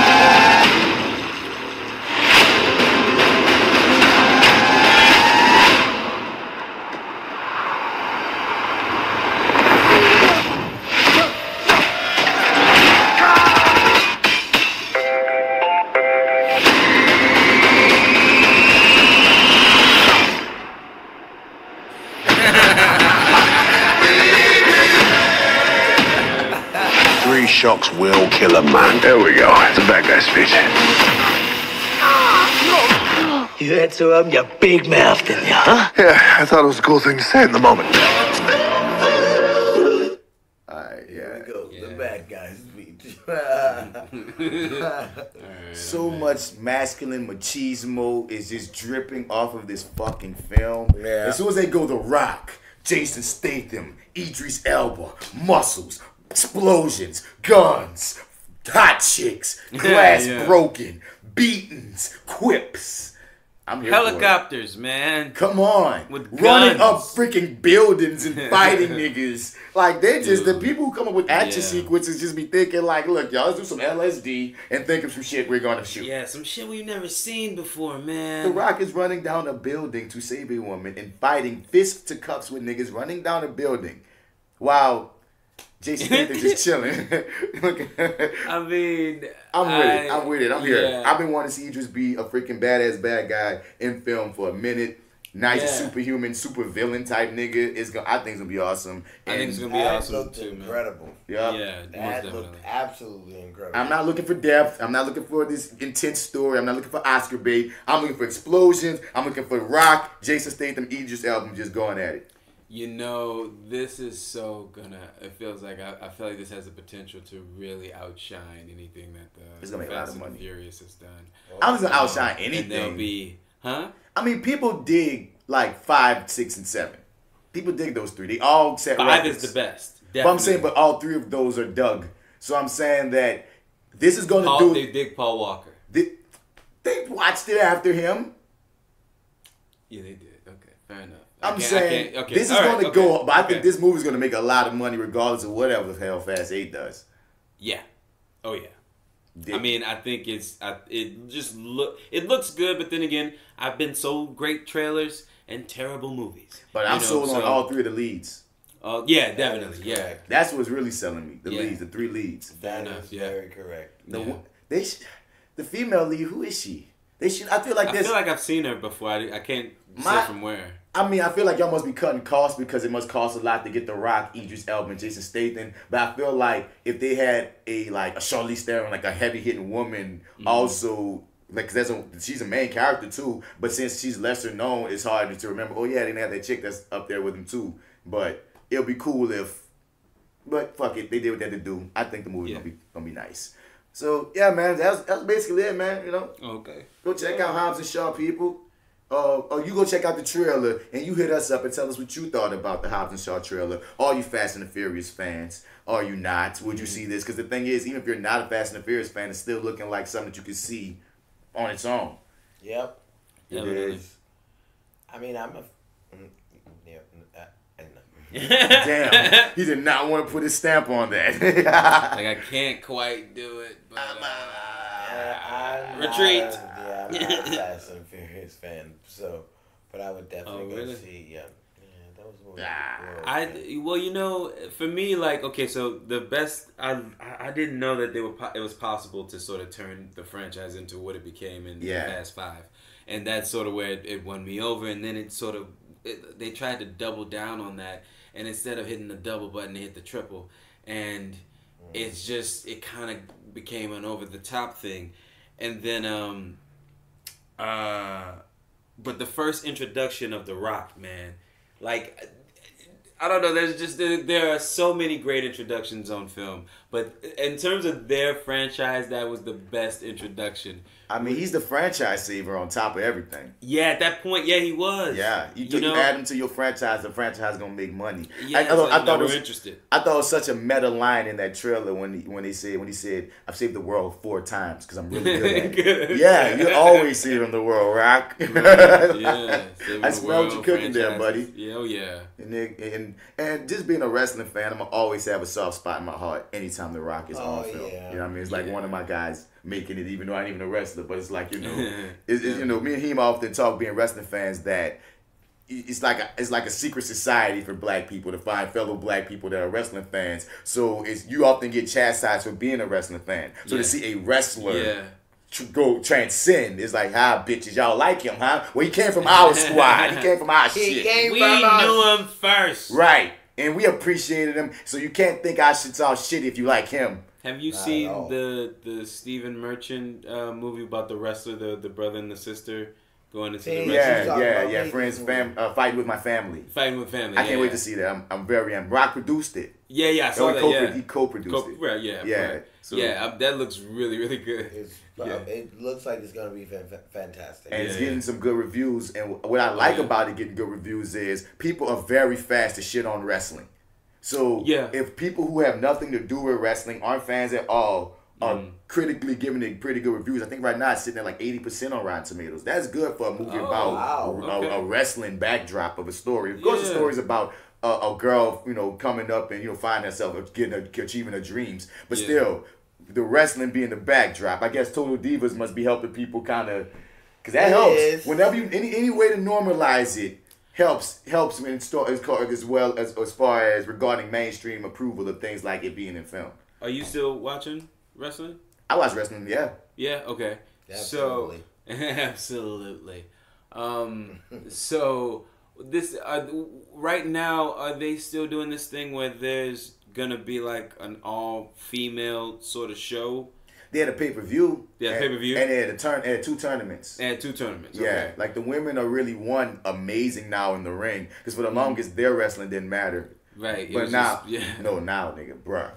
3 shocks will kill a man. There we go. It's a bad guy speech. You had to open your big mouth, didn't you, huh? Yeah, I thought it was a cool thing to say in the moment. Yeah. Go, the bad guy speech. So much masculine machismo is just dripping off of this fucking film. Yeah. As soon as they go The Rock, Jason Statham, Idris Elba, muscles, explosions, guns, hot chicks, glass broken, beatings, quips. I'm here Helicopters, man. Come on. With running guns. up freaking buildings and fighting niggas. Like, they just, the people who come up with action sequences just be thinking like, look, y'all, let's do some LSD and think of some shit we're gonna shoot. Yeah, some shit we've never seen before, man. The Rock is running down a building to save a woman and fighting fist to cuffs with niggas running down a building while J.Steel is just chilling. I mean, I'm with it. I'm here. I've been wanting to see Idris be a freaking badass bad guy in film for a minute. Nice, superhuman, super villain type nigga. I think it's gonna be awesome. I think it's gonna be awesome too, man. Incredible. Yeah, that looked absolutely incredible. I'm not looking for depth. I'm not looking for this intense story. I'm not looking for Oscar bait. I'm looking for explosions. I'm looking for Rock, Jason Statham, Idris Elba just going at it. You know, this is so gonna. It feels like I feel like this has the potential to really outshine anything that It's gonna make a lot of money. Furious has done. I was gonna outshine anything. And there'll be, I mean, people dig like 5, 6, and 7. People dig those 3. They all set 5 records. is the best. But I'm saying, but all 3 of those are dug. So I'm saying that this is gonna do. They dig Paul Walker. They watched it after him. Yeah, they did. Okay, fair enough. I'm saying this is going to go, but I think this movie is going to make a lot of money regardless of whatever the hell Fast 8 does. Yeah. Oh yeah. I mean, I think it looks good, but then again, I've been sold great trailers and terrible movies. But I'm sold on all 3 of the leads. Oh yeah, definitely. Yeah. That's what's really selling me. The leads, the 3 leads. That is very correct. The female lead, who is she? I feel like I've seen her before. I can't say from where. I mean, I feel like y'all must be cutting costs because it must cost a lot to get The Rock, Idris Elba, and Jason Statham. But I feel like if they had a Charlize Theron, like a heavy hitting woman, also like she's a main character too. But since she's lesser known, it's hard to remember. Oh yeah, they didn't have that chick that's up there with him too. But it'll be cool if. But fuck it, they did what they had to do. I think the movie's gonna be nice. So yeah, man, that's basically it, man. You know. Okay. Go check out Hobbs and Shaw, people. Or you go check out the trailer and you hit us up and tell us what you thought about the Hobbs and Shaw trailer. All you Fast and the Furious fans, are you not? Would you see this? Because the thing is, even if you're not a Fast and the Furious fan, it's still looking like something that you can see on its own. Yep. It is. I mean, Damn, he did not want to put his stamp on that. Like I can't quite do it, but retreat. I'm not a Fast and Furious fan, but I would definitely go see. Yeah, those movies. Well, you know, for me, like, okay, so the best, I didn't know that it was possible to sort of turn the franchise into what it became in the Fast 5, and that's sort of where it won me over, and then it sort of they tried to double down on that, and instead of hitting the double button, they hit the triple, and it's just it kind of became an over the top thing, and then but the first introduction of The Rock, man, like, I don't know, there are so many great introductions on film, but in terms of their franchise, that was the best introduction. I mean, he's the franchise saver on top of everything. Yeah, at that point, yeah, he was. Yeah, you add him to your franchise, the franchise is gonna make money. Yeah, I thought we're interested. I thought it was such a meta line in that trailer when he said, "I've saved the world 4 times because I'm really good at it." Yeah, you're always saving the world, Rock. Yeah, I smell what you're cooking there, buddy. Yeah, oh yeah. And just being a wrestling fan, I'm gonna always have a soft spot in my heart anytime The Rock is on film. Yeah. You know what I mean? It's like one of my guys making it, even though I ain't even a wrestler, but it's like, you know, you know, me and him often talk, being wrestling fans, that it's like a secret society for black people to find fellow black people that are wrestling fans. So you often get chastised for being a wrestling fan. So to see a wrestler go transcend, it's like, bitches, y'all like him, huh? Well, he came from our squad. He came from our shit. We knew him first. Right. And we appreciated him, so you can't think our shit's all shitty if you like him. Have you seen the Stephen Merchant movie about the wrestler, the brother and the sister going into the wrestling? Yeah. Friends, fighting with my family. Fighting with family. I can't wait to see that. I'm very. Rock produced it. Yeah, I saw that. He co-produced it. Right, yeah. That looks really, really good. It looks like it's gonna be fantastic. And it's getting some good reviews. And what I like about it getting good reviews is people are very fast to shit on wrestling. So if people who have nothing to do with wrestling, aren't fans at all, are critically giving it pretty good reviews. I think right now it's sitting at like 80% on Rotten Tomatoes. That's good for a movie about a wrestling backdrop of a story. Of course, the story's about a girl, coming up and finding herself achieving her dreams. But still, the wrestling being the backdrop. I guess Total Divas must be helping people kind of, because that helps. Whenever you any way to normalize it. Helps as well as far as regarding mainstream approval of things like it being in film. Are you still watching wrestling? I watch wrestling, yeah. Yeah, okay. Absolutely. Absolutely. So this right now, are they still doing this thing where there's gonna be like an all-female sort of show? They had a pay-per-view. Yeah, pay-per-view. And they had 2 tournaments. Okay. Yeah, like the women are really amazing now in the ring. Because for the longest, their wrestling didn't matter. Right. But now, now, nigga, bruh.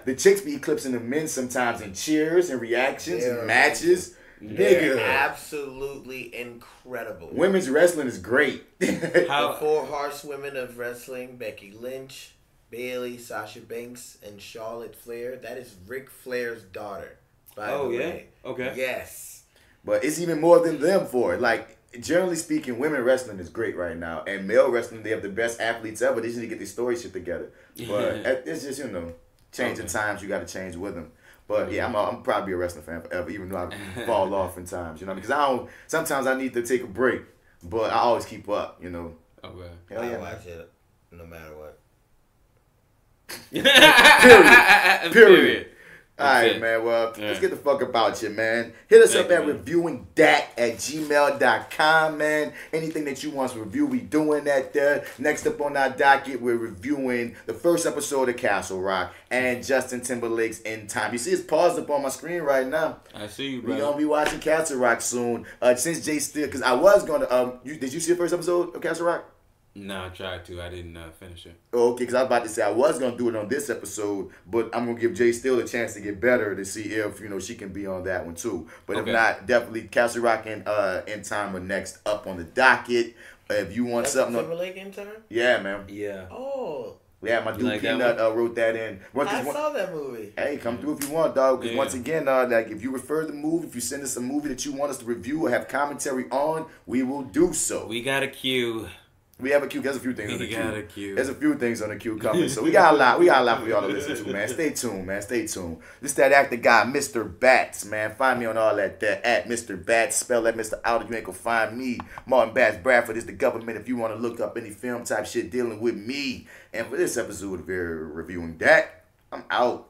The chicks be eclipsing the men sometimes in cheers and reactions and matches. Nigga. Absolutely incredible. Women's wrestling is great. The 4 horsewomen of wrestling, Becky Lynch, Bailey, Sasha Banks, and Charlotte Flair. That is Ric Flair's daughter, by the way. Okay. Yes. But it's even more than them for it. Like, generally speaking, women wrestling is great right now. And male wrestling, they have the best athletes ever. They just need to get their story shit together. But it's just, changing times, you got to change with them. But yeah, I'm probably a wrestling fan forever, even though I fall off in times, Because sometimes I need to take a break. But I always keep up, Okay. Hell yeah. I watch it no matter what. Period. All right, man. Well, let's get the fuck about you, man. Hit us up at reviewingdat@gmail.com, man. Anything that you want us to review, we doing that there. Next up on our docket, we're reviewing the first episode of Castle Rock and Justin Timberlake's In Time. You see it's paused up on my screen right now. I see you, bro. We're going to be watching Castle Rock soon. Since J.Steel, because I was going to, did you see the first episode of Castle Rock? No, I tried to. I didn't finish it. Okay, because I was about to say I was going to do it on this episode, but I'm going to give J.Steel a chance to get better to see if, she can be on that one too. But if not, definitely Castle Rock and In Time are next up on the docket. If you want something... Timberlake In Time? Yeah, man. Yeah. Oh. Yeah, my dude Peanut wrote that in. I saw that movie. Hey, come through if you want, dog. Because once again, like if you refer the movie, if you send us a movie that you want us to review or have commentary on, we will do so. We got a queue. We have a queue. There's a few things on the queue. We got a queue. There's a few things on the queue coming. So we got a lot. We got a lot for y'all to listen to, man. Stay tuned, man. Stay tuned. This that actor guy, Mr. Bats, man. Find me on all that there at Mr. Bats. Spell that Mr. out. You ain't gonna find me. Martin Bats Bradford is the government. If you want to look up any film type shit dealing with me. And for this episode of Reviewing Dat, I'm out.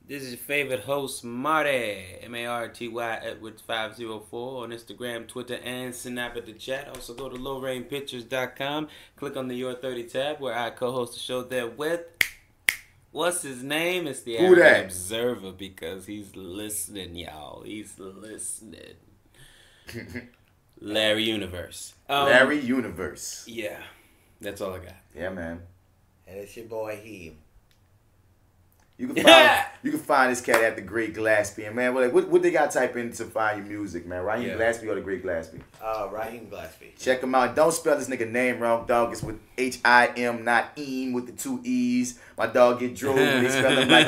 This is your favorite host, Marty, Marty Edwards 504 on Instagram, Twitter, and Snap at the chat. Also go to lowrainpictures.com. Click on the Your30 tab where I co-host the show there with, what's his name? It's the Average Observer because he's listening, y'all. He's listening. Larry Universe. Larry Universe. Yeah, that's all I got. Yeah, man. And it's your boy, Rahim. You can find this cat at the Great Glaspy. And man, what they got to type in to find your music, man? Rahim Glaspy or the Great Glaspy? Rahim Glaspy. Check him out. Don't spell this nigga name wrong, dog. It's with H-I-M, not Eem with the 2 E's. My dog get drove and they spell him like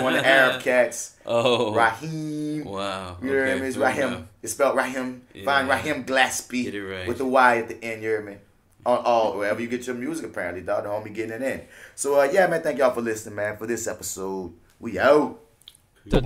one of the Arab cats. Oh. Rahim. Wow. You hear me? It's Rahim. It's spelled Rahim. Yeah. Find Rahim Glaspy Get it right. with the Y at the end, you hear me? On all, wherever you get your music, apparently, dog. The homie getting it in. So, yeah, man, thank y'all for listening, man. For this episode, we out. Do